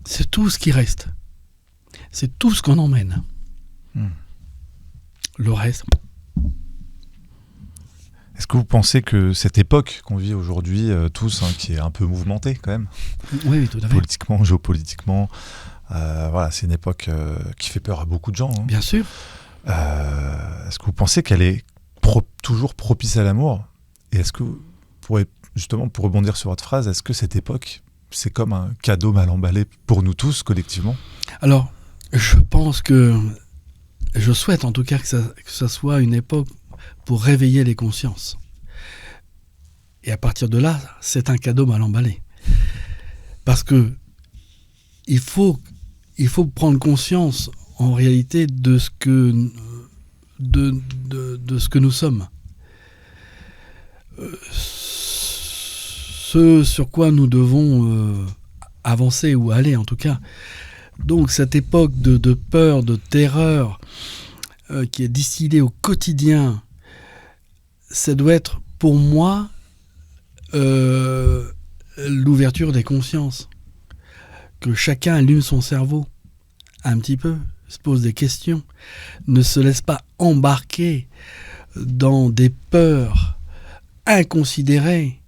C'est tout ce qui reste. C'est tout ce qu'on emmène. Le reste... Est-ce que vous pensez que cette époque qu'on vit aujourd'hui, tous, qui est un peu mouvementée quand même, oui, tout à fait. Politiquement, géopolitiquement, voilà, c'est une époque qui fait peur à beaucoup de gens. Hein. Bien sûr. Est-ce que vous pensez qu'elle est toujours propice à l'amour ? Et est-ce que, justement, pour rebondir sur votre phrase, est-ce que cette époque, c'est comme un cadeau mal emballé pour nous tous, collectivement ? Alors, je pense que, je souhaite en tout cas que ça soit une époque pour réveiller les consciences. Et à partir de là, c'est un cadeau mal emballé. Parce que il faut prendre conscience en réalité de ce que nous sommes. Ce sur quoi nous devons avancer ou aller en tout cas. Donc cette époque de peur, de terreur qui est distillée au quotidien, ça doit être pour moi l'ouverture des consciences. Que chacun allume son cerveau un petit peu, se pose des questions, ne se laisse pas embarquer dans des peurs inconsidérées.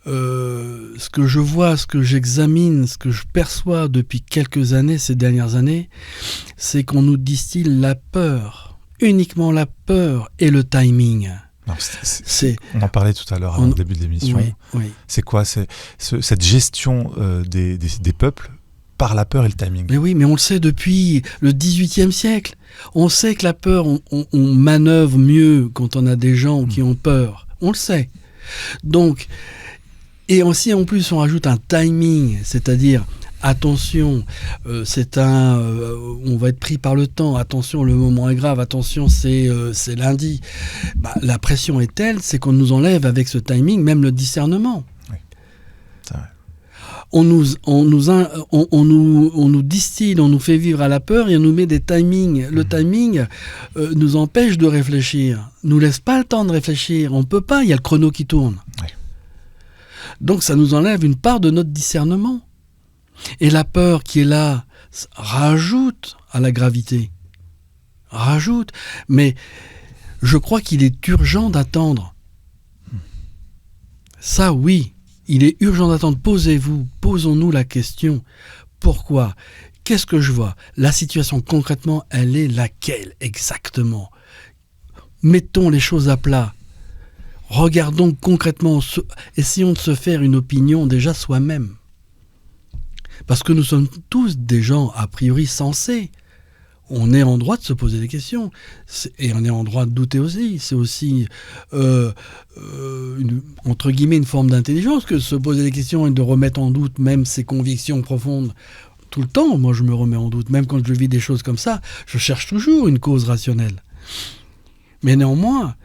Ce que je vois, ce que j'examine, ce que je perçois depuis quelques années, ces dernières années, c'est qu'on nous distille la peur, uniquement la peur et le timing. Non, on en parlait tout à l'heure, au début de l'émission. Oui. C'est quoi cette gestion des peuples par la peur et le timing ? Mais oui, mais on le sait depuis le XVIIIe siècle. On sait que la peur, on manœuvre mieux quand on a des gens qui ont peur. On le sait. Donc, et aussi en plus on rajoute un timing, c'est-à-dire attention, on va être pris par le temps, attention, le moment est grave, attention, c'est lundi. La pression est telle, c'est qu'on nous enlève avec ce timing même le discernement. Oui, c'est vrai. On nous distille, on nous fait vivre à la peur et on nous met des timings. Le timing nous empêche de réfléchir, nous laisse pas le temps de réfléchir. On peut pas, il y a le chrono qui tourne. Oui. Donc ça nous enlève une part de notre discernement. Et la peur qui est là rajoute à la gravité. Rajoute. Mais je crois qu'il est urgent d'attendre. Ça, oui. Il est urgent d'attendre. Posons-nous la question. Pourquoi ? Qu'est-ce que je vois ? La situation concrètement, elle est laquelle exactement ? Mettons les choses à plat. Regardons concrètement, essayons de se faire une opinion déjà soi-même. Parce que nous sommes tous des gens a priori sensés. On est en droit de se poser des questions. Et on est en droit de douter aussi. C'est aussi entre guillemets, une forme d'intelligence que de se poser des questions et de remettre en doute même ses convictions profondes. Tout le temps, moi, je me remets en doute. Même quand je vis des choses comme ça, je cherche toujours une cause rationnelle. Mais néanmoins,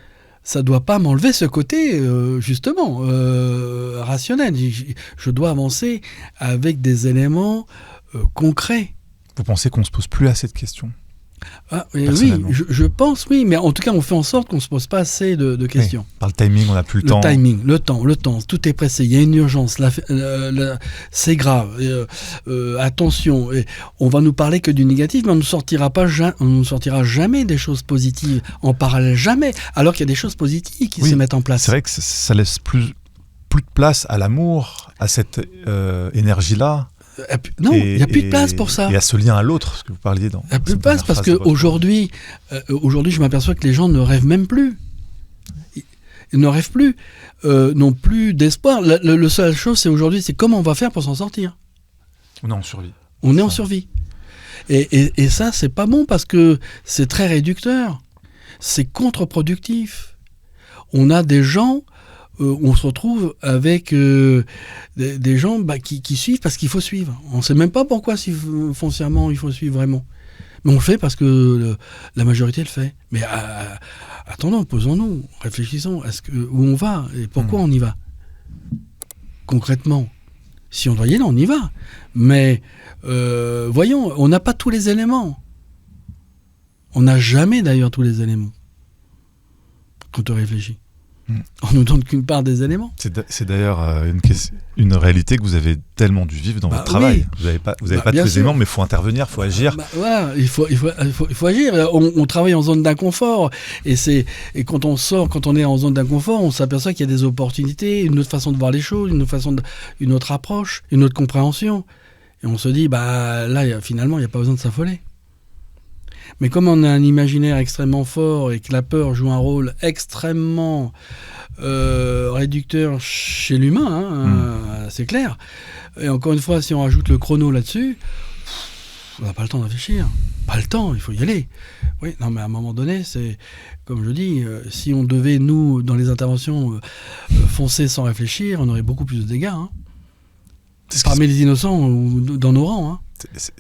ça ne doit pas m'enlever ce côté, justement, rationnel. Je dois avancer avec des éléments concrets. Vous pensez qu'on ne se pose plus assez de questions? Oui, je pense, oui, mais en tout cas, on fait en sorte qu'on ne se pose pas assez de questions. Oui, par le timing, on n'a plus le temps. Le temps, tout est pressé, il y a une urgence, c'est grave, attention, on va nous parler que du négatif, mais on ne sortira jamais des choses positives en parallèle, jamais, alors qu'il y a des choses positives qui se mettent en place. C'est vrai que ça laisse plus de place à l'amour, à cette énergie-là. Non, il n'y a plus de place pour ça. Et à ce lien à l'autre, ce que vous parliez dans. Il n'y a plus de place parce qu'aujourd'hui, je m'aperçois que les gens ne rêvent même plus. Ils ne rêvent plus, n'ont plus d'espoir. La seule chose, c'est aujourd'hui, c'est comment on va faire pour s'en sortir. On est en survie. On est en survie. Et ça, c'est pas bon parce que c'est très réducteur. C'est contre-productif. On a des gens... on se retrouve avec des gens qui suivent parce qu'il faut suivre. On ne sait même pas pourquoi foncièrement il faut suivre vraiment. Mais on le fait parce que la majorité le fait. Mais attendons, posons-nous, réfléchissons. Où on va et pourquoi on y va? Concrètement, si on doit y aller, on y va. Mais voyons, on n'a pas tous les éléments. On n'a jamais d'ailleurs tous les éléments quand on réfléchit. On nous donne qu'une part des éléments. C'est d'ailleurs une réalité que vous avez tellement dû vivre dans votre travail. Vous n'avez pas tous les éléments, mais il faut intervenir, il faut agir. Voilà, il faut agir. On travaille en zone d'inconfort. Et quand on sort, quand on est en zone d'inconfort, on s'aperçoit qu'il y a des opportunités, une autre façon de voir les choses, une autre approche, une autre compréhension. Et on se dit, là, finalement, il n'y a pas besoin de s'affoler. Mais comme on a un imaginaire extrêmement fort et que la peur joue un rôle extrêmement réducteur chez l'humain, c'est clair. Et encore une fois, si on rajoute le chrono là-dessus, on n'a pas le temps de réfléchir. Pas le temps, il faut y aller. Oui, non, mais à un moment donné, c'est comme je dis, si on devait, nous, dans les interventions, foncer sans réfléchir, on aurait beaucoup plus de dégâts. Parmi les innocents ou dans nos rangs.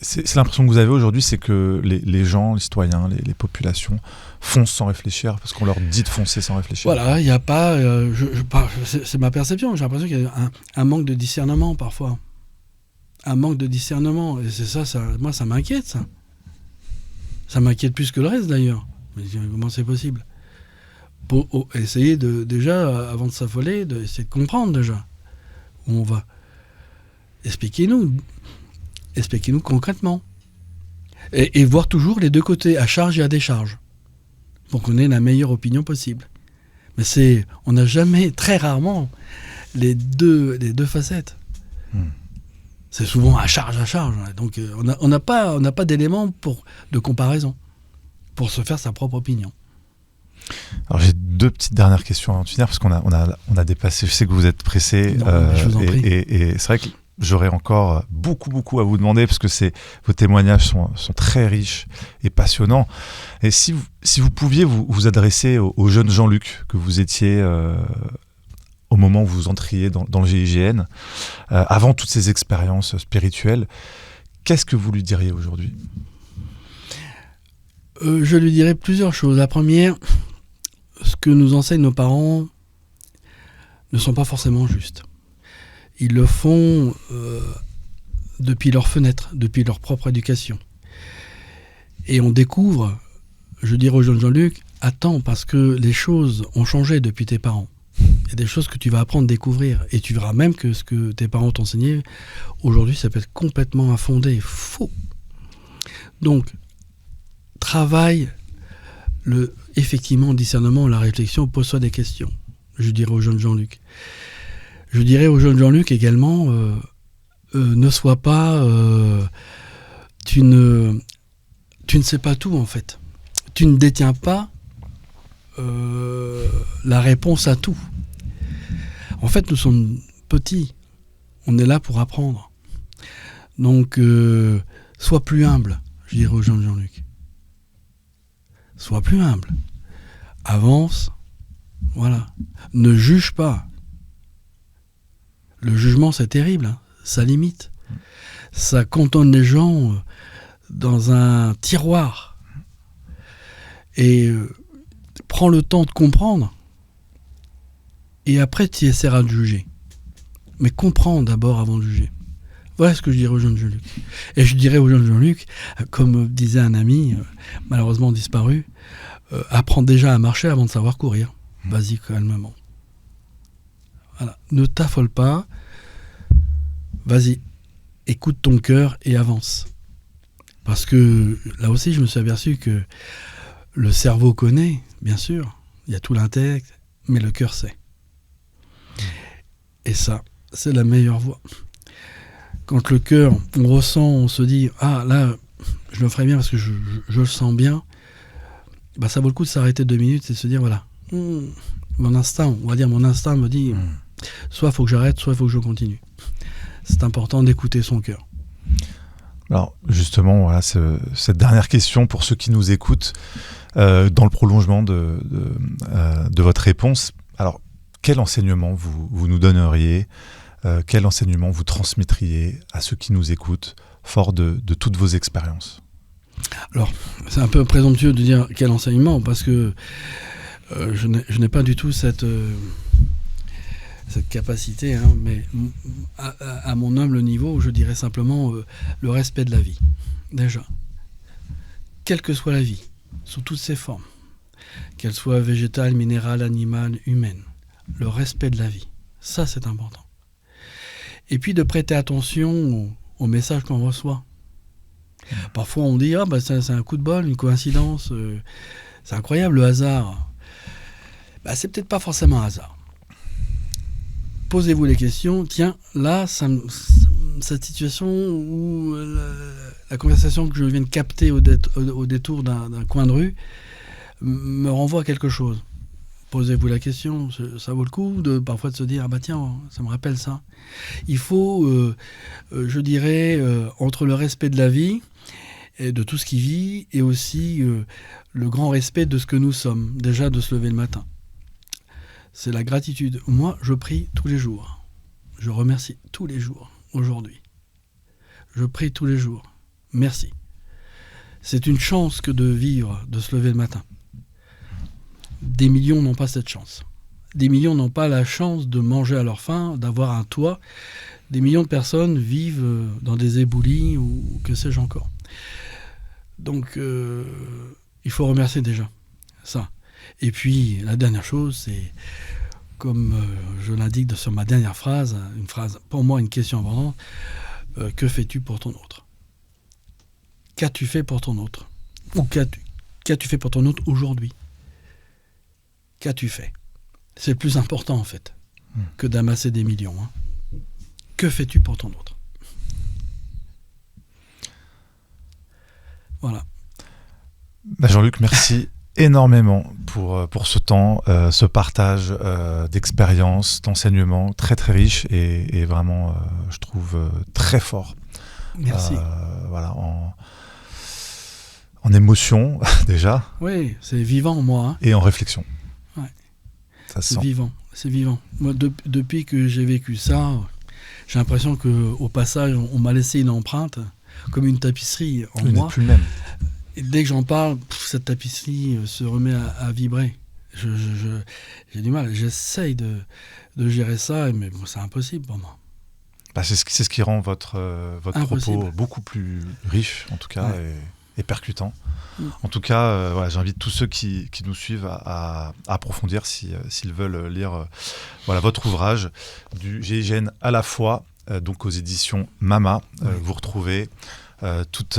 C'est l'impression que vous avez aujourd'hui, c'est que les gens, les citoyens, les populations foncent sans réfléchir parce qu'on leur dit de foncer sans réfléchir. Voilà, il n'y a pas... c'est ma perception, j'ai l'impression qu'il y a un manque de discernement parfois. Un manque de discernement. Et c'est ça, moi ça m'inquiète, ça. Ça m'inquiète plus que le reste d'ailleurs. Mais comment c'est possible? Pour essayer déjà, avant de s'affoler, d'essayer de comprendre déjà où on va. Expliquez-nous concrètement. Et voir toujours les deux côtés, à charge et à décharge, pour qu'on ait la meilleure opinion possible. Mais on n'a jamais, très rarement, les deux facettes. C'est souvent à charge. Donc on n'a pas d'éléments de comparaison pour se faire sa propre opinion. Alors j'ai deux petites dernières questions avant de finir, parce qu'on a dépassé, je sais que vous êtes pressé. Je vous en prie. Et c'est vrai que j'aurais encore beaucoup à vous demander, parce que vos témoignages sont très riches et passionnants. Et si vous pouviez vous adresser au jeune Jean-Luc que vous étiez au moment où vous entriez dans le GIGN, avant toutes ces expériences spirituelles, qu'est-ce que vous lui diriez aujourd'hui? Je lui dirais plusieurs choses. La première, ce que nous enseignent nos parents ne sont pas forcément justes. Ils le font depuis leur fenêtre, depuis leur propre éducation. Et on découvre, je dirais au jeune Jean-Luc, attends, parce que les choses ont changé depuis tes parents. Il y a des choses que tu vas apprendre à découvrir. Et tu verras même que ce que tes parents t'ont enseigné, aujourd'hui, ça peut être complètement infondé, faux. Donc, travaille effectivement le discernement, la réflexion, pose-toi des questions. Je dirais au jeune Jean-Luc. Je dirais au jeune Jean-Luc également, ne sois pas... tu ne sais pas tout, en fait. Tu ne détiens pas la réponse à tout. En fait, nous sommes petits. On est là pour apprendre. Donc, sois plus humble, je dirais au jeune Jean-Luc. Sois plus humble. Avance Voilà. Ne juge pas. Le jugement, c'est terrible, hein. Ça limite. Ça cantonne les gens dans un tiroir. Et prends le temps de comprendre. Et après, tu essaieras de juger. Mais comprends d'abord avant de juger. Voilà ce que je dirais au jeune Jean-Luc. Et je dirais au jeune Jean-Luc, comme disait un ami, malheureusement disparu, apprends déjà à marcher avant de savoir courir. Vas-y calmement. Voilà. Ne t'affole pas. Vas-y. Écoute ton cœur et avance. Parce que là aussi, je me suis aperçu que le cerveau connaît, bien sûr. Il y a tout l'intellect, mais le cœur sait. Et ça, c'est la meilleure voie. Quand le cœur, on ressent, on se dit « Ah, là, je le ferai bien parce que je le sens bien », bah, ça vaut le coup de s'arrêter 2 minutes et de se dire « Voilà, mon instinct me dit soit il faut que j'arrête, soit il faut que je continue ». C'est important d'écouter son cœur. Alors, justement, voilà, cette dernière question pour ceux qui nous écoutent, dans le prolongement de votre réponse. Alors, quel enseignement vous nous donneriez, quel enseignement vous transmettriez à ceux qui nous écoutent, fort de toutes vos expériences? Alors, c'est un peu présomptueux de dire quel enseignement, parce que je n'ai pas du tout cette capacité, hein, mais à mon humble niveau, je dirais simplement le respect de la vie. Déjà, quelle que soit la vie, sous toutes ses formes, qu'elle soit végétale, minérale, animale, humaine, le respect de la vie, ça c'est important. Et puis de prêter attention aux messages qu'on reçoit. Parfois on dit c'est un coup de bol, une coïncidence, c'est incroyable le hasard. C'est peut-être pas forcément un hasard. Posez-vous les questions, tiens, là, cette situation où la conversation que je viens de capter au détour d'un coin de rue me renvoie à quelque chose. Posez-vous la question, ça vaut le coup parfois de se dire, tiens, ça me rappelle ça. Il faut, je dirais, entre le respect de la vie, et de tout ce qui vit, et aussi le grand respect de ce que nous sommes, déjà de se lever le matin. C'est la gratitude. Moi, je prie tous les jours. Je remercie tous les jours, aujourd'hui. Je prie tous les jours. Merci. C'est une chance que de vivre, de se lever le matin. Des millions n'ont pas cette chance. Des millions n'ont pas la chance de manger à leur faim, d'avoir un toit. Des millions de personnes vivent dans des éboulis ou que sais-je encore. Donc, il faut remercier déjà ça. Et puis, la dernière chose, c'est, comme je l'indique sur ma dernière phrase, une phrase, pour moi, une question importante, que fais-tu pour ton autre? Qu'as-tu fait pour ton autre? Ou qu'as-tu fait pour ton autre aujourd'hui? Qu'as-tu fait? C'est le plus important, en fait, que d'amasser des millions. Hein. Que fais-tu pour ton autre? Voilà. Jean-Luc, merci énormément pour ce temps, ce partage d'expériences, d'enseignements très très riche et vraiment, je trouve, très fort. Merci. Voilà, en émotion déjà. Oui, c'est vivant moi. Hein. Et en réflexion. Ouais. Ça se c'est sent. Vivant, c'est vivant. Moi, depuis que j'ai vécu ça, j'ai l'impression qu'au passage, on m'a laissé une empreinte, comme une tapisserie en moi. Vous n'êtes plus le même. Et dès que j'en parle, cette tapisserie se remet à vibrer. J'ai du mal. J'essaye de gérer ça, mais bon, c'est impossible pour moi. C'est ce qui rend votre propos beaucoup plus riche, en tout cas, et percutant. En tout cas, j'invite tous ceux qui nous suivent à approfondir s'ils veulent lire votre ouvrage du GIGN à la fois, donc aux éditions Mama. Vous retrouvez toutes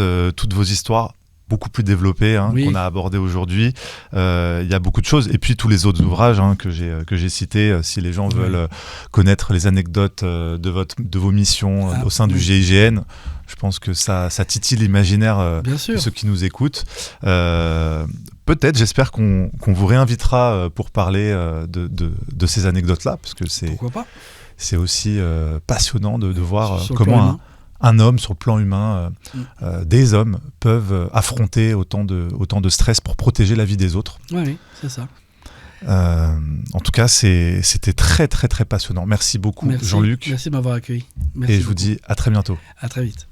vos histoires beaucoup plus développées qu'on a abordées aujourd'hui. Il y a beaucoup de choses. Et puis tous les autres ouvrages que j'ai cités, si les gens veulent connaître les anecdotes de vos missions au sein du GIGN, je pense que ça titille l'imaginaire de ceux qui nous écoutent. Peut-être, j'espère qu'on vous réinvitera pour parler de ces anecdotes-là, parce que c'est aussi passionnant de voir comment un homme, sur le plan humain, des hommes peuvent affronter autant de stress pour protéger la vie des autres. Oui, c'est ça. En tout cas, c'était très très très passionnant. Merci beaucoup, Jean-Luc. Merci de m'avoir accueilli. Merci et je vous dis à très bientôt. À très vite.